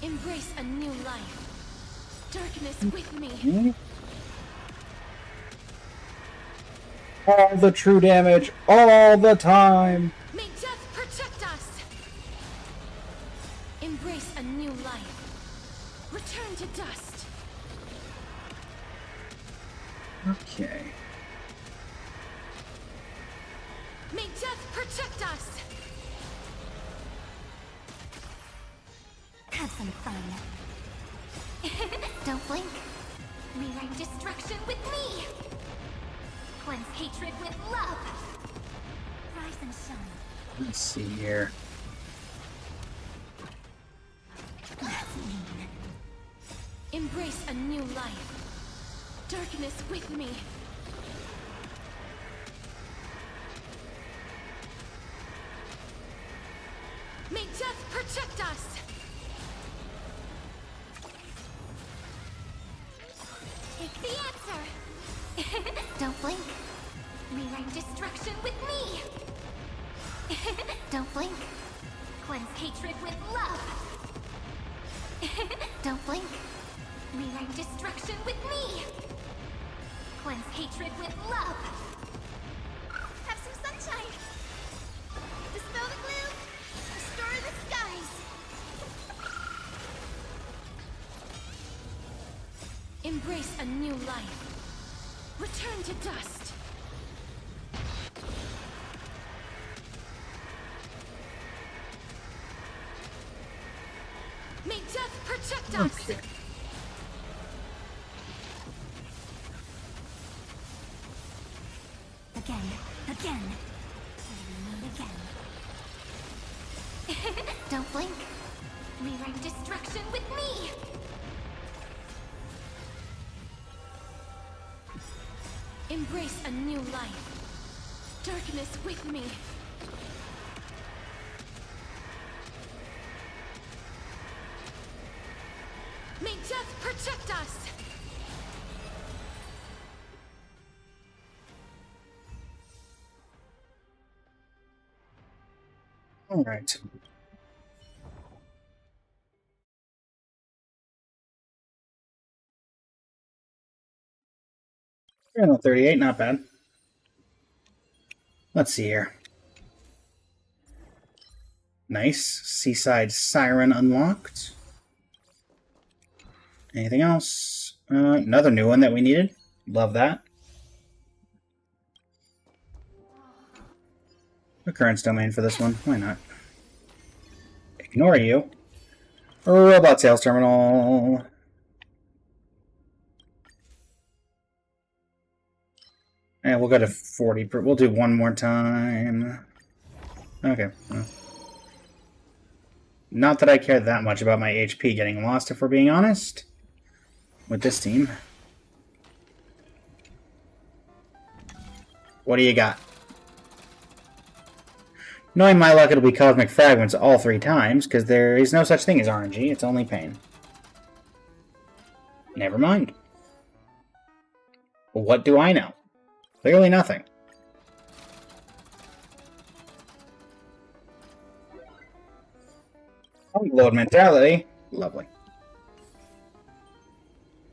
D: Embrace a new life. Darkness with me.
A: All the true damage, all the time!
D: May death protect us! Embrace a new life. Return to dust.
A: Okay.
D: May death protect us!
C: Have some fun. Don't blink. Rewrite destruction with me. Cleanse hatred with love. Rise and shine.
A: Let's see here.
C: That's mean.
D: Embrace a new life. Darkness with me. May death protect us!
C: Take the answer. Don't blink. Rewrite destruction with me. Don't blink. Cleanse hatred with love. Don't blink. Rewrite destruction with me. Cleanse hatred with love.
B: Have some sunshine. Dispel the gloom. Restore the skies.
D: Embrace a new life. Return to dust. May death protect us!
A: Okay.
C: Again. Again. Again. Don't blink. Rewrite destruction with me.
D: Embrace a new life. Darkness with me. May death protect us!
A: Alright. Channel 38, not bad. Let's see here. Nice. Seaside Siren unlocked. Anything else? Another new one that we needed. Love that. Occurrence domain for this one. Why not? Ignore you. Robot sales terminal. And we'll go to 40. We'll do one more time. Okay. Well. Not that I care that much about my HP getting lost, if we're being honest. With this team. What do you got? Knowing my luck, it'll be Cosmic Fragments all 3 times, because there is no such thing as RNG, it's only pain. Never mind. What do I know? Clearly nothing. Load mentality. Lovely.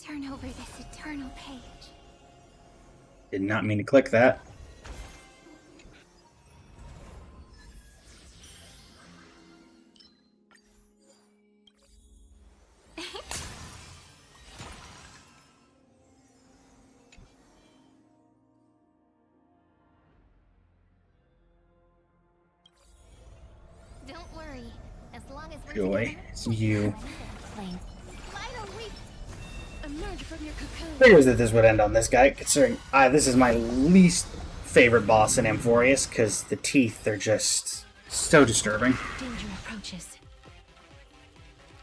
C: Turn over this eternal page.
A: Did not mean to click that. joy. It's you.
B: Finally!
D: Emerge from your cocoon.
A: Figures that this would end on this guy, considering this is my least favorite boss in Amphorius, because the teeth are just so disturbing.
D: Danger approaches.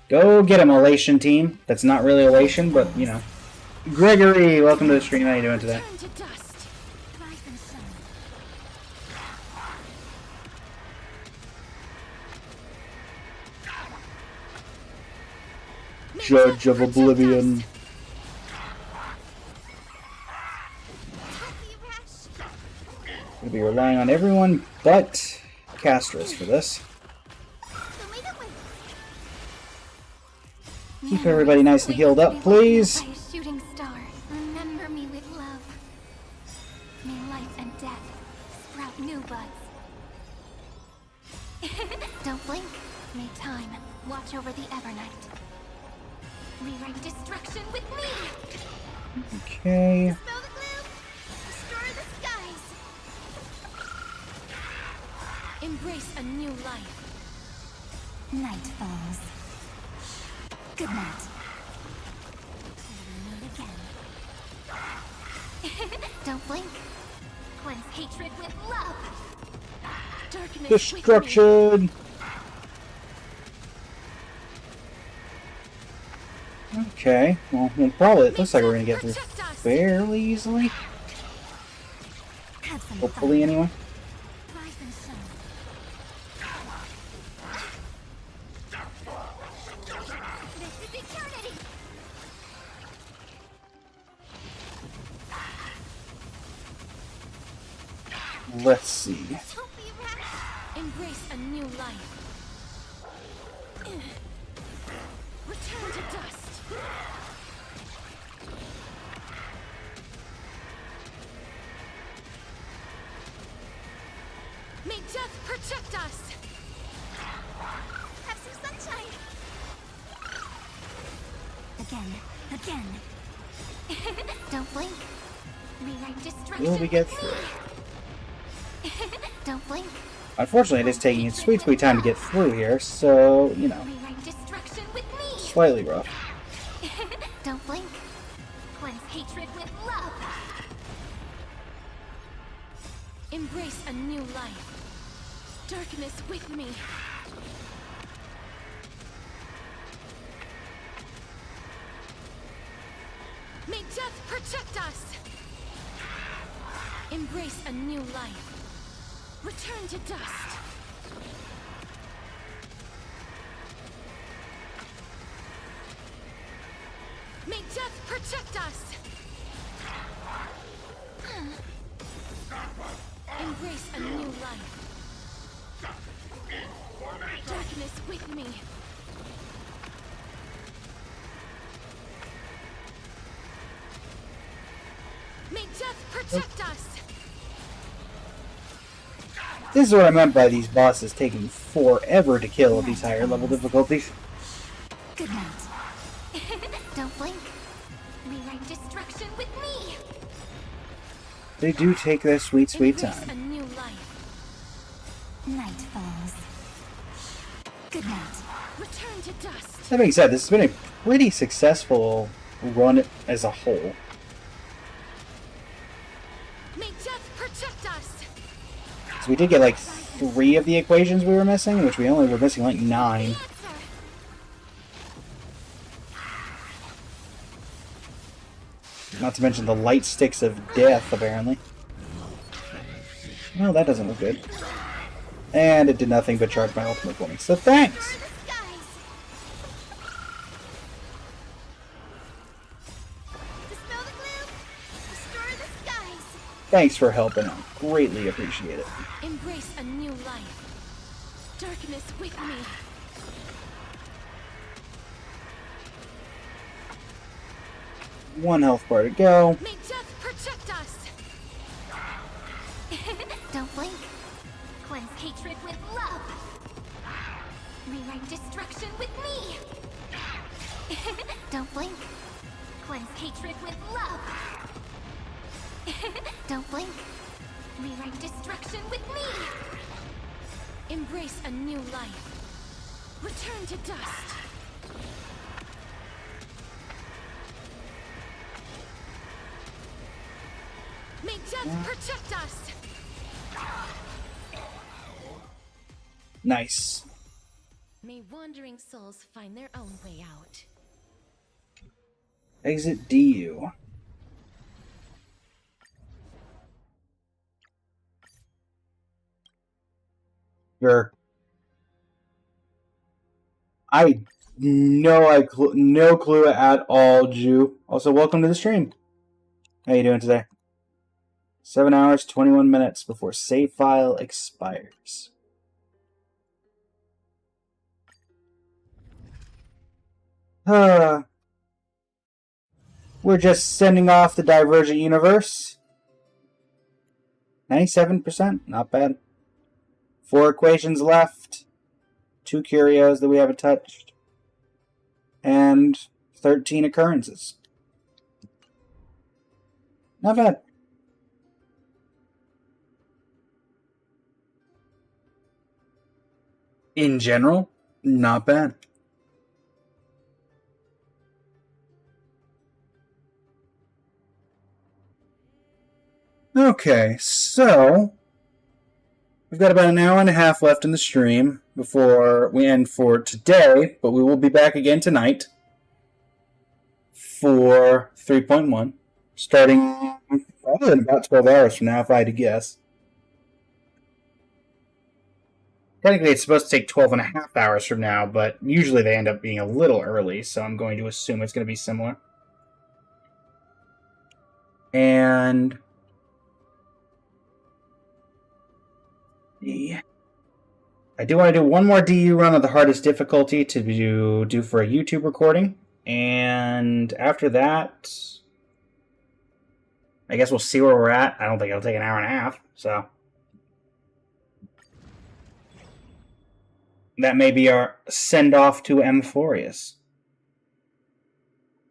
A: Go get him, Elation team. That's not really Elation, but, you know. Gregory, welcome to the stream. How you doing today?
D: Turn to dust.
C: Rise and shine.
A: Judge of Oblivion.
B: Happy Rash!
A: We'll be relying on everyone but Castros for this.
B: Tomato Wing!
A: Keep everybody nice and healed up, please.
C: By a shooting star, remember me with love. May life and death sprout new buds. Don't blink. May time watch over the Evernight. Rewrite destruction with me.
A: Okay.
B: Spell the gloom! Destroy the skies!
D: Embrace a new life.
C: Night falls. Good night. Meet again. Don't blink. Cleanse hatred with love.
D: Darkness with me.
A: Destruction! Okay, well, probably it looks like we're gonna get through fairly easily.
C: Have some
A: Hopefully,
C: fun.
A: anyway.
C: Rise and shine. This is eternity.
A: Let's see.
B: Don't be rash!
D: Embrace a new life. Return to dust. May death protect us.
B: Have some sunshine!
C: Again. Don't blink. Rewrite destruction.
A: Will we get
C: with
A: through?
C: me. Don't blink.
A: Unfortunately, it is taking its sweet time to get through here, so, you know,
C: Rewrite destruction with me.
A: slightly rough.
C: Don't blink. Cleanse hatred with love.
D: Embrace a new life. Darkness with me. May death protect us. Embrace a new life. Return to dust. May death protect us. Embrace a new life. Darkness with me. May death protect us.
A: This is what I meant by these bosses taking forever to kill at these higher level difficulties.
C: Good night. Don't blink. Rewrite destruction with me.
A: They do take their sweet
D: Embrace
A: time.
D: a new life.
C: Night falls. Good night.
D: Return to dust.
A: That being said, this has been a pretty successful run as a whole.
D: May death protect us.
A: So we did get like 3 of the equations we were missing, which we only were missing like 9.
B: Answer!
A: Not to mention the light sticks of death, apparently. Well, that doesn't look good. And it did nothing but charge my ultimate for me, so thanks!
B: Destroy the skies! Dispel the gloom! Destroy the skies!
A: Thanks for helping out. Greatly appreciate it.
D: Embrace a new life. Darkness with me.
A: One health bar to go.
D: May death protect us.
C: Don't blink. Cleanse hatred with love. Rewrite destruction with me. Don't blink. Cleanse hatred with love. Don't blink. Rewrite destruction with me.
D: Embrace a new life. Return to dust. May death protect us.
A: Nice.
D: May wandering souls find their own way out.
A: Exit DU. Sure. No clue at all, Jew. Also, welcome to the stream. How you doing today? 7 hours, 21 minutes before save file expires. We're just sending off the Divergent Universe. 97%, not bad. 4 equations left. 2 curios that we haven't touched. And 13 occurrences. Not bad. In general, not bad. Okay, so we've got about an hour and a half left in the stream before we end for today, but we will be back again tonight for 3.1, starting probably in about 12 hours from now, if I had to guess. Technically, it's supposed to take 12 and a half hours from now, but usually they end up being a little early, so I'm going to assume it's going to be similar. And yeah, I do want to do one more DU run of the hardest difficulty to do for a YouTube recording, and after that, I guess we'll see where we're at. I don't think it'll take an hour and a half, so that may be our send-off to Amphorius.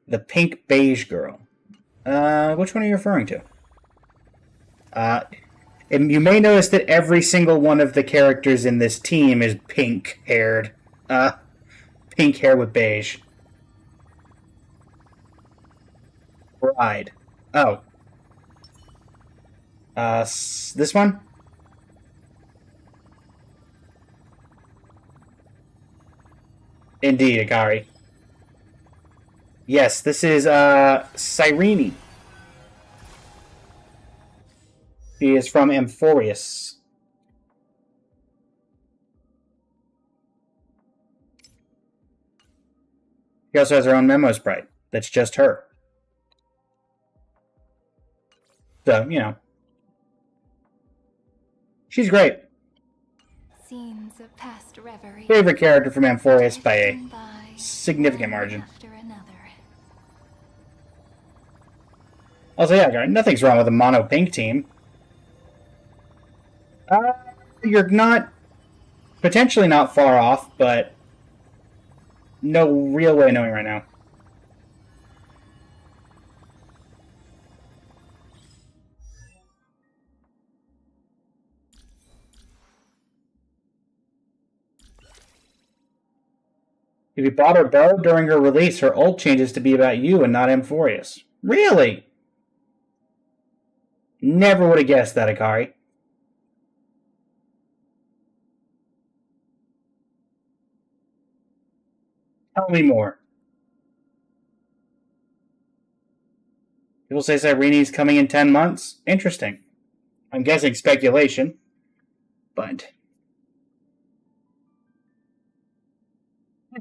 A: The pink beige girl. Which one are you referring to? And you may notice that every single one of the characters in this team is pink-haired. Pink hair with beige. Bride. Oh. This one? Indeed, Akari. Yes, this is, Cyrene. She is from Amphorius. She also has her own memo sprite. That's just her. So, you know. She's great.
C: Scenes of past reverie.
A: Favorite character from Amphorius by a
C: Drifting by,
A: significant
C: one
A: margin.
C: after another.
A: Also, yeah, nothing's wrong with a mono pink team. You're not... potentially not far off, but no real way of knowing right now. If you bought her bow during her release, her ult changes to be about you and not Amphorius. Really? Never would have guessed that, Akari. Tell me more. People say Cyrene's coming in 10 months? Interesting. I'm guessing speculation, but... I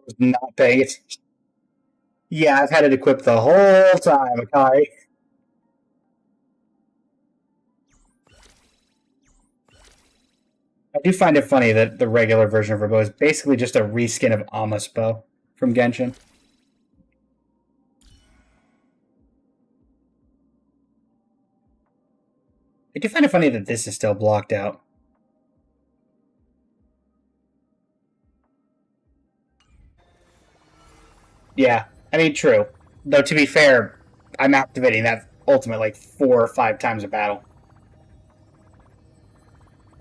A: was not paying attention. Yeah, I've had it equipped the whole time, Akari. I do find it funny that the regular version of her bow is basically just a reskin of Amos' bow from Genshin. I do find it funny that this is still blocked out. Yeah, I mean, true. Though, to be fair, I'm activating that ultimate like 4 or 5 times a battle.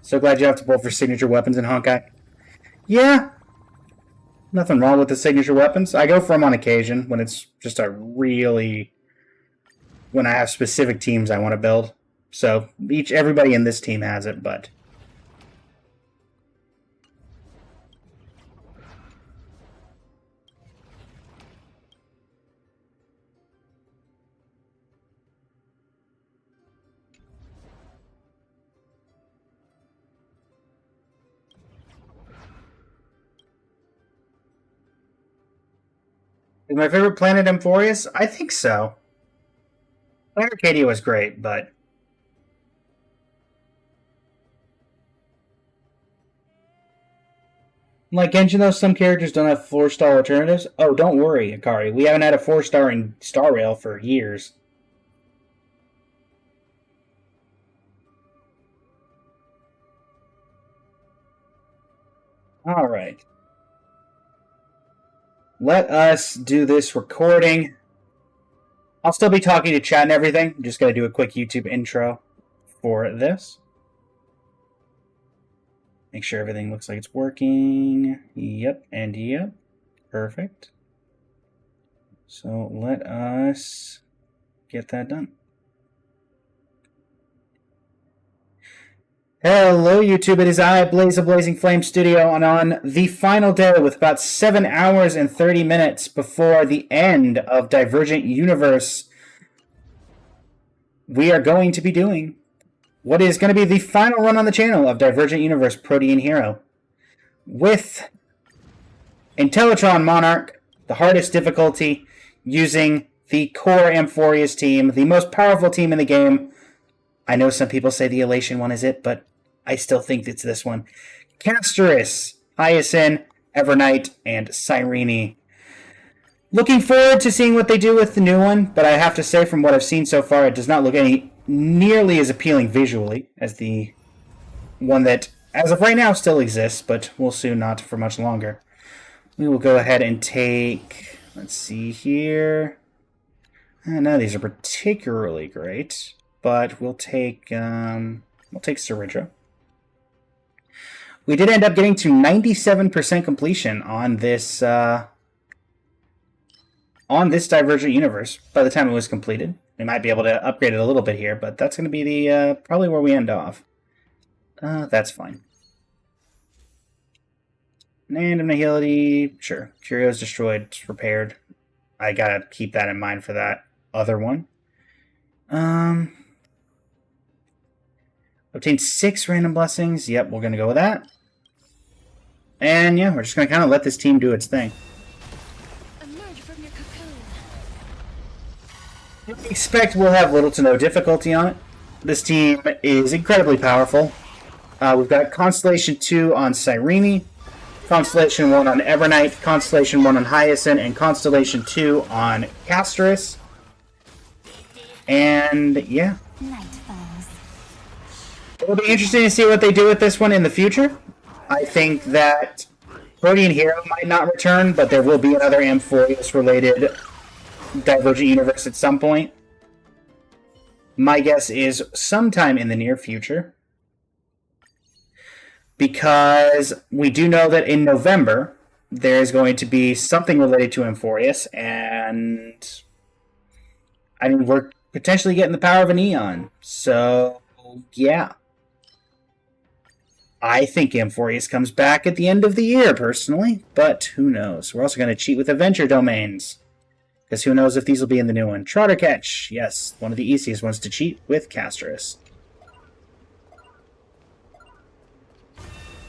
A: So glad you have to pull for signature weapons in Honkai. Yeah, nothing wrong with the signature weapons. I go for them on occasion when it's just when I have specific teams I want to build. So everybody in this team has it, but is my favorite planet Emphorius? I think so. Planet Arcadia was great, but like Genshin, though, some characters don't have 4-star alternatives. Oh, don't worry, Akari. We haven't had a 4-star in Star Rail for years. Alright. Let us do this recording. I'll still be talking to chat and everything. I'm just going to do a quick YouTube intro for this. Make sure everything looks like it's working. Yep, and yep. Perfect. So let us get that done. Hello, YouTube. It is I, Blaze of Blazing Flame Studio, and on the final day with about 7 hours and 30 minutes before the end of Divergent Universe, we are going to be doing what is going to be the final run on the channel of Divergent Universe Protean Hero with Intellitron Monarch, the hardest difficulty, using the core Emphorius team, the most powerful team in the game. I know some people say the Elation one is it, but I still think it's this one. Castoris, Hyacinth, Evernight, and Cyrene. Looking forward to seeing what they do with the new one, but I have to say from what I've seen so far, it does not look nearly as appealing visually as the one that, as of right now, still exists, but will soon not for much longer. We will go ahead and take, let's see here. None of these are particularly great, but we'll take Ceridra. We did end up getting to 97% completion on this Divergent Universe by the time it was completed. We might be able to upgrade it a little bit here, but that's going to be the probably where we end off. That's fine. And Nihility, sure. Curio's destroyed, it's repaired. I gotta keep that in mind for that other one. Obtained 6 random blessings. Yep, we're gonna go with that. And yeah, we're just gonna kind of let this team do its thing.
D: Emerge from your cocoon.
A: I expect we'll have little to no difficulty on it. This team is incredibly powerful. We've got Constellation 2 on Cyrene, Constellation 1 on Evernight, Constellation 1 on Hyacinth, and Constellation 2 on Castoris. And yeah.
C: Night falls.
A: It'll be interesting to see what they do with this one in the future. I think that Protean Hero might not return, but there will be another Emphorius-related Divergent Universe at some point. My guess is sometime in the near future. Because we do know that in November, there's going to be something related to Emphorius, and I mean, we're potentially getting the power of an Eon. So, yeah. I think Emphorius comes back at the end of the year, personally, but who knows? We're also going to cheat with Adventure Domains, because who knows if these will be in the new one. Trotter Catch, yes, one of the easiest ones to cheat with Castoris.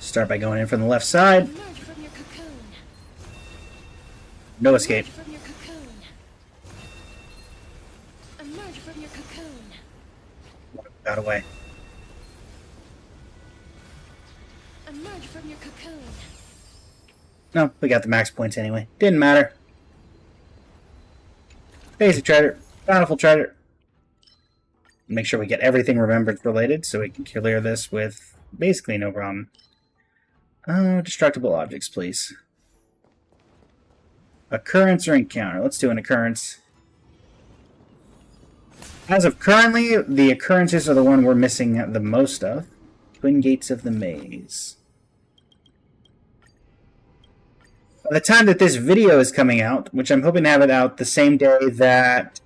A: Start by going in from the left side.
D: Emerge from your cocoon.
A: No escape.
D: Emerge from your cocoon. Emerge from your cocoon.
A: Got away.
D: Emerge from your cocoon.
A: No, we got the max points anyway. Didn't matter. Basic Treasure. Bountiful Treasure. Make sure we get everything Remembrance related so we can clear this with basically no problem. Destructible objects, please. Occurrence or encounter? Let's do an occurrence. As of currently, the occurrences are the one we're missing the most of. Twin Gates of the Maze. By the time that this video is coming out, which I'm hoping to have it out the same day that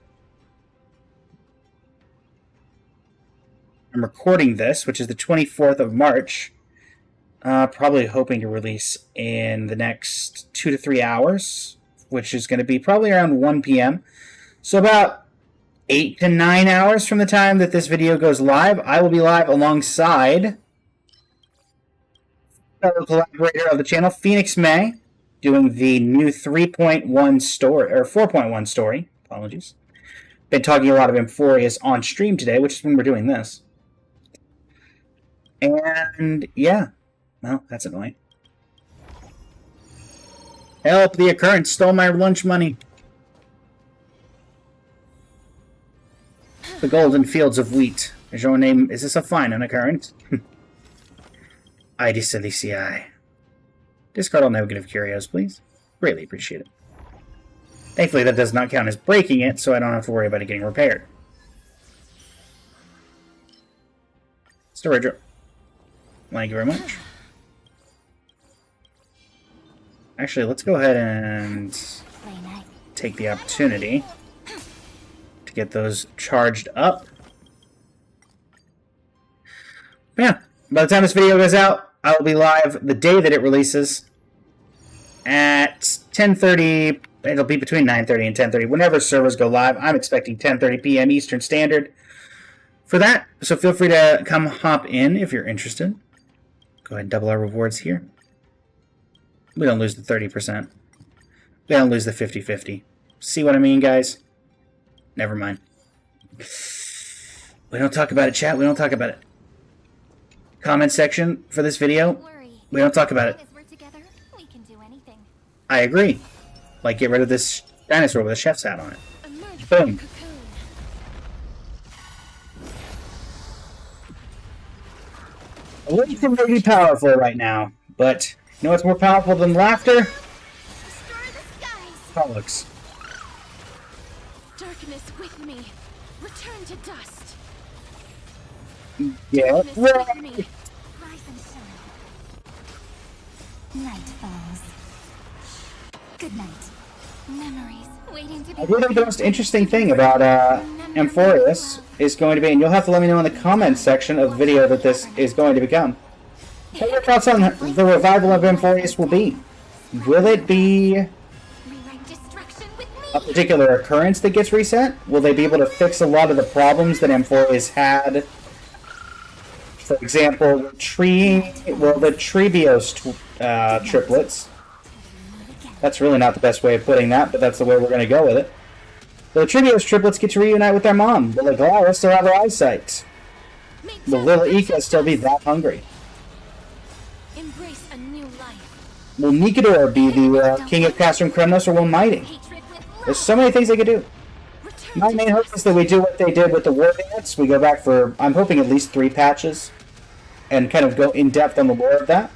A: I'm recording this, which is the 24th of March, probably hoping to release in the next 2 to 3 hours, which is going to be probably around 1 p.m. So about 8 to 9 hours from the time that this video goes live, I will be live alongside fellow collaborator of the channel, Phoenix May, doing the new 3.1 story, or 4.1 story, apologies. Been talking a lot of Amphorius on stream today, which is when we're doing this. And, yeah. Well, that's annoying. Help, the occurrence stole my lunch money. The golden fields of wheat. Is your name... Is this a fine occurrence? Ide Silicii. Discard all negative curios, please. Greatly appreciate it. Thankfully, that does not count as breaking it, so I don't have to worry about it getting repaired. Storage. Thank you very much. Actually, let's go ahead and take the opportunity to get those charged up. Yeah, by the time this video goes out, I will be live the day that it releases at 10:30. It'll be between 9:30 and 10:30. Whenever servers go live, I'm expecting 10:30 p.m. Eastern Standard for that. So feel free to come hop in if you're interested. Go ahead and double our rewards here. We don't lose the 30%. We don't lose the 50-50. See what I mean, guys? Never mind. We don't talk about it, chat. We don't talk about it. Comment section for this video.
C: Don't worry.
A: We don't talk about it.
C: As we're together, we can do anything.
A: I agree. Like, get rid of this dinosaur with a chef's hat on it.
D: Emerge from
A: Boom.
D: the cocoon.
A: A little really powerful right now, but you know what's more powerful than laughter?
C: Destroy the skies.
A: Frolics.
D: Darkness with me. Return to dust.
A: Yeah.
D: Darkness with me.
C: Rise and shine. Night falls. Good night. Memories waiting to be.
A: I think the most interesting thing about Amphorius is going to be, and you'll have to let me know in the comments section of the video that this is going to become, what your thoughts on the revival of Amphorius will be. Will it be
C: Rewrite destruction with me.
A: a particular occurrence that gets reset? Will they be able to fix a lot of the problems that Amphorius had? For example, the Trebios triplets. That's really not the best way of putting that, but that's the way we're going to go with it. Will the Trebios triplets get to reunite with their mom? Will Aglara still have her eyesight? Will Lil Ika still be that hungry?
D: Embrace a new life.
A: Will Nikador be the king of Castrum Kremnos, or will Mighty?
C: Hatred with love.
A: There's so many things they could do.
D: Return
A: My
D: to
A: main hope is that we do what they did with the War Dance. We go back for, I'm hoping, at least 3 patches, and kind of go in depth on the lore of that.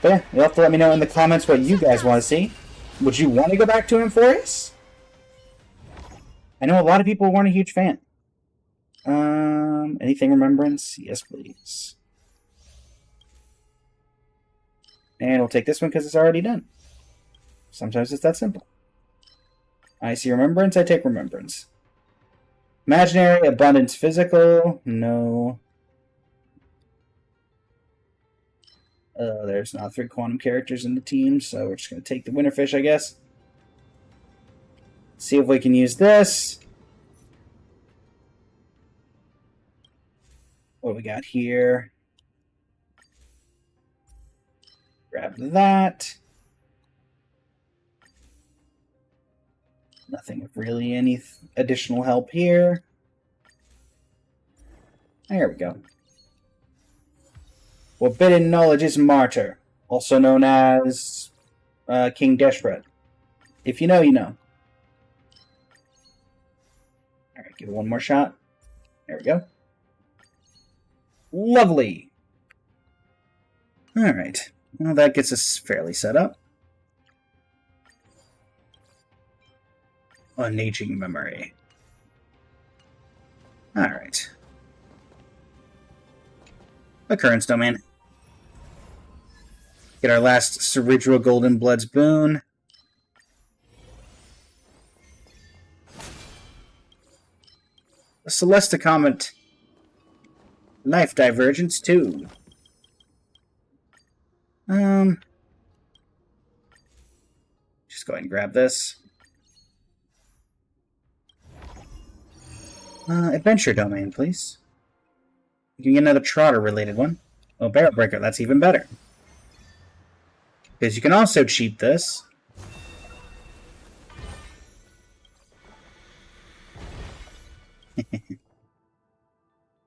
A: But yeah, you'll have to let me know in the comments what you guys want to see. Would you want to go back to Amphorius? I know a lot of people weren't a huge fan. Anything Remembrance? Yes, please. And we'll take this one because it's already done. Sometimes it's that simple. I see Remembrance, I take Remembrance. Imaginary, Abundance, Physical, no. There's now 3 quantum characters in the team, so we're just going to take the Winterfish, I guess. See if we can use this. What do we got here? Grab that. Nothing of really any additional help here. There we go. Forbidden Knowledge is Martyr, also known as King Deshret. If you know, you know. Alright, give it one more shot. There we go. Lovely! Alright, well that gets us fairly set up. Unaging Memory. Alright. Occurrence Domain. Get our last Cerebral Golden Bloods boon. A Celesta Comet. Life Divergence 2. Just go ahead and grab this. Adventure Domain, please. You can get another Trotter-related one. Oh, Barrel Breaker, that's even better. Because you can also cheat this.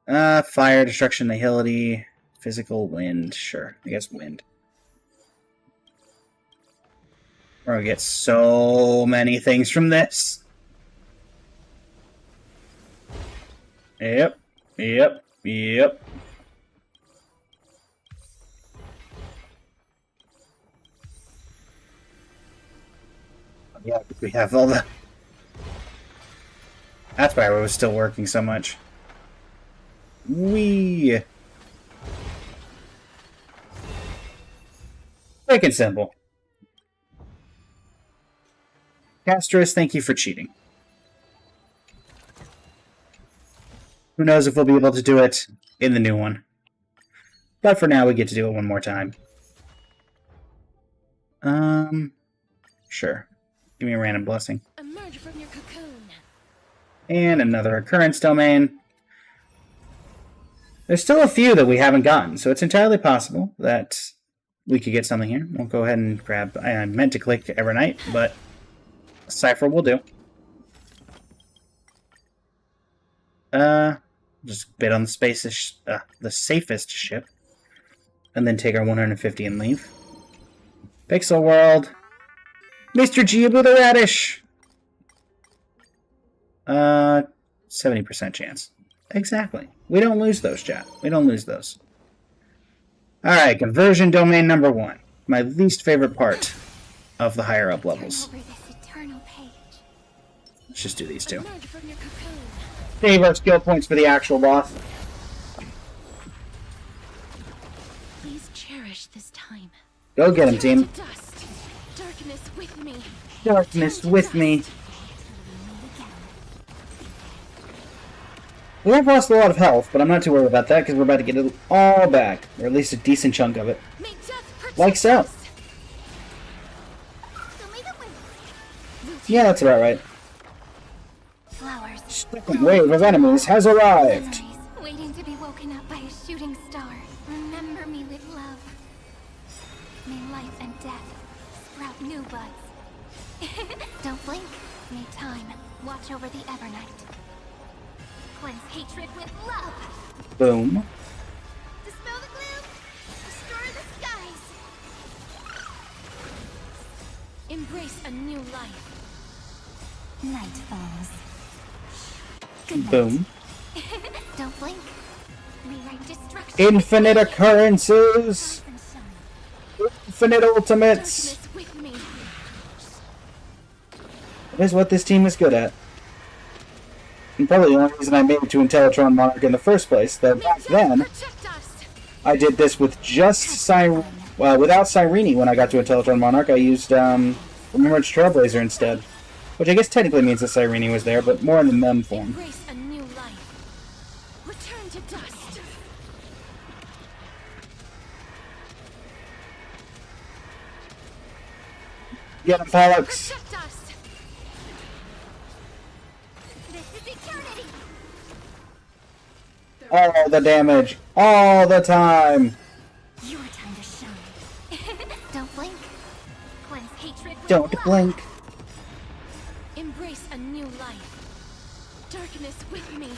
A: Fire, Destruction, Nihility, Physical, Wind. Sure, I guess Wind. We're gonna get so many things from this. Yep. Yeah, we have all the... That's why I was still working so much. Wee. Quick and simple. Castros, thank you for cheating. Who knows if we'll be able to do it in the new one. But for now, we get to do it one more time. Sure. Give me a random blessing.
D: Emerge from your cocoon.
A: And another occurrence domain. There's still a few that we haven't gotten, so it's entirely possible that we could get something here. We'll go ahead and grab... I meant to click Evernight, but Cypher will do. Just bid on the safest ship, and then take our 150 and leave. Pixel World, Mr. Giabu the Radish. 70% chance. Exactly. We don't lose those, chat. We don't lose those. Alright, conversion domain number 1. My least favorite part of the higher up levels.
C: Turn over this eternal page.
A: Let's just do these two.
D: Emerge from your cocoon.
A: Save our skill points for the actual boss.
D: Please cherish this time.
A: Go get him, team.
D: To dust. Darkness with me.
A: Darkness with me. We have lost a lot of health, but I'm not too worried about that because we're about to get it all back, or at least a decent chunk of it.
D: May death protect
A: Like so.
D: us.
C: Show me the way.
A: Yeah, that's about right.
C: Flowers.
A: Second wave of enemies has arrived.
C: Memories, waiting to be woken up by a shooting star. Remember me with love. May life and death sprout new buds. Don't blink. May time watch over the Evernight. Cleanse hatred with love.
A: Boom.
B: Dispel the gloom. Destroy the skies.
D: Embrace a new life.
C: Night falls. Good night.
A: Boom.
C: Don't blink. Rewrite destruction.
A: Infinite occurrences.
C: And shine.
A: Infinite ultimates.
D: Darkness with me.
A: That is what this team is good at. And probably the only reason I made it to Intellitron Monarch in the first place, though
D: May
A: back
D: death
A: then,
D: protect us.
A: I did this with just without Cyrene when I got to Intellitron Monarch. I used Remembrance Trailblazer instead. Which I guess technically means that Cyrene was there, but more in the mem form.
D: Embrace a new life. Return to dust.
A: Get him, Pollux!
D: Protect us.
C: This is eternity.
A: All the damage, all the time!
C: Your time to shine. Don't blink. Cleanse hatred with
A: Don't
C: love.
A: blink.
D: Embrace a new life. Darkness with me.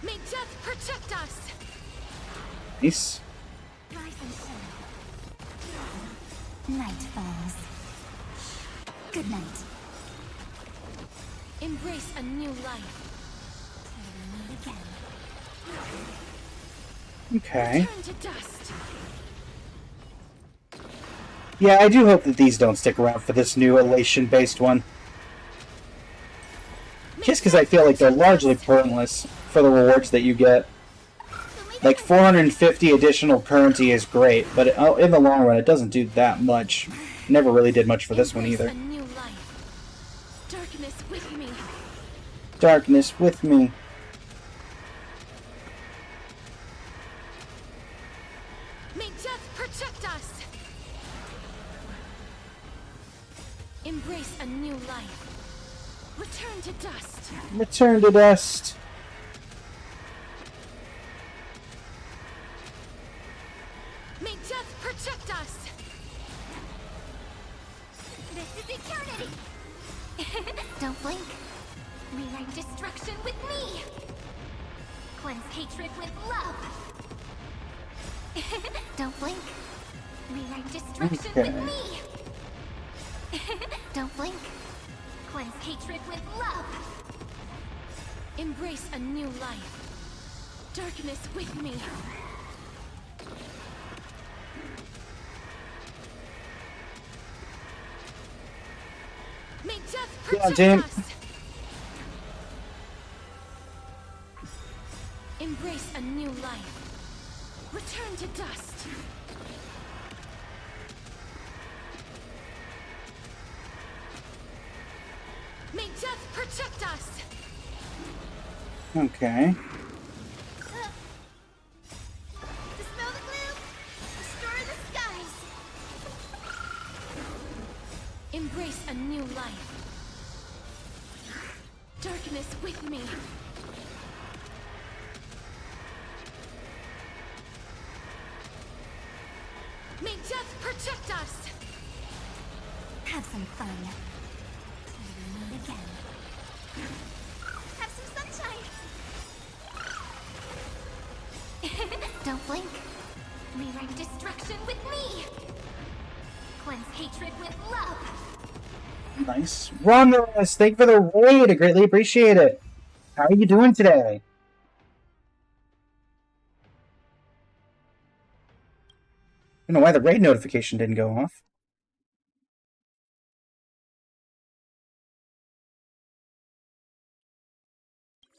D: May death protect us.
A: Nice.
C: Rise and shine. Night falls. Good night.
D: Embrace a new life.
C: Till we meet again.
A: Okay.
D: Turn to dust.
A: Yeah, I do hope that these don't stick around for this new Elation-based one. just because I feel like they're largely pointless for the rewards that you get. Like 450 additional currency is great, but in the long run, it doesn't do that much. Never really did much for this one either.
D: A new life. Darkness with me.
A: Darkness with me.
D: May death protect us. Embrace a new life. Return to dust.
A: Return to dust.
D: May death protect us.
C: This is eternity! Don't blink. Rewrite destruction with me! Cleanse hatred with love! Don't blink. Rewrite destruction with me! Don't blink. Cleanse hatred with love!
D: Embrace a new life. Darkness with me. May death protect
A: team.
D: us. Embrace a new life. Return to dust. May death protect us.
A: Okay.
B: Dispel the gloom. Destroy the skies.
D: Embrace a new life. Darkness with me. May death protect us.
C: Have some fun. Till we meet again.
B: Have some sunshine.
C: Don't blink. Rewrite destruction with me! Cleanse hatred with love!
A: Nice. Romulus, thank you for the raid. I greatly appreciate it. How are you doing today? I don't know why the raid notification didn't go off.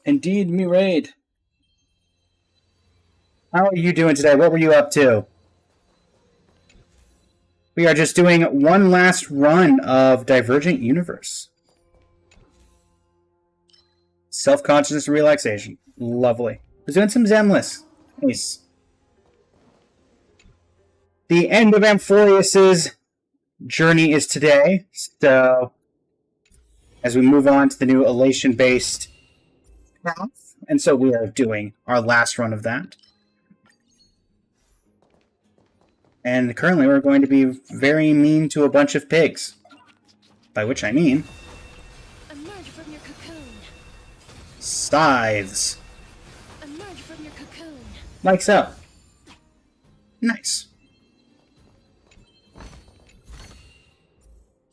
A: Indeed, me raid. How are you doing today? What were you up to? We are just doing one last run of Divergent Universe. Self-consciousness and relaxation. Lovely. We're doing some Zenless. Nice. The end of Amphorius's journey is today, so as we move on to the new Elation-based path, and so we are doing our last run of that. And currently we're going to be very mean to a bunch of pigs. By which I mean...
D: Emerge from your cocoon.
A: Scythes.
D: Emerge from your cocoon.
A: Like so. Nice.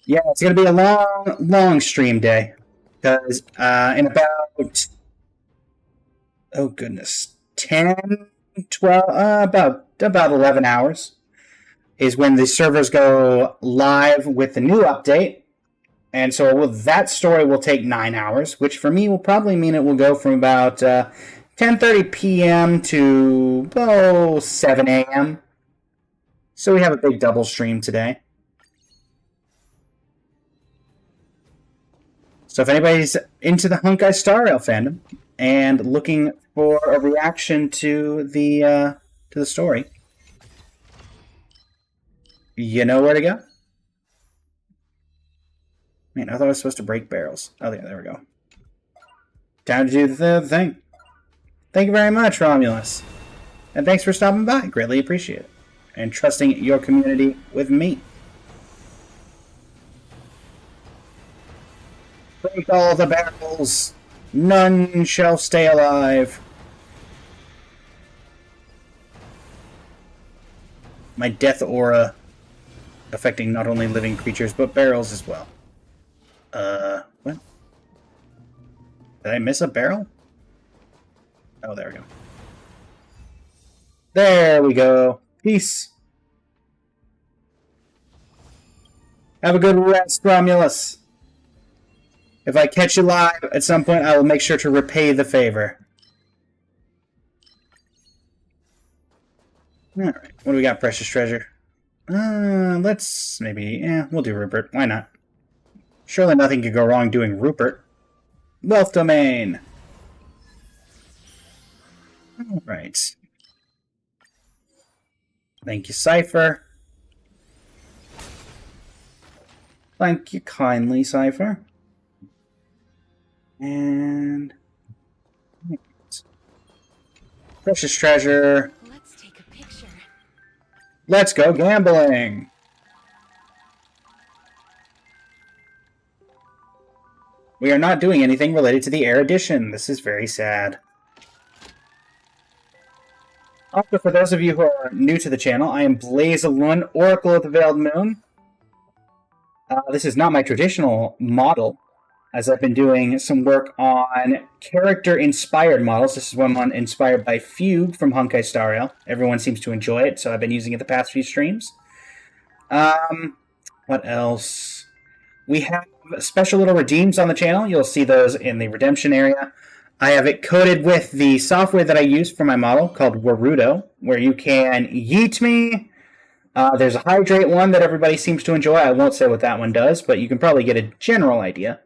A: Yeah, it's going to be a long stream day. Because in about... Oh goodness. 10, 12... about 11 hours. Is when the servers go live with the new update. And so that story will take 9 hours, which for me will probably mean it will go from about 10:30 p.m. to 7 a.m. So we have a big double stream today. So if anybody's into the Honkai Star Rail fandom and looking for a reaction to the story, you know where to go. Man, I thought I was supposed to break barrels. Oh, yeah, there we go. Time to do the thing. Thank you very much, Romulus. And thanks for stopping by. Greatly appreciate it. And trusting your community with me. Break all the barrels. None shall stay alive. My death aura affecting not only living creatures, but barrels as well. What? Did I miss a barrel? Oh, there we go. There we go. Peace. Have a good rest, Romulus. If I catch you live at some point, I will make sure to repay the favor. Alright, what do we got, Precious Treasure? Let's maybe... we'll do Rupert. Why not? Surely nothing could go wrong doing Rupert. Wealth Domain! Alright. Thank you, Cypher. Thank you kindly, Cypher. And... Precious Treasure.
D: Let's take a picture.
A: Let's go gambling! We are not doing anything related to the Air Edition. This is very sad. Also, for those of you who are new to the channel, I am Blaze of Lun, Oracle of the Veiled Moon. This is not my traditional model, as I've been doing some work on character-inspired models. This is one inspired by Fugue from Honkai Star Rail. Everyone seems to enjoy it, so I've been using it the past few streams. What else? We have special little redeems on the channel. You'll see those in the redemption area. I have it coded with the software that I use for my model called Warudo, where you can yeet me. There's a hydrate one that everybody seems to enjoy. I won't say what that one does, but you can probably get a general idea.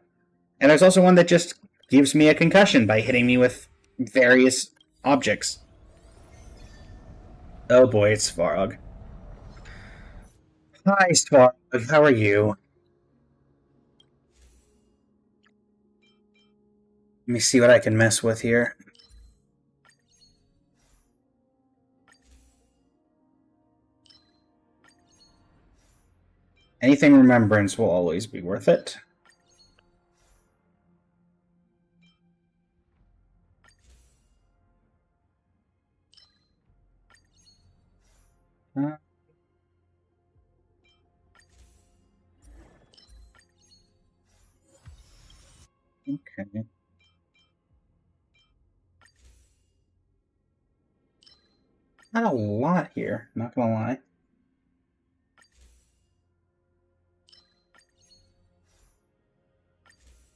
A: And there's also one that just gives me a concussion by hitting me with various objects. Oh boy, it's Svarog. Hi, Svarog. How are you? Let me see what I can mess with here. Anything Remembrance will always be worth it. Okay. Not a lot here, not gonna lie.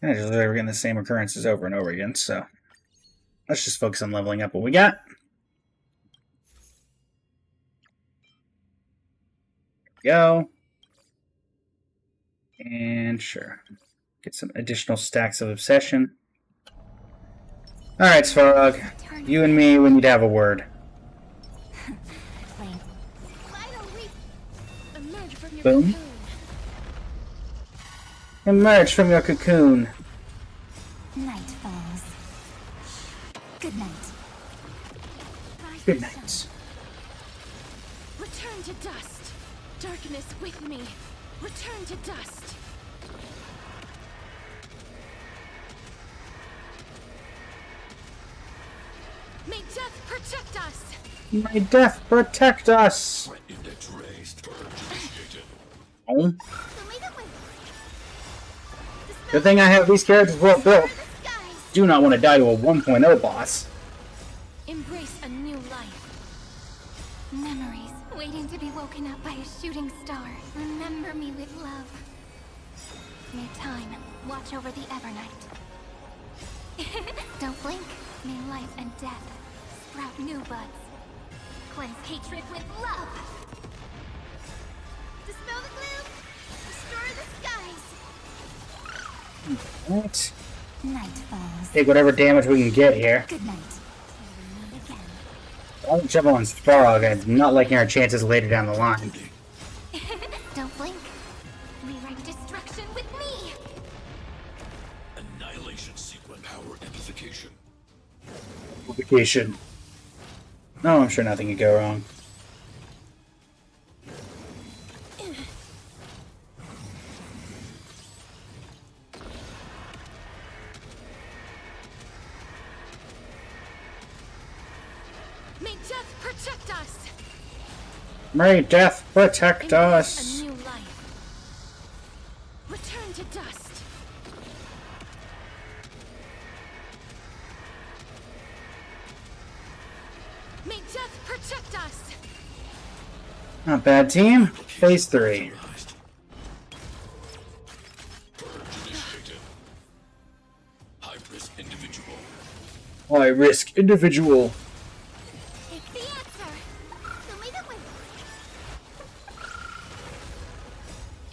A: Kind of just we're getting the same occurrences over and over again, so let's just focus on leveling up what we got. Go. And sure. Get some additional stacks of Obsession. Alright, Svarog. You and me, we need to have a word.
D: Emerge from your
A: Boom.
D: cocoon.
A: Emerge from your cocoon.
C: Night falls. Good night.
A: Good night.
D: Return to dust. Darkness with me. Return to dust. May death protect us.
A: May death protect us.
E: Index raised. Purge initiated.
A: Oh.
B: The leader went.
A: Good thing I have these characters well built.
B: The skies.
A: Do not want to die to a 1.0 boss.
D: Embrace a new life.
C: Memories waiting to be woken up by a shooting star. Remember me with love. May time watch over the Evernight. Don't blink. May life and death sprout new buds. Cleanse hatred with love.
B: Dispel the gloom. Restore the skies.
A: What?
C: Night falls.
A: Take whatever damage we can get here.
C: Good night. Till we meet again.
A: I'll jump on Svarog. I'm not liking our chances later down the line.
C: Don't blink. Rewrite destruction with me.
E: Annihilation sequence. Power amplification.
A: Vacation. No, I'm sure nothing could go wrong.
D: May death protect us.
A: May death protect
D: Embrace
A: us.
D: a new life. Return to dust. May death protect us.
A: Not bad, team. Phase 3.
E: Purge initiated.
A: High risk individual.
B: It's the answer. So leave it with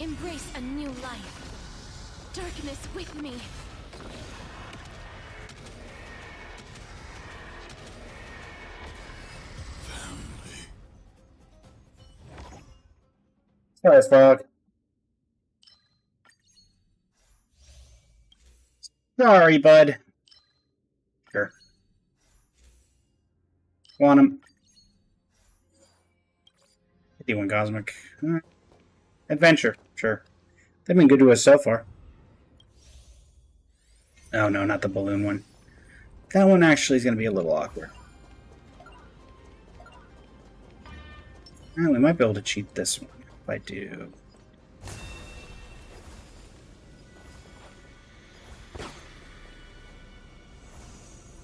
D: Embrace a new life. Darkness with me.
A: Sorry, as fuck. Sorry, bud. Sure. Quantum. 51 Cosmic. Adventure, sure. They've been good to us so far. Oh no, not the balloon one. That one actually is going to be a little awkward. We might be able to cheat this one if I do.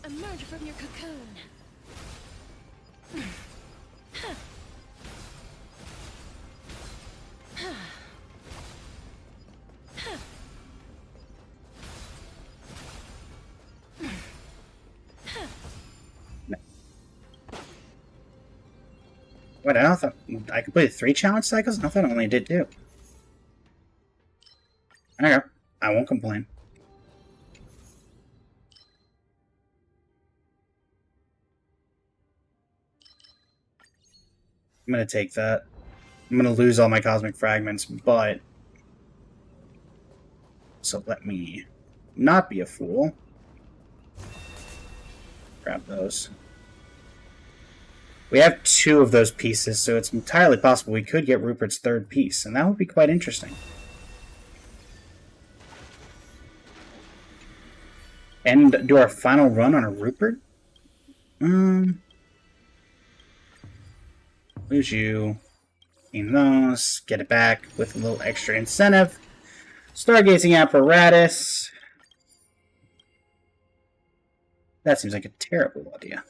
D: Emerge from your cocoon.
A: What, I thought I completed 3 challenge cycles? I thought I only did 2. Okay, I won't complain. I'm gonna take that. I'm gonna lose all my cosmic fragments, but... So let me not be a fool. Grab those. We have 2 of those pieces, so it's entirely possible we could get Rupert's 3rd piece, and that would be quite interesting. And do our final run on a Rupert? Lose you. Gain those. Get it back with a little extra incentive. Stargazing apparatus. That seems like a terrible idea.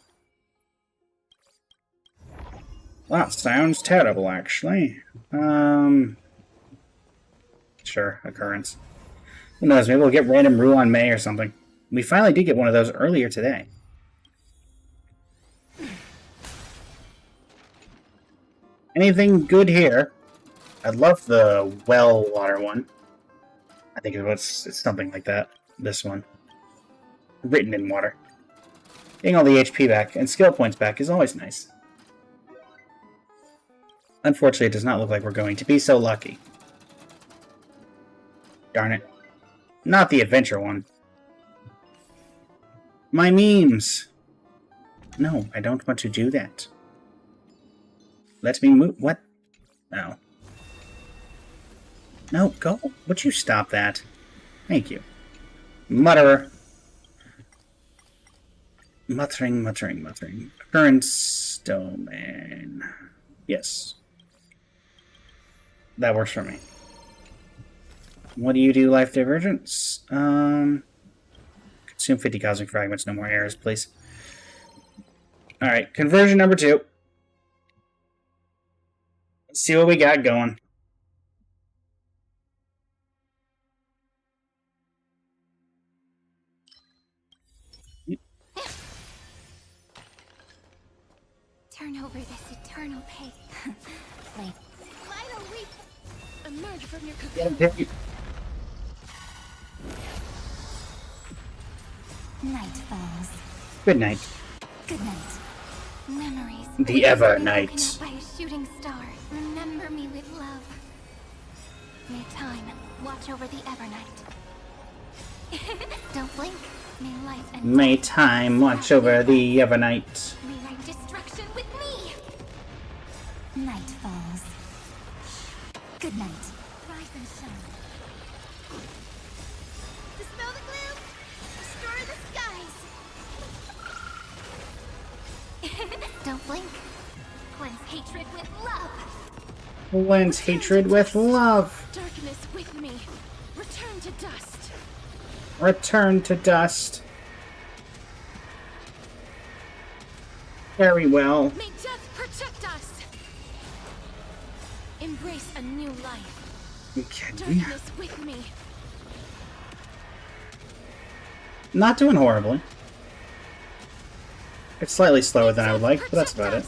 A: That sounds terrible, actually. Sure, occurrence. Who knows, maybe we'll get random Ruan May or something. We finally did get one of those earlier today. Anything good here? I love the well water one. I think it's something like that. This one. Written in water. Getting all the HP back and skill points back is always nice. Unfortunately, it does not look like we're going to be so lucky. Darn it. Not the adventure one. My memes! No, I don't want to do that. Let me move. What? No. No, go. Would you stop that? Thank you. Mutterer. Muttering, muttering, muttering. Occurrence domain. Yes. That works for me. What do you do, Life Divergence? Consume 50 cosmic fragments, no more errors, please. Alright, conversion number 2. Let's see what we got going.
C: Turn over this eternal pain. Wait.
B: Vital Reap.
D: Emerge from your
A: Get
D: cocoon.
A: him,
C: Night falls.
A: Good night.
C: Good night. Memories.
A: The Ever
C: Woken
A: Night.
C: up by a shooting star. Remember me with love. May time watch over the Evernight. Don't blink. May life and
A: May time watch over the Evernight.
C: rewrite destruction with me. Night falls. Good night. Rise and shine.
B: Dispel the gloom. Destroy the skies.
C: Don't blink. Cleanse hatred with love.
A: Cleanse hatred with love.
D: Darkness with me. Return to dust.
A: Return to dust. Very well.
D: May death protect us. Embrace a new life.
A: Okay.
D: Darkness with me.
A: Not doing horribly. It's slightly slower than I would like, but that's about it.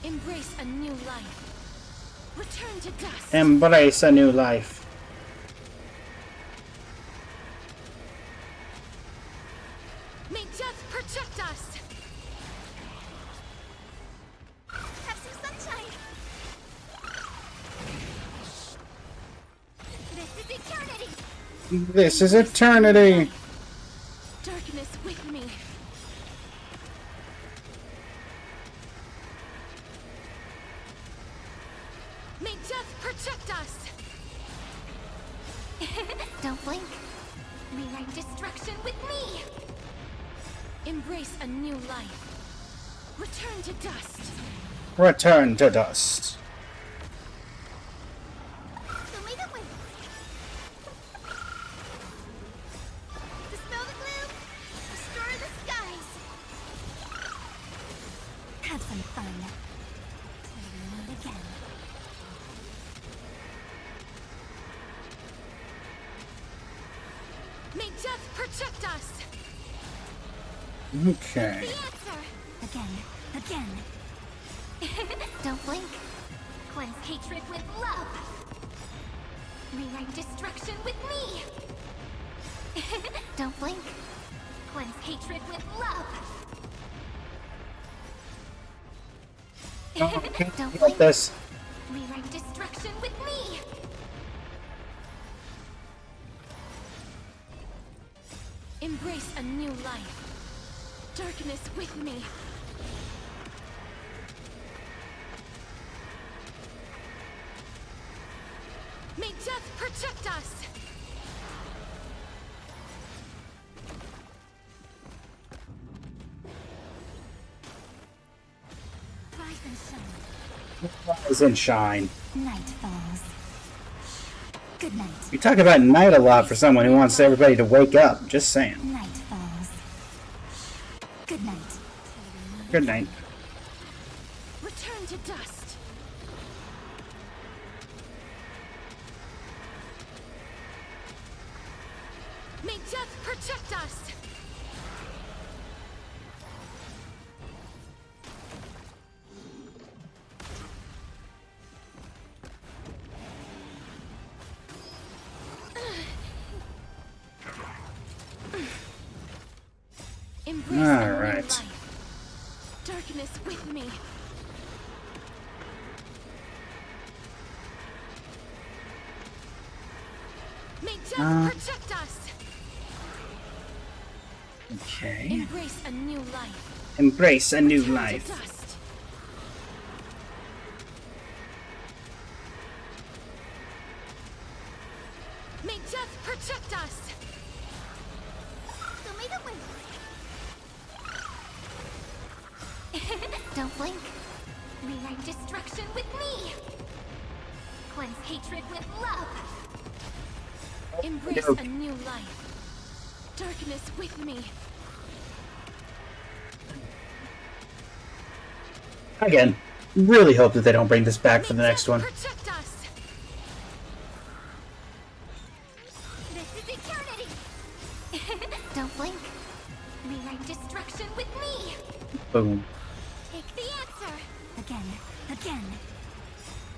D: Embrace a new life. Return to dust.
A: Embrace a new life.
D: May death protect us.
B: Have some sunshine. This is eternity.
A: This is eternity.
D: Darkness with me. May death protect us.
C: Don't blink. Rewrite destruction with me.
D: Embrace a new life. Return to dust.
A: Return to dust.
B: Show me the way. Dispel the gloom. Destroy the skies.
C: Have some fun. Till we meet again.
D: May death protect us.
A: Okay.
B: The answer.
C: Again. Don't blink. Cleanse hatred with love. Rewrite destruction with me. Don't blink. Cleanse hatred with love. Don't
A: Get
C: blink.
A: this.
C: Rewrite destruction with me.
D: Embrace a new life. Darkness with me. May death protect us.
C: Rise and shine.
A: Rise and shine.
C: Night falls. Good night.
A: You talk about night a lot for someone who wants everybody to wake up. Just saying.
C: Night falls. Good night.
A: Good night.
D: Return to dust. May death protect us. Embrace a new
A: Alright.
D: life. Darkness with me. May death protect us.
A: Okay.
D: Embrace a new life.
A: Embrace a new
D: Return to
A: life.
D: dust. May death protect us.
B: Show me the way.
C: Don't blink. Rewrite destruction with me. Cleanse hatred with love.
D: Embrace
A: Nope.
D: a new life. Darkness with me.
A: Again, really hope that they don't bring this back for the
D: May
A: next
D: death
A: one.
D: Protect us.
B: This is eternity.
C: Don't blink. Rewrite destruction with me.
A: Boom.
B: Take the answer.
C: Again.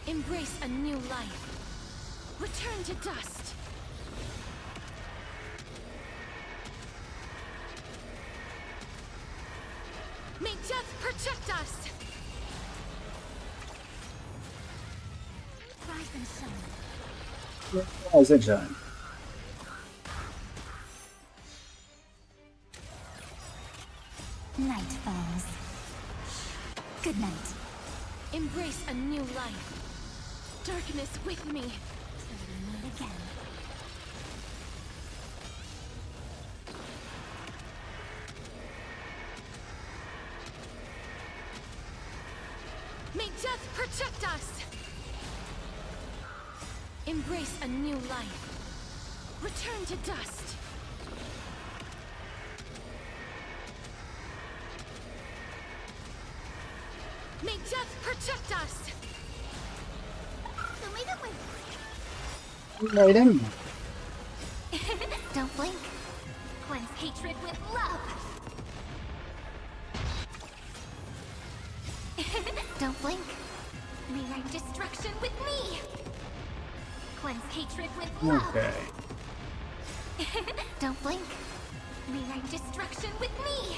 D: Embrace a new life. Return to dust. May death protect us.
C: Rise and shine.
A: Rise and shine.
C: Night falls. Good night.
D: Embrace a new life. Darkness with me.
C: Till we meet again.
D: May death protect us. Embrace a new life. Return to dust. May protect us!
B: So made up with
A: Right in.
C: Don't blink. Cleanse hatred with love. Don't blink. Rewrite destruction with me. Cleanse hatred with love.
A: Okay.
C: Don't blink. Rewrite destruction with me.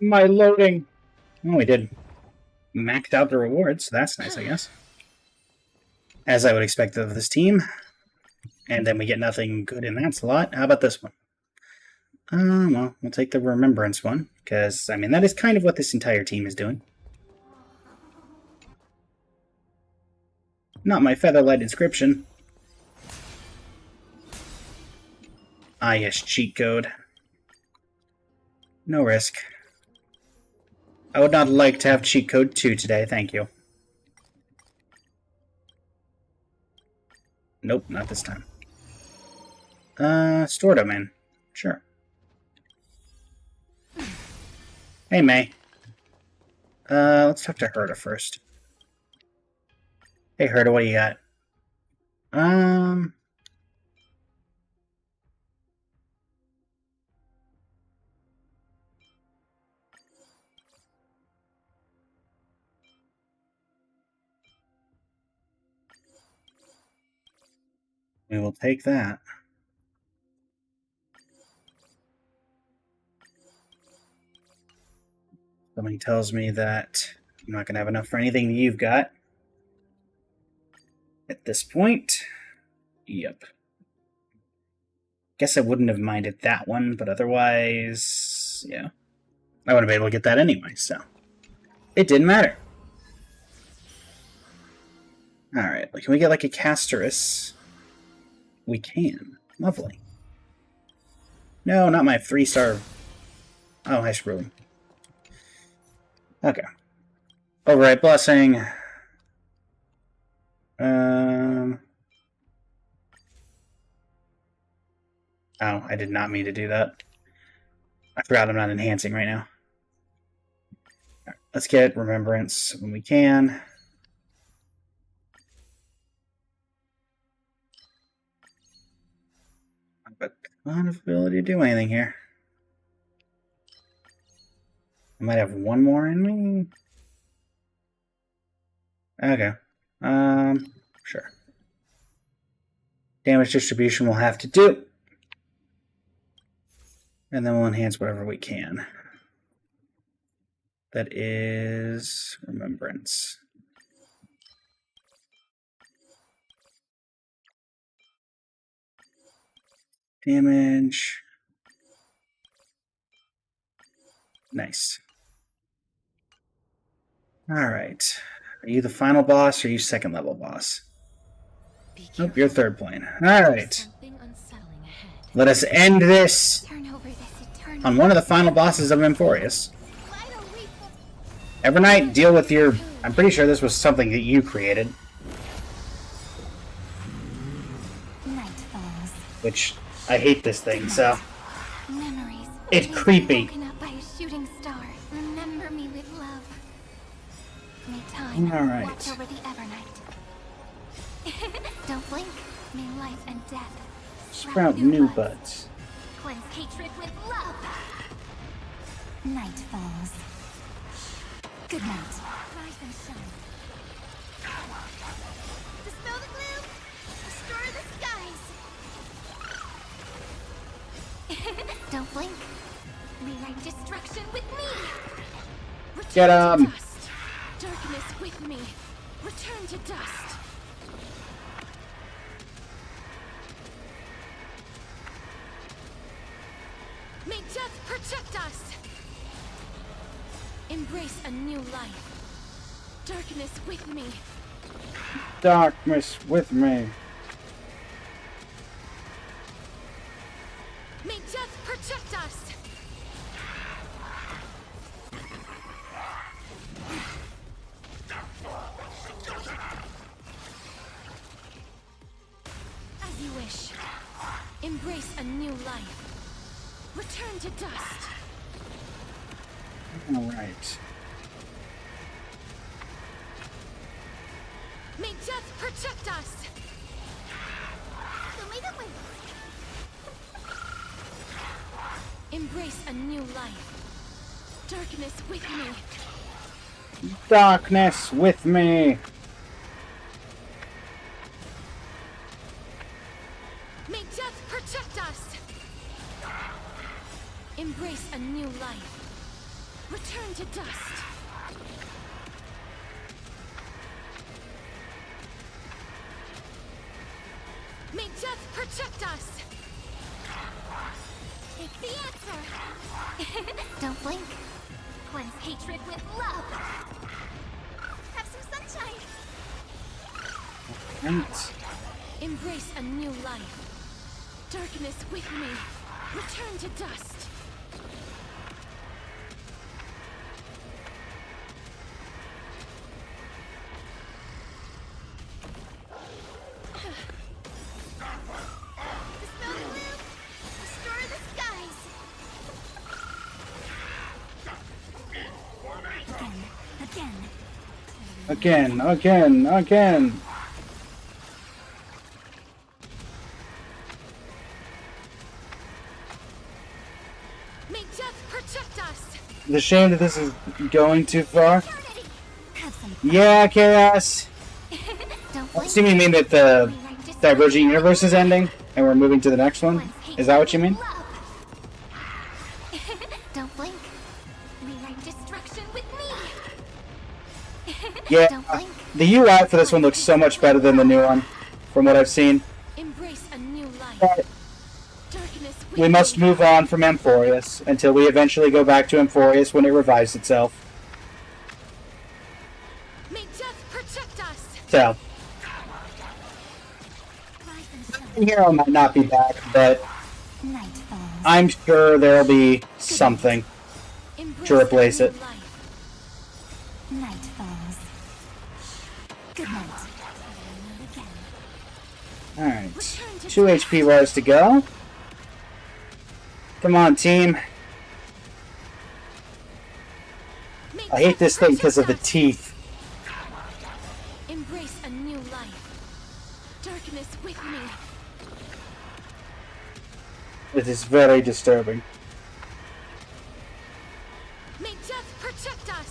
A: My loading. Oh, we did maxed out the rewards. That's nice, I guess. As I would expect of this team. And then we get nothing good in that slot. How about this one? Well, we'll take the Remembrance one. Because, I mean, that is kind of what this entire team is doing. Not my Featherlight Inscription. Ah, yes, cheat code. No risk. I would not like to have cheat code 2 today, thank you. Nope, not this time. Store domain. Sure. Hey, May. Let's talk to Herta first. Hey, Herta, what do you got? We will take that. Something tells me that I'm not going to have enough for anything that you've got. At this point. Yep. Guess I wouldn't have minded that one, but otherwise, yeah. I wouldn't be able to get that anyway, so. It didn't matter. Alright, can we get like a Casterus? We can. Lovely. No, not my 3-star. Oh, hi, Screwy. Okay. Override Blessing. Oh, I did not mean to do that. I forgot I'm not enhancing right now. Right, let's get Remembrance when we can. But on ability to do anything here. I might have one more in me. Okay. Sure. Damage distribution we'll have to do. And then we'll enhance whatever we can. That is Remembrance. Damage. Nice. Alright. Are you the final boss or are you second level boss? Nope, you're third plane. Alright. Let us end this
C: Turn over this eternal.
A: on one of the final bosses of Emporius. Evernight, deal with your... I'm pretty sure this was something that you created.
C: Night falls.
A: Which, I hate this thing, so...
C: Memories.
A: It's
C: may be
A: creepy.
C: Woken up by a shooting star. Remember me with love. May time
A: Alright.
C: watch over the Evernight. Don't blink. May life and death
A: Sprout new buds.
C: Cleanse hatred with love. Night falls. Good night. Rise and shine.
B: Dispel the gloom. Restore the skies.
C: Don't blink. Rewrite destruction with me.
A: Get
D: To dust. Darkness with me. Return to dust. May death protect us. Embrace a new life. Darkness with me.
A: Darkness with me.
D: May death protect us. As you wish. Embrace a new life. Return to dust.
A: Alright.
D: May death protect us. Embrace a new life. Darkness with me.
A: Darkness with me.
D: May death protect us. Embrace a new life. Return to dust. May death protect us.
C: Take the answer. Don't blink. Cleanse hatred with love. Have some sunshine.
A: Right.
D: Embrace a new life. Darkness with me. Return to dust.
B: Dispel the gloom. Restore the skies.
A: Again.
D: May death protect us.
A: It's a shame that this is going too far.
B: Eternity.
C: Have some
A: Yeah, Chaos.
C: Don't blink.
A: So you mean that the Divergent Universe is ending and we're moving to the next one? Is that what you mean?
C: Don't blink. Rewrite destruction with me.
A: Yeah.
C: Don't blink.
A: The UI for this one looks so much better than the new one, from what I've seen.
D: Embrace a new life.
A: But
D: Darkness with
A: we must
D: me.
A: move on from Amphorius until we eventually go back to Amphorius when it revives itself.
D: May death protect us.
A: So,
C: Rise and shine.
A: Hero might not be back, but
C: Night falls.
A: I'm sure there'll be something.
D: Embrace
A: To replace
D: a new
A: it.
D: life.
C: Night falls. Good night. Again.
A: Alright. 2 HP bars to go. Come on, team.
D: May
A: I hate
D: death
A: this thing because of the
D: protect us.
A: teeth.
D: Embrace a new life. Darkness with me.
A: It is very disturbing.
D: May death protect us.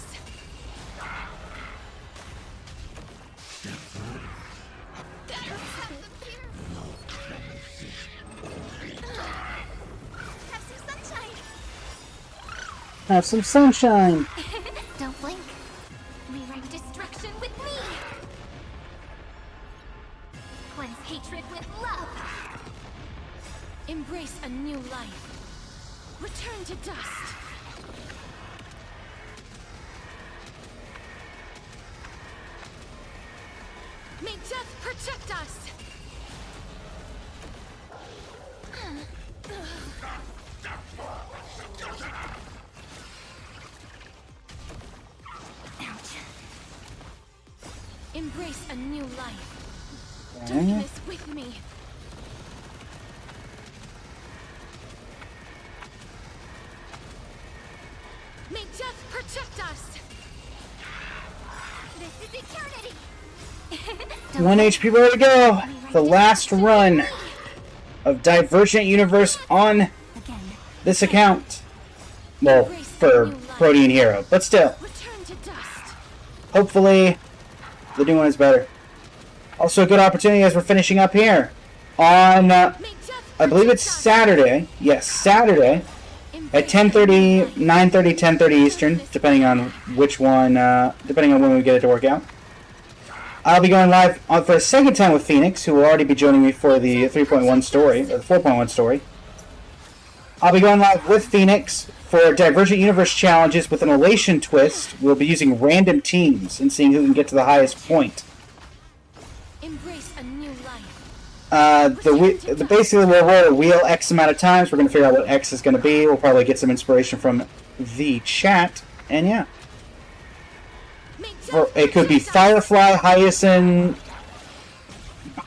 B: Have some sunshine.
A: Have some sunshine.
C: Don't blink. Rewrite destruction with me. Cleanse hatred with love.
D: Embrace a new life. Return to dust. May death protect us.
C: Ouch.
D: Embrace a new life.
A: Okay.
D: Darkness with me. May death protect us.
B: This is eternity.
A: 1 HP bar to go. The last run of Divergent Universe on
C: Again.
A: this account. Well, for Protean Hero, but still.
D: Return to dust.
A: Hopefully, the new one is better. Also, a good opportunity as we're finishing up here on,
D: May death
A: I believe it's
D: protect us.
A: Saturday. Yes, Saturday at 10:30, 9:30, 10:30 Eastern, depending on which one, depending on when we get it to work out. I'll be going live on for a second time with Phoenix, who will already be joining me for the 3.1 story, or the 4.1 story. I'll be going live with Phoenix for Divergent Universe challenges with an Elation twist. We'll be using random teams and seeing who can get to the highest point.
D: Embrace a new life.
A: Basically we'll roll a wheel X amount of times. We're going to figure out what X is going to be. We'll probably get some inspiration from the chat. And yeah.
D: May
A: Or
D: death
A: it could be
D: protect us.
A: Firefly, Hyacinth,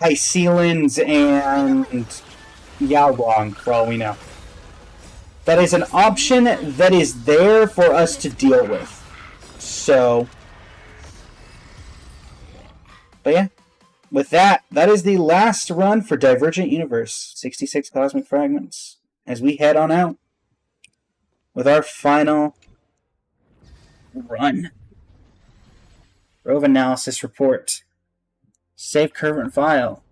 A: Hycealans, and Yaowong, for all we know. That is an option that is there for us to deal with. So, but yeah, with that, that is the last run for Divergent Universe, 66 Cosmic Fragments, as we head on out with our final run. Rove Analysis Report. Save current file.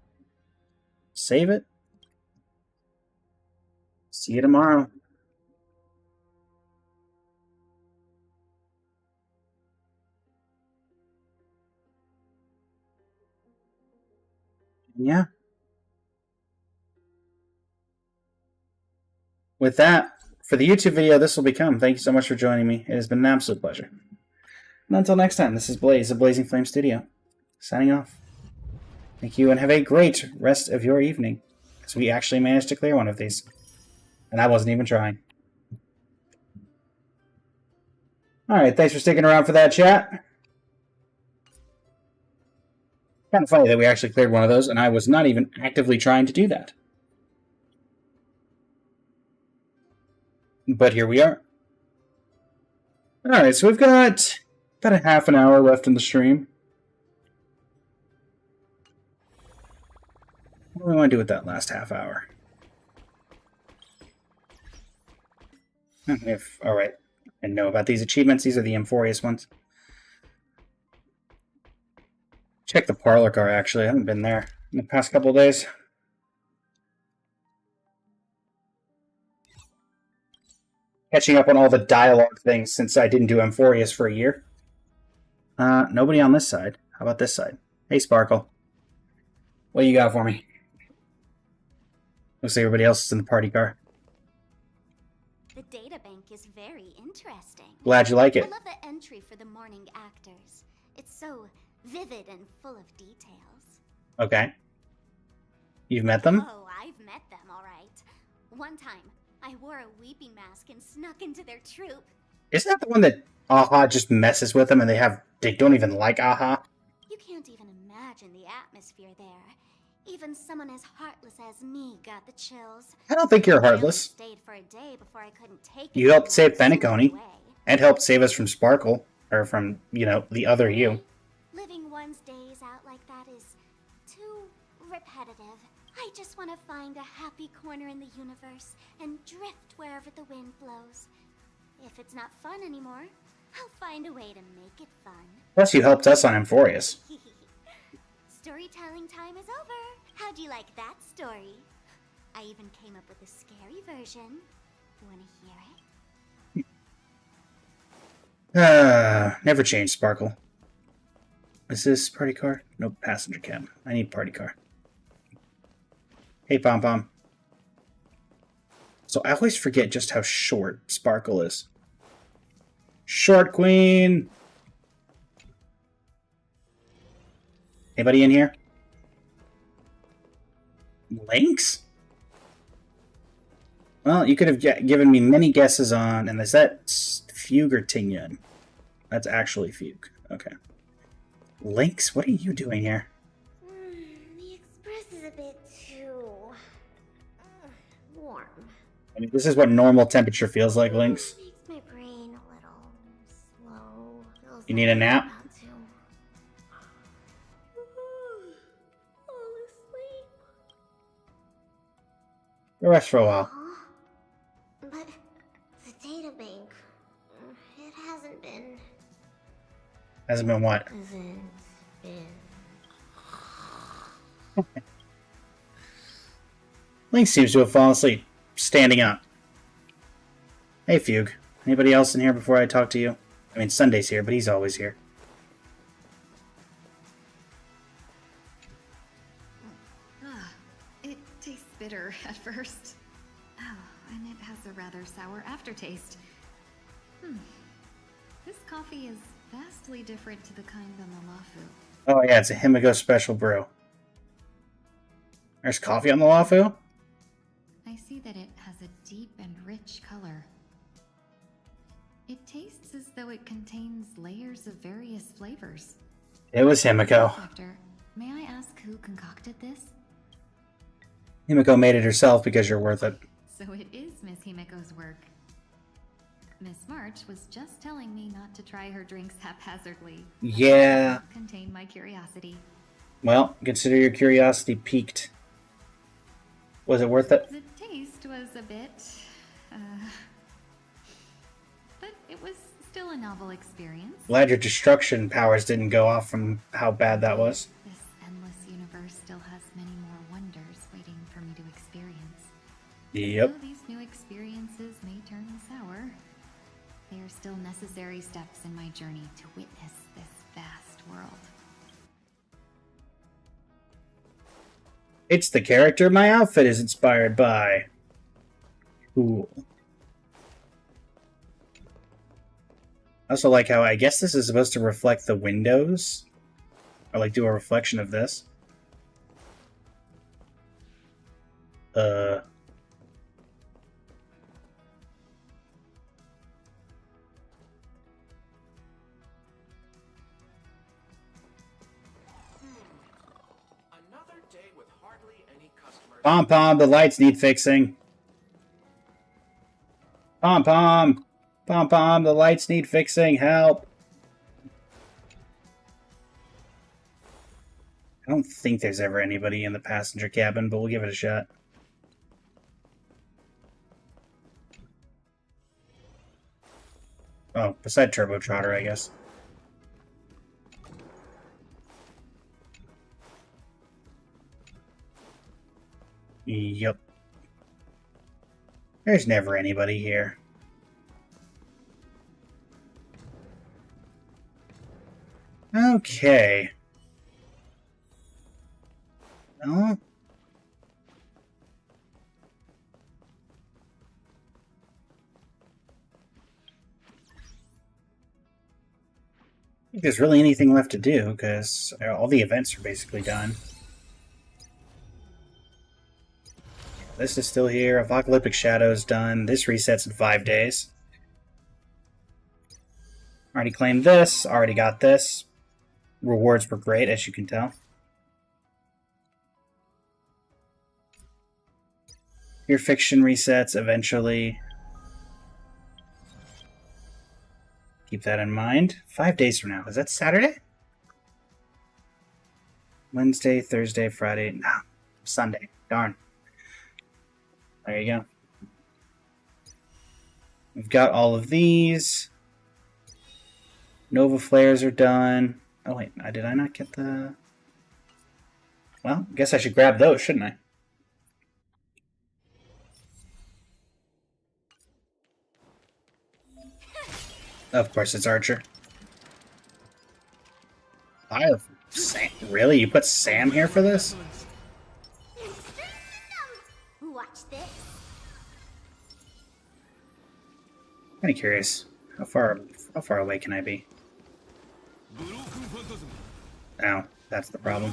A: Save it. See you tomorrow. Yeah. With that, for the YouTube video, this will become. Thank you so much for joining me. It has been an absolute pleasure. And until next time, this is Blaze of Blazing Flame Studio, signing off. Thank you, and have a great rest of your evening, as we actually managed to clear one of these. And I wasn't even trying. Alright, thanks for sticking around for that, chat. Kind of funny that we actually cleared one of those, and I was not even actively trying to do that. But here we are. Alright, so we've got about a half an hour left in the stream. What do we want to do with that last half hour? Alright, I know about these achievements. These are the Amphorius ones. Check the parlor car, actually. I haven't been there in the past couple of days. Catching up on all the dialogue things since I didn't do Amphorius for a year. Nobody on this side. How about this side? Hey, Sparkle. What do you got for me? Looks like everybody else is in the party car.
B: The databank is very interesting.
A: Glad you like it.
B: I love the entry for the morning actors. It's so vivid and full of details.
A: Okay. You've met them?
B: Oh, I've met them, all right. One time, I wore a weeping mask and snuck into their troupe.
A: Isn't that the one that Aha just messes with them and they don't even like Aha?
B: You can't even imagine the atmosphere there. Even someone as heartless as me got the chills.
A: I don't think you're
B: I only
A: heartless.
B: stayed for a day before I couldn't take it
A: You helped save
B: anymore, so I
A: Fenaconi.
B: went away.
A: And helped save us from Sparkle. Or from, you know, the other you.
B: Living one's days out like that is too repetitive. I just want to find a happy corner in the universe and drift wherever the wind blows. If it's not fun anymore, I'll find a way to make it fun.
A: Plus you helped us on Amphorius.
B: Storytelling time is over. How'd you like that story? I even came up with a scary version. You want to hear it?
A: Never change, Sparkle. Is this party car? Nope, passenger cab. I need party car. Hey, Pom Pom. So I always forget just how short Sparkle is. Short Queen! Anybody in here? Lynx? Well, you could have given me many guesses on, and is that Fugue or Tingyun? That's actually Fugue. Okay. Lynx, what are you doing here?
B: The express is a bit too warm.
A: I mean, this is what normal temperature feels like, Lynx.
B: Makes my brain a little slow. Feels
A: You need a nap?
B: about to fall asleep.
A: Go rest for a while.
B: Huh? But the data bank, it hasn't been.
A: Hasn't been what?
B: Hasn't been.
A: Lynx seems to have fallen asleep, standing up. Hey, Fugue. Anybody else in here before I talk to you? I mean, Sunday's here, but he's always here.
F: It tastes bitter at first. Oh, and it has a rather sour aftertaste. This coffee is vastly different to the kind on the Lafu.
A: Oh, yeah, it's a Himiko special brew. There's coffee on the Lafu?
F: I see that it has a deep and rich color. It tastes as though it contains layers of various flavors.
A: It was Himiko.
F: Doctor, may I ask who concocted this?
A: Himiko made it herself because you're worth it.
F: So So it is Miss Himiko's work. Miss March was just telling me not to try her drinks haphazardly.
A: Yeah.
F: Contain my curiosity.
A: Well, consider your curiosity piqued. Was it worth it?
F: The taste was a bit, but it was still a novel experience.
A: Glad your destruction powers didn't go off from how bad that was.
F: This endless universe still has many more wonders waiting for me to experience.
A: Yep.
F: Though these new experiences may turn sour, they are still necessary steps in my journey to witness this vast world.
A: It's the character my outfit is inspired by. Cool. I also like how I guess this is supposed to reflect the windows. Or like do a reflection of this.
G: Another day with hardly any customers.
A: Pom Pom, the lights need fixing. Pom Pom! Pom Pom, the lights need fixing. Help! I don't think there's ever anybody in the passenger cabin, but we'll give it a shot. Oh, beside Turbo Trotter, I guess. Yep. There's never anybody here. Okay. Well. I don't think there's really anything left to do, because all the events are basically done. This is still here. Apocalyptic Shadow's done. This resets in 5 days. Already claimed this. Already got this. Rewards were great, as you can tell. Your fiction resets eventually. Keep that in mind. 5 days from now. Is that Saturday? Wednesday, Thursday, Friday. No. Sunday. Darn. There you go. We've got all of these. Nova Flares are done. Oh wait, did I not get the... Well, I guess I should grab those, shouldn't I? Of course it's Archer. I have Sam. Really? You put Sam here for this?
B: Watch this.
A: Kind of curious. How far away can I be? Ow, that's the problem.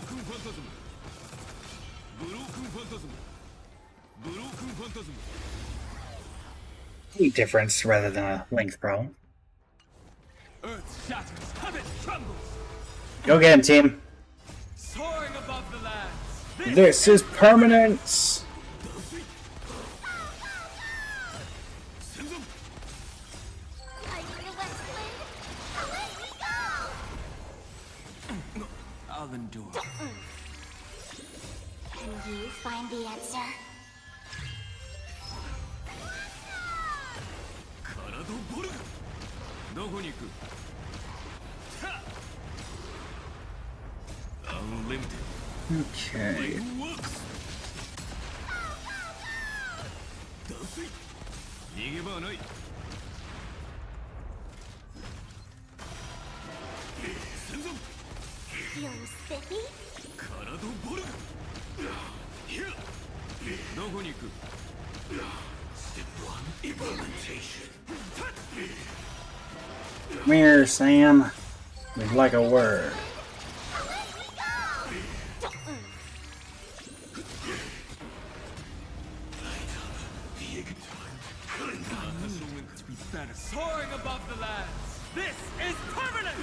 A: Height difference rather than a length problem.
G: Earth shatters, heaven trembles.
A: Go get him, team.
G: Soaring above the lands.
A: This is permanence.
G: I'll endure.
B: Can you find the answer?
G: Unlimited.
A: Okay.
B: Feeling spiffy?
E: Step 1, implementation.
A: Come here, Sam. We'd like a word.
G: To be better. Soaring above the lands. This is permanent.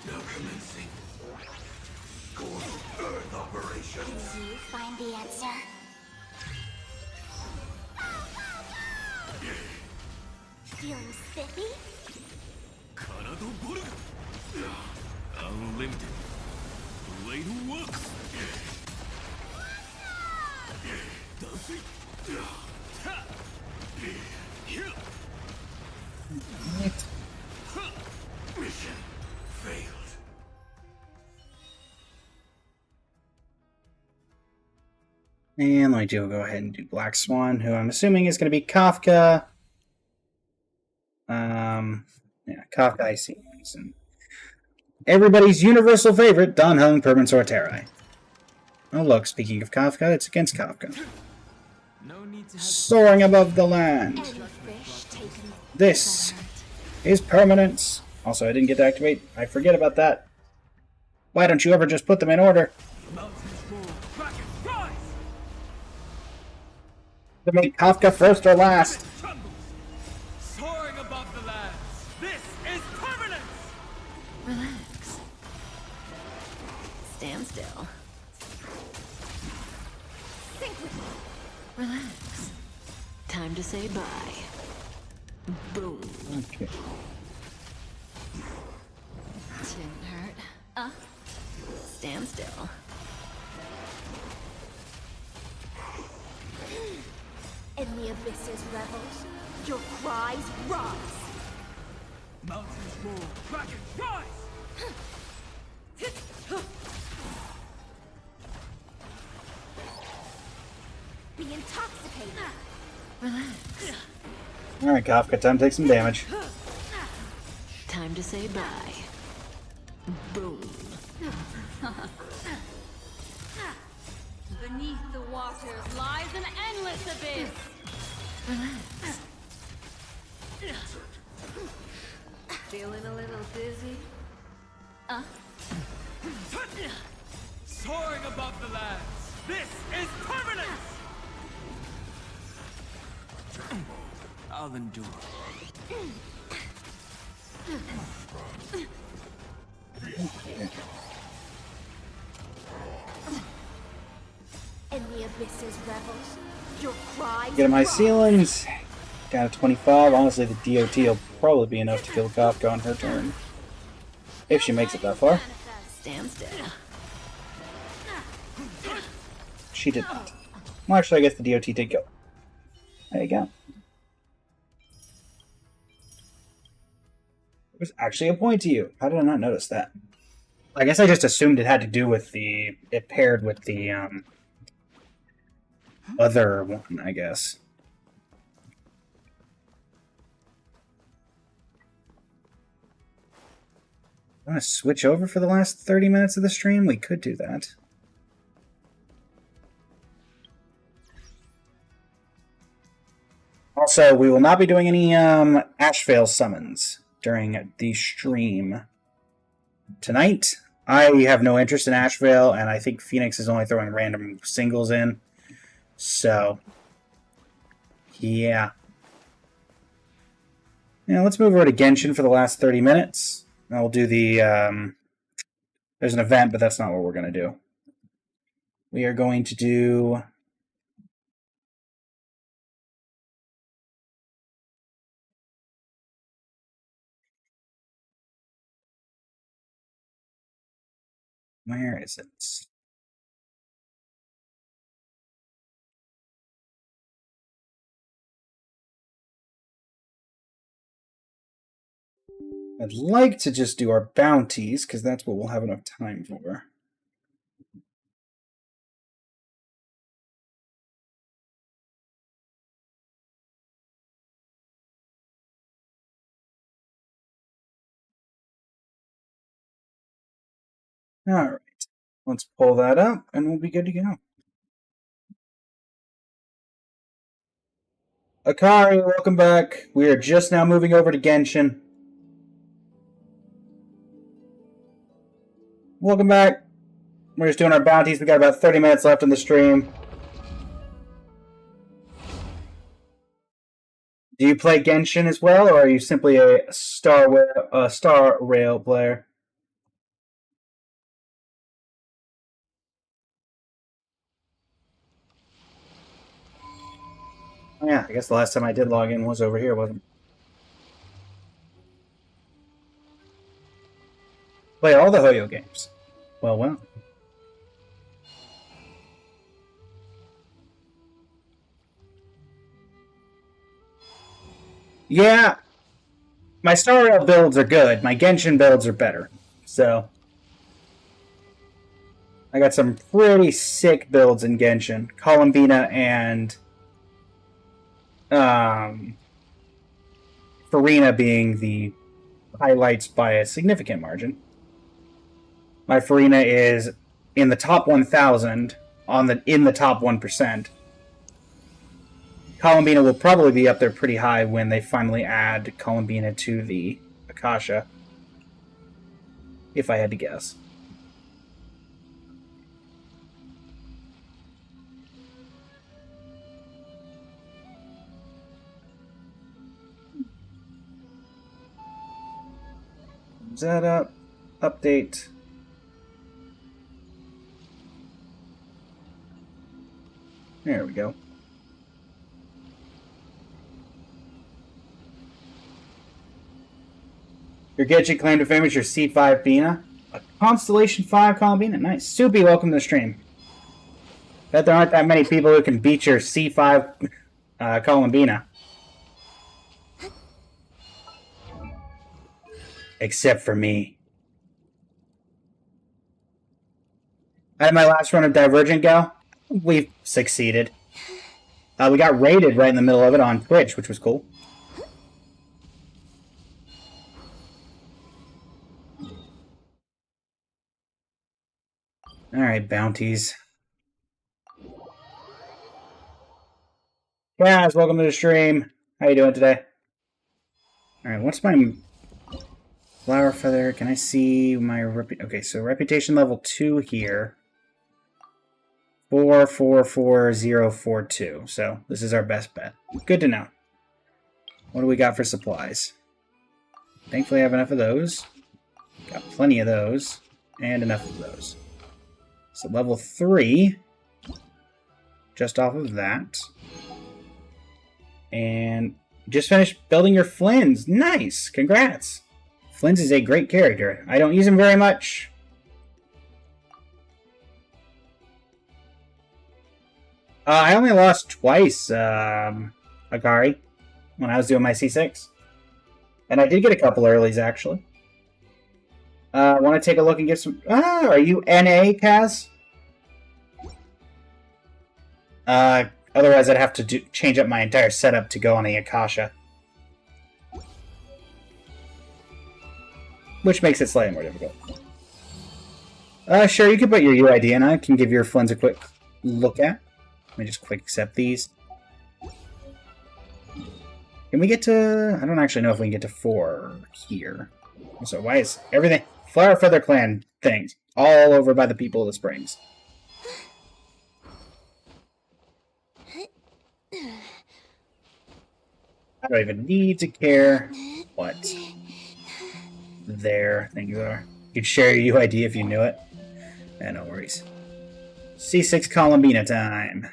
E: Now commencing. Core Earth operation.
B: Feeling spiffy?
E: Kanado Boruga. Unlimited. Blade works. Does it? Mission failed.
A: And let me go ahead and do Black Swan, who I'm assuming is going to be Kafka. Yeah, Kafka Icy Wings. And everybody's universal favorite, Dan Heng Permanent Sorterai. Oh look, speaking of Kafka, it's against Kafka.
G: No need to
A: Soaring above the land.
B: Any fish taken
A: This is permanence. Also, I didn't get to activate. I forget about that. Why don't you ever just put them in order?
G: mountains roar, kraken rise!
A: To make Kafka first or last.
G: Trembles, soaring above the lands. This is permanence!
D: Relax. Stand still.
C: Think with me.
D: Relax. Time to say bye. Boom.
A: Okay.
D: Didn't hurt. Stand still.
B: in the abyss's revels. Your cries rise.
G: Mountains roar, kraken rise!
B: Be intoxicated.
D: Relax.
A: Alright, Kafka, time to take some damage.
D: Time to say bye. Boom.
C: Beneath the waters lies an endless abyss.
D: Relax.
C: Feeling a little dizzy?
G: Soaring above the lands. This is permanence! I'll endure.
B: In the abyss's revels. Your cries
A: Get my
B: rise.
A: ceilings. Down to 25. Honestly, the DOT will probably be enough to kill Kafka on her turn. If she makes it that far.
D: Stand still.
A: She did not. Well, actually, I guess the DOT did go. There you go. It was actually a point to you. How did I not notice that? I guess I just assumed it had to do with the... It paired with the, other one, I guess. Want to switch over for the last 30 minutes of the stream? We could do that. Also, we will not be doing any Ashvale summons during the stream tonight. I have no interest in Ashvale, and I think Phoenix is only throwing random singles in. So, yeah. Now, let's move over to Genshin for the last 30 minutes. And we'll do the... there's an event, but that's not what we're going to do. We are going to do... Where is it? I'd like to just do our bounties, because that's what we'll have enough time for. Alright, let's pull that up, and we'll be good to go. Akari, welcome back. We are just now moving over to Genshin. Welcome back. We're just doing our bounties. We got about 30 minutes left in the stream. Do you play Genshin as well, or are you simply a Star Rail player? Oh, yeah, I guess the last time I did log in was over here, wasn't it? Play all the Hoyo games. Well, well. Yeah, my Star Rail builds are good. My Genshin builds are better. So, I got some pretty sick builds in Genshin. Columbina and Farina being the highlights by a significant margin. My Farina is in the top 1,000 in the top 1%. Columbina will probably be up there pretty high when they finally add Columbina to the Akasha, if I had to guess. Is that up? Update. There we go. Your Genshin claim to fame is your C5 Bina. A Constellation 5 Columbina. Nice. Soupy, welcome to the stream. Bet there aren't that many people who can beat your C5 Columbina. Except for me. How did my last run of Divergent go? We've succeeded. We got raided right in the middle of it on Twitch, which was cool. Alright, bounties. Guys, welcome to the stream. How you doing today? Alright, what's my flower feather? Can I see my okay, so reputation level 2 here. 444042. So this is our best bet. Good to know. What do we got for supplies? Thankfully I have enough of those. Got plenty of those. And enough of those. So level 3, just off of that. And just finished building your Flins. Nice! Congrats! Flins is a great character. I don't use him very much. I only lost twice, Akari, when I was doing my C6. And I did get a couple earlies, actually. Want to take a look and get some... are you NA, Kaz? Otherwise I'd have to change up my entire setup to go on the Akasha. Which makes it slightly more difficult. Sure, you can put your UID in. I can give your Flins a quick look at. Let me just quick accept these. Can we get to... I don't actually know if we can get to 4 here. So why is everything... Flower Feather Clan things all over by the people of the Springs. I don't even need to care what their things are. You'd share your UID if you knew it. No worries. C6 Columbina time.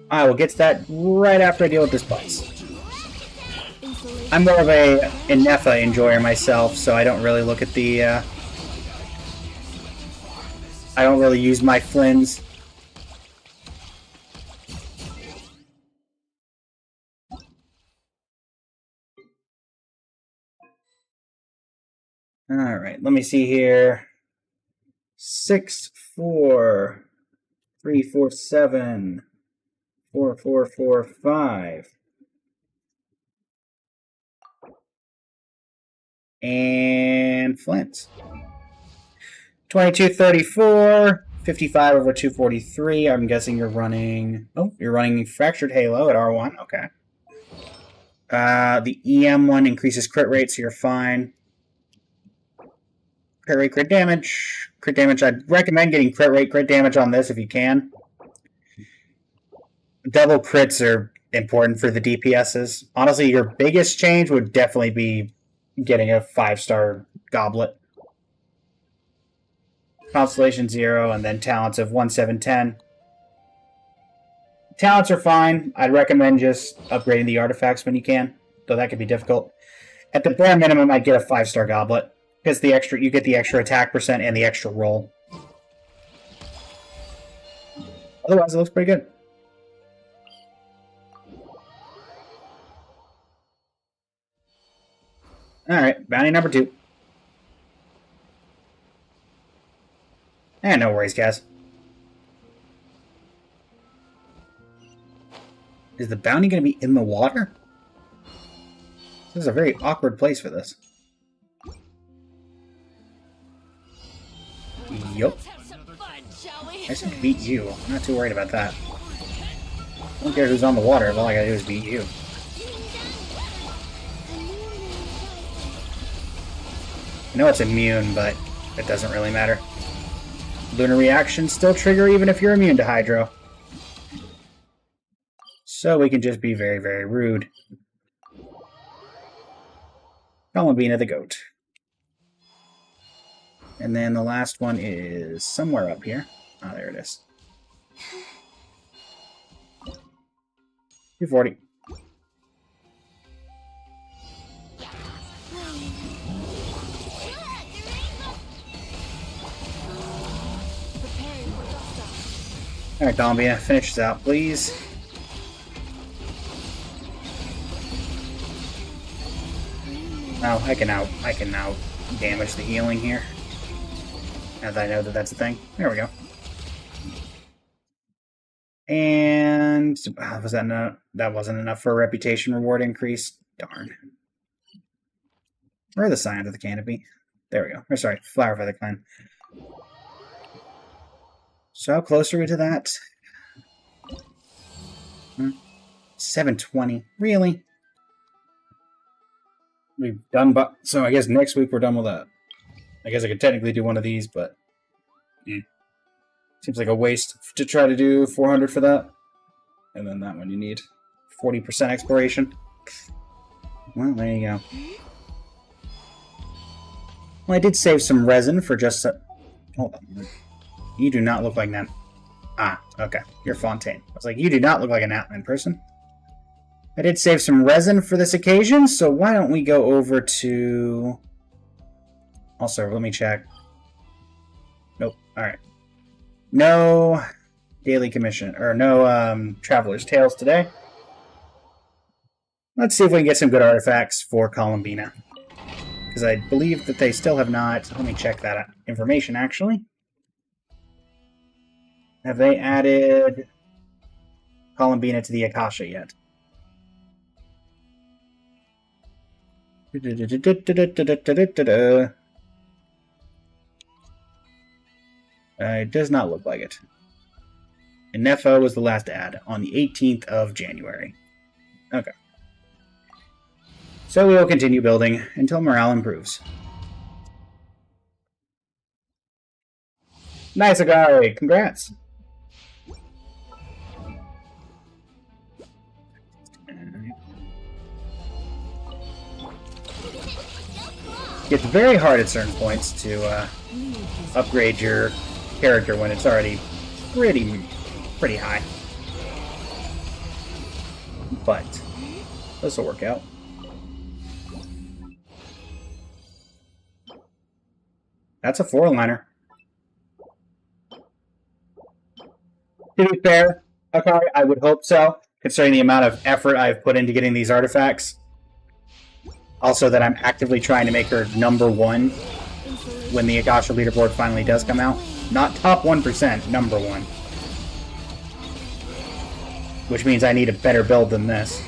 A: I will get to that right after I deal with this boss. I'm more of a Inefa enjoyer myself, so I don't really look at the, I don't really use my Flins. Alright, let me see here. 6, 4, 3, 4, 7, 4, 4, 4, 5. And Flint. 2234, 55 over 243. I'm guessing you're running... Oh, you're running Fractured Halo at R1. Okay. The EM one increases crit rate, so you're fine. Crit rate, crit damage. Crit damage, I'd recommend getting crit damage on this if you can. Double crits are important for the DPSs. Honestly, your biggest change would definitely be getting a 5-star goblet. Constellation 0, and then talents of 1, 7, 10. Talents are fine. I'd recommend just upgrading the artifacts when you can, though that could be difficult. At the bare minimum, I'd get a 5-star goblet. Because the extra, you get the extra attack percent and the extra roll. Otherwise, it looks pretty good. Alright, bounty number 2. No worries, guys. Is the bounty going to be in the water? This is a very awkward place for this. Yup. I just can beat you. I'm not too worried about that. I don't care who's on the water, if all I gotta do is beat you. I know it's immune, but it doesn't really matter. Lunar reactions still trigger even if you're immune to Hydro. So we can just be very, very rude. Columbina the goat. And then the last one is somewhere up here. Ah, there it is. 240. Alright, Columbia, finish this out, please. Oh, I can now damage the healing here. Now that I know that that's a thing. There we go. And was that enough? That wasn't enough for a reputation reward increase. Darn. Where are the signs of the canopy? There we go. Or sorry, flower feather clan. So how close are we to that? 720. Really? We've done, but so I guess next week we're done with that. I guess I could technically do one of these, but seems like a waste to try to do 400 for that. And then that one you need 40% exploration. Well, there you go. Well, I did save some resin for just... Hold on. You do not look like that. Ah, okay. You're Fontaine. I was like, you do not look like an Outland person. I did save some resin for this occasion, so why don't we go over to... Also, let me check. Nope. Alright. No daily commission, or no Traveler's Tales today. Let's see if we can get some good artifacts for Columbina. Because I believe that they still have not... Let me check that information, actually. Have they added Columbina to the Akasha yet? It does not look like it. And Nepho was the last ad on the 18th of January. Okay. So we will continue building until morale improves. Nice, Agari! Congrats! It's very hard at certain points to upgrade your character when it's already pretty high. But this will work out. That's a 4-liner. To be fair, Akari, I would hope so, considering the amount of effort I've put into getting these artifacts. Also that I'm actively trying to make her #1 when the Akasha leaderboard finally does come out. Not top 1%, #1. Which means I need a better build than this.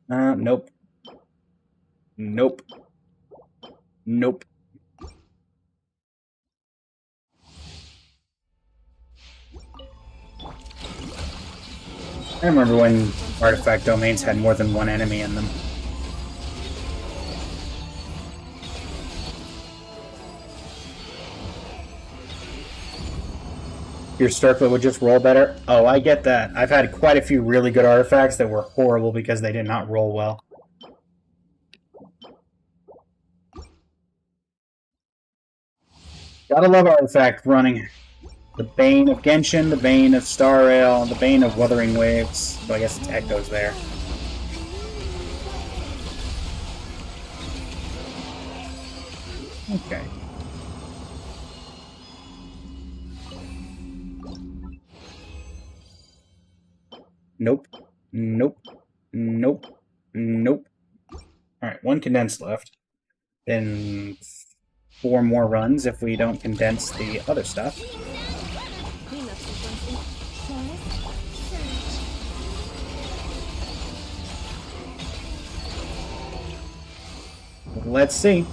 A: Nope. Nope. Nope. I remember when artifact domains had more than one enemy in them. Your Sturklet would just roll better? Oh, I get that. I've had quite a few really good artifacts that were horrible because they did not roll well. Gotta love artifact running. The Bane of Genshin, the Bane of Star Rail, the Bane of Wuthering Waves. So I guess it's Echoes there. Okay. Nope. Nope. Nope. Nope. Alright, one condensed left. Then 4 more runs if we don't condense the other stuff. Let's see.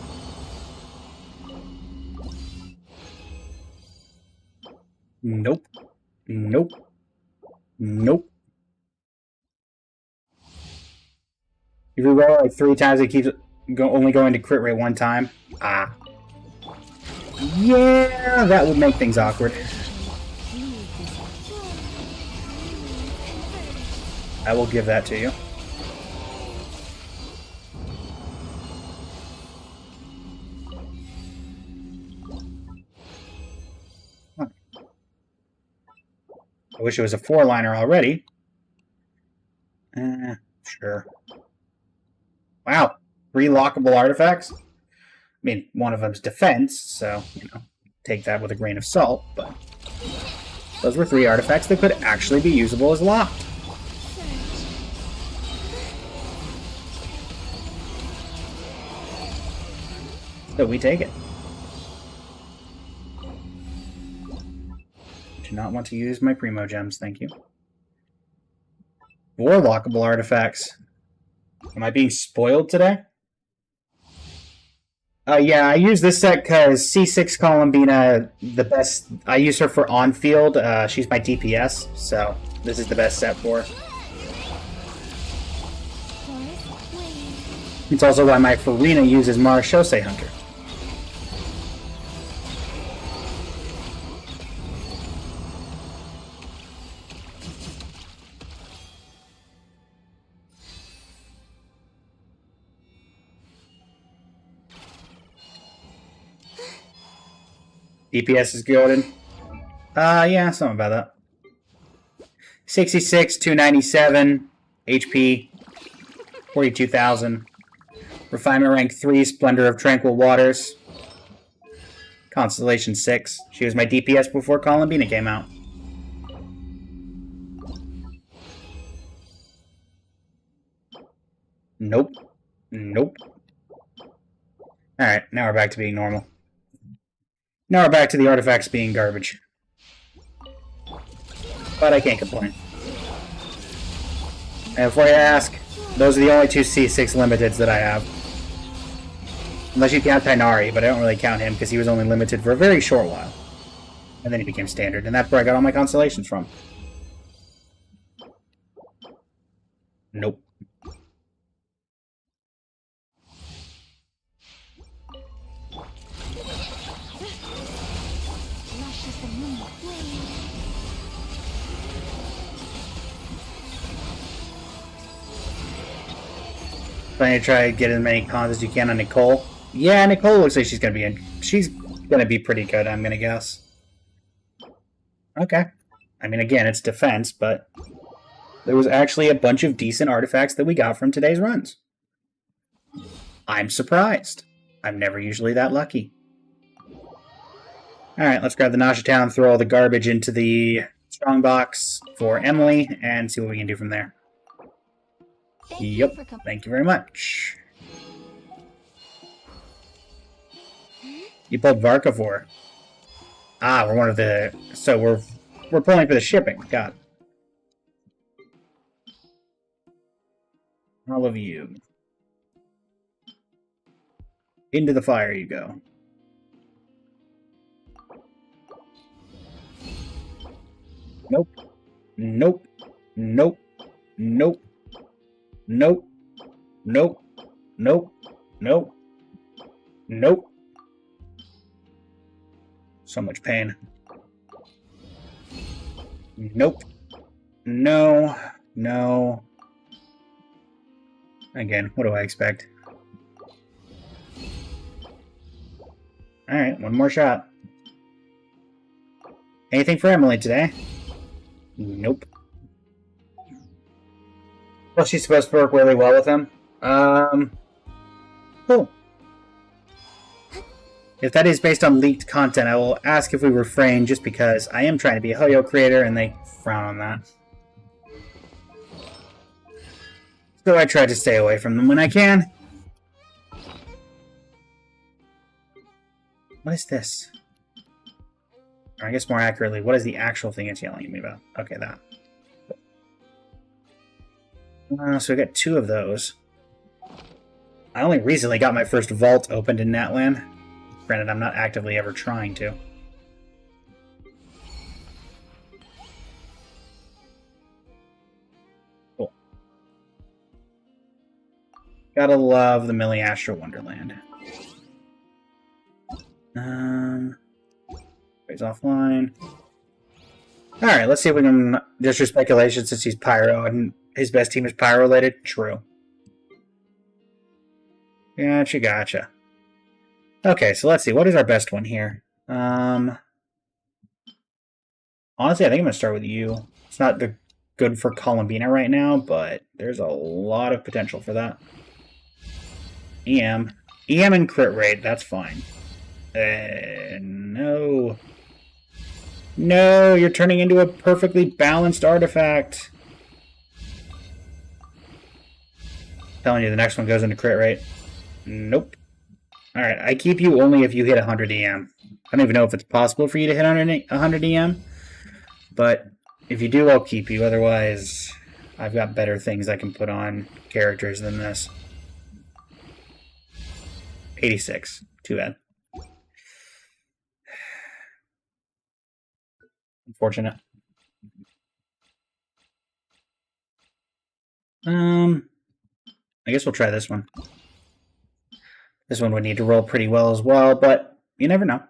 A: Nope. Nope. Nope. If you roll like 3 times, it keeps only going to crit rate 1 time. Ah. Yeah, that would make things awkward. I will give that to you. I wish it was a 4-liner already. Sure. Wow, 3 lockable artifacts? I mean, one of them's defense, so, you know, take that with a grain of salt, but those were 3 artifacts that could actually be usable as locked. So we take it. Do not want to use my Primo Gems, thank you. 4 lockable artifacts. Am I being spoiled today? Yeah, I use this set because C6 Columbina, the best... I use her for on-field. She's my DPS, so this is the best set for her. It's also why my Farina uses Marashose Hunter. DPS is golden. Yeah, something about that. 66, 297, HP, 42,000. Refinement rank 3, Splendor of Tranquil Waters. Constellation 6. She was my DPS before Columbina came out. Nope. Nope. Alright, now we're back to being normal. Now we're back to the artifacts being garbage. But I can't complain. And before you ask, those are the only 2 C6 limiteds that I have. Unless you count Tainari, but I don't really count him because he was only limited for a very short while. And then he became standard, and that's where I got all my constellations from. Nope. Trying to try to get as many cons as you can on Nicole. Yeah, Nicole looks like she's gonna be in. She's gonna be pretty good, I'm gonna guess. Okay. I mean, again, it's defense, but there was actually a bunch of decent artifacts that we got from today's runs. I'm surprised. I'm never usually that lucky. Alright, let's grab the Nasha Town, throw all the garbage into the strongbox for Emily, and see what we can do from there. Yep, thank you very much. You pulled Varka for. Ah, we're one of the... So we're pulling for the shipping. Got it. All of you. Into the fire you go. Nope. Nope. Nope. Nope. Nope. Nope. Nope. Nope. Nope. So much pain. Nope. No. No. Again, what do I expect? Alright, one more shot. Anything for Emily today? Nope. Well, she's supposed to work really well with him. Cool. If that is based on leaked content, I will ask if we refrain, just because I am trying to be a Hoyo creator and they frown on that. So I try to stay away from them when I can. What is this? Or I guess more accurately, what is the actual thing it's yelling at me about? Okay, that. So I got 2 of those. I only recently got my first vault opened in Natlan. Granted, I'm not actively ever trying to. Cool. Gotta love the Milliastra Wonderland. He's offline. Alright, let's see if we can... Just your speculation, since he's Pyro and his best team is Pyro related. True. Gotcha. Okay, so let's see. What is our best one here? Honestly, I think I'm going to start with you. It's not good for Columbina right now, but there's a lot of potential for that. EM and crit rate, that's fine. No. No, you're turning into a perfectly balanced artifact. Telling you, the next one goes into crit rate. Nope. Alright, I keep you only if you hit 100 EM. I don't even know if it's possible for you to hit 100 EM. But if you do, I'll keep you. Otherwise, I've got better things I can put on characters than this. 86. Too bad. Unfortunate. I guess we'll try this one. This one would need to roll pretty well as well, but you never know.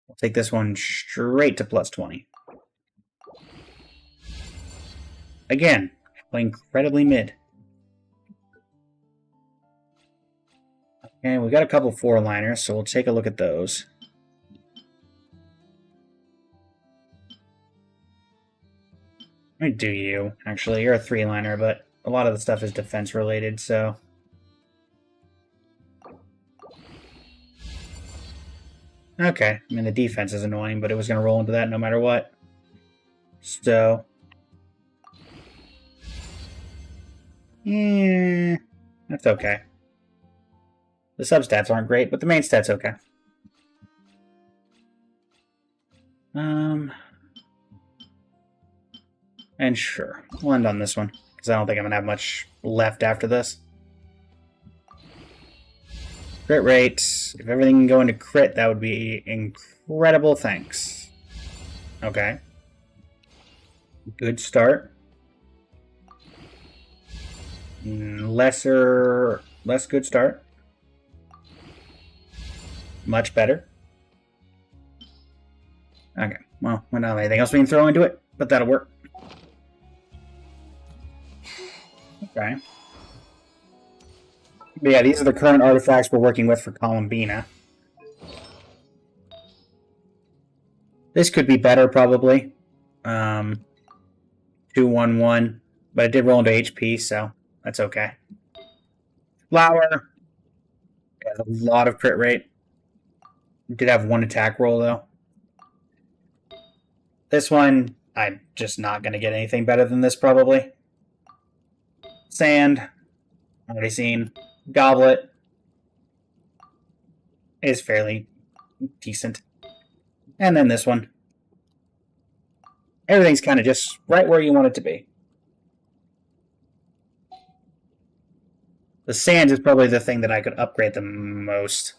A: We'll take this one straight to plus 20. Again, incredibly mid. Okay, we got a couple 4-liners, so we'll take a look at those. Let me do you. Actually, you're a 3-liner, but a lot of the stuff is defense related, so... Okay, I mean the defense is annoying, but it was going to roll into that no matter what. So... yeah, that's okay. The substats aren't great, but the main stat's okay. And sure, we'll end on this one, because I don't think I'm going to have much left after this. Crit rate. If everything can go into crit, that would be incredible. Thanks. Okay. Good start. Less good start. Much better. Okay, well, we don't have anything else we can throw into it, but that'll work. Okay. But yeah, these are the current artifacts we're working with for Columbina. This could be better, probably. 2-1-1, but it did roll into HP, so that's okay. Flower. Has a lot of crit rate. Did have 1 attack roll, though. This one, I'm just not going to get anything better than this, probably. Sand. Already seen. Goblet. Is fairly decent. And then this one. Everything's kind of just right where you want it to be. The sand is probably the thing that I could upgrade the most.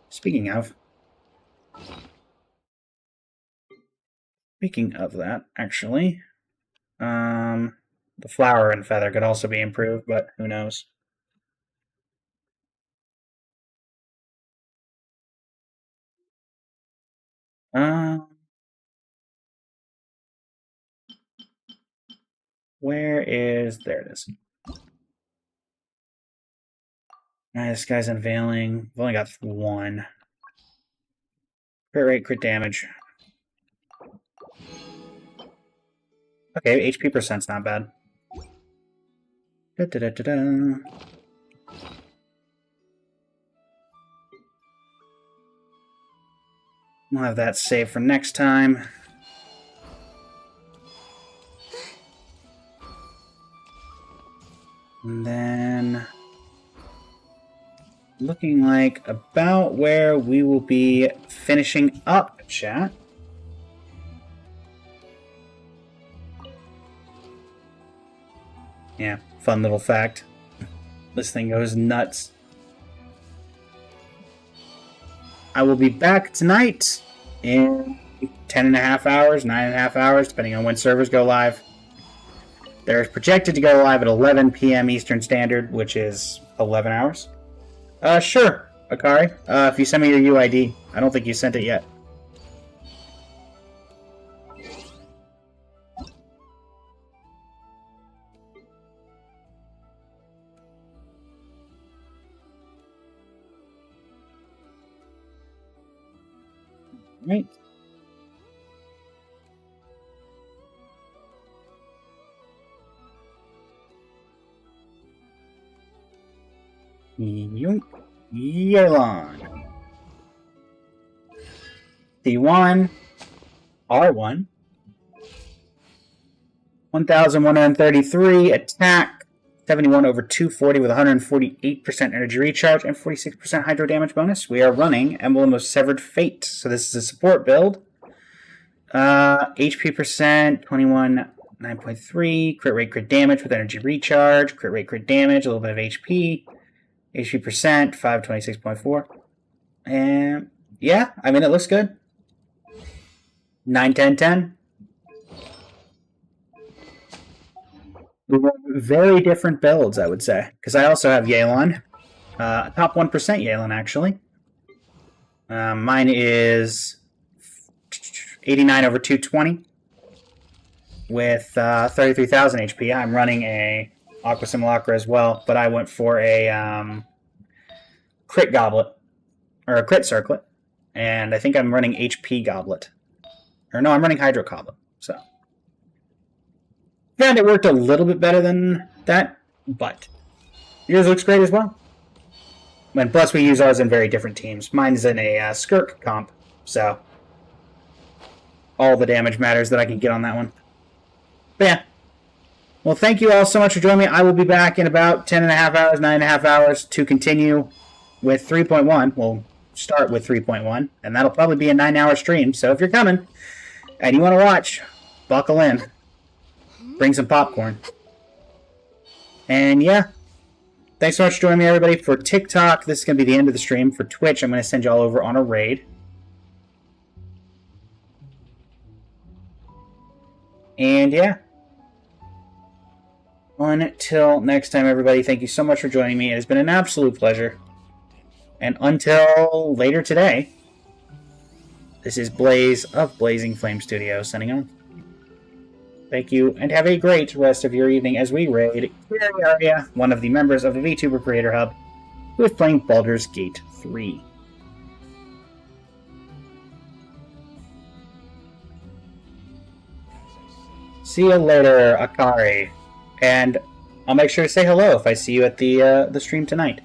A: Speaking of that, actually, the flower and feather could also be improved, but who knows? Where is... there it is. This guy's unveiling. We've only got 1. Crit rate, crit damage. Okay, HP percent's not bad. Da-da-da-da-da. We'll have that saved for next time. And then... looking like about where we will be finishing up, chat. Yeah, fun little fact. This thing goes nuts. I will be back tonight in 10.5 hours, 9.5 hours, depending on when servers go live. They're projected to go live at 11 p.m. Eastern Standard, which is 11 hours. Sure, Akari. If you send me your UID. I don't think you sent it yet. Right. Yoink. Yelan. D1. R1. 1,133 attack. 71 over 240 with 148% energy recharge and 46% hydro damage bonus. We are running Emblem of Severed Fate, so this is a support build. HP percent 21 9.3, crit rate, crit damage with energy recharge, crit rate, crit damage, a little bit of HP. HP percent 526.4. And yeah, I mean it looks good. 9 10 10. We were very different builds, I would say. Because I also have Yelan. Top 1% Yelan, actually. Mine is 89 over 220 with 33,000 HP. I'm running a Aqua Simulacra as well, but I went for a crit goblet, or a crit circlet, and I think I'm running HP goblet. Or no, I'm running Hydro goblet, so. And it worked a little bit better than that, but yours looks great as well. And plus we use ours in very different teams. Mine's in a Skirk comp, so all the damage matters that I can get on that one. But yeah. Well, thank you all so much for joining me. I will be back in about 10.5 hours, 9.5 hours to continue with 3.1. We'll start with 3.1, and that'll probably be a 9-hour stream. So if you're coming and you want to watch, buckle in. Bring some popcorn. And yeah. Thanks so much for joining me, everybody. For TikTok, this is going to be the end of the stream. For Twitch, I'm going to send you all over on a raid. And yeah. Until next time, everybody, thank you so much for joining me. It has been an absolute pleasure. And until later today, this is Blaze of Blazing Flame Studios signing off. Thank you, and have a great rest of your evening as we raid Kiraria, one of the members of the VTuber Creator Hub, who is playing Baldur's Gate 3. See you later, Akari. And I'll make sure to say hello if I see you at the stream tonight.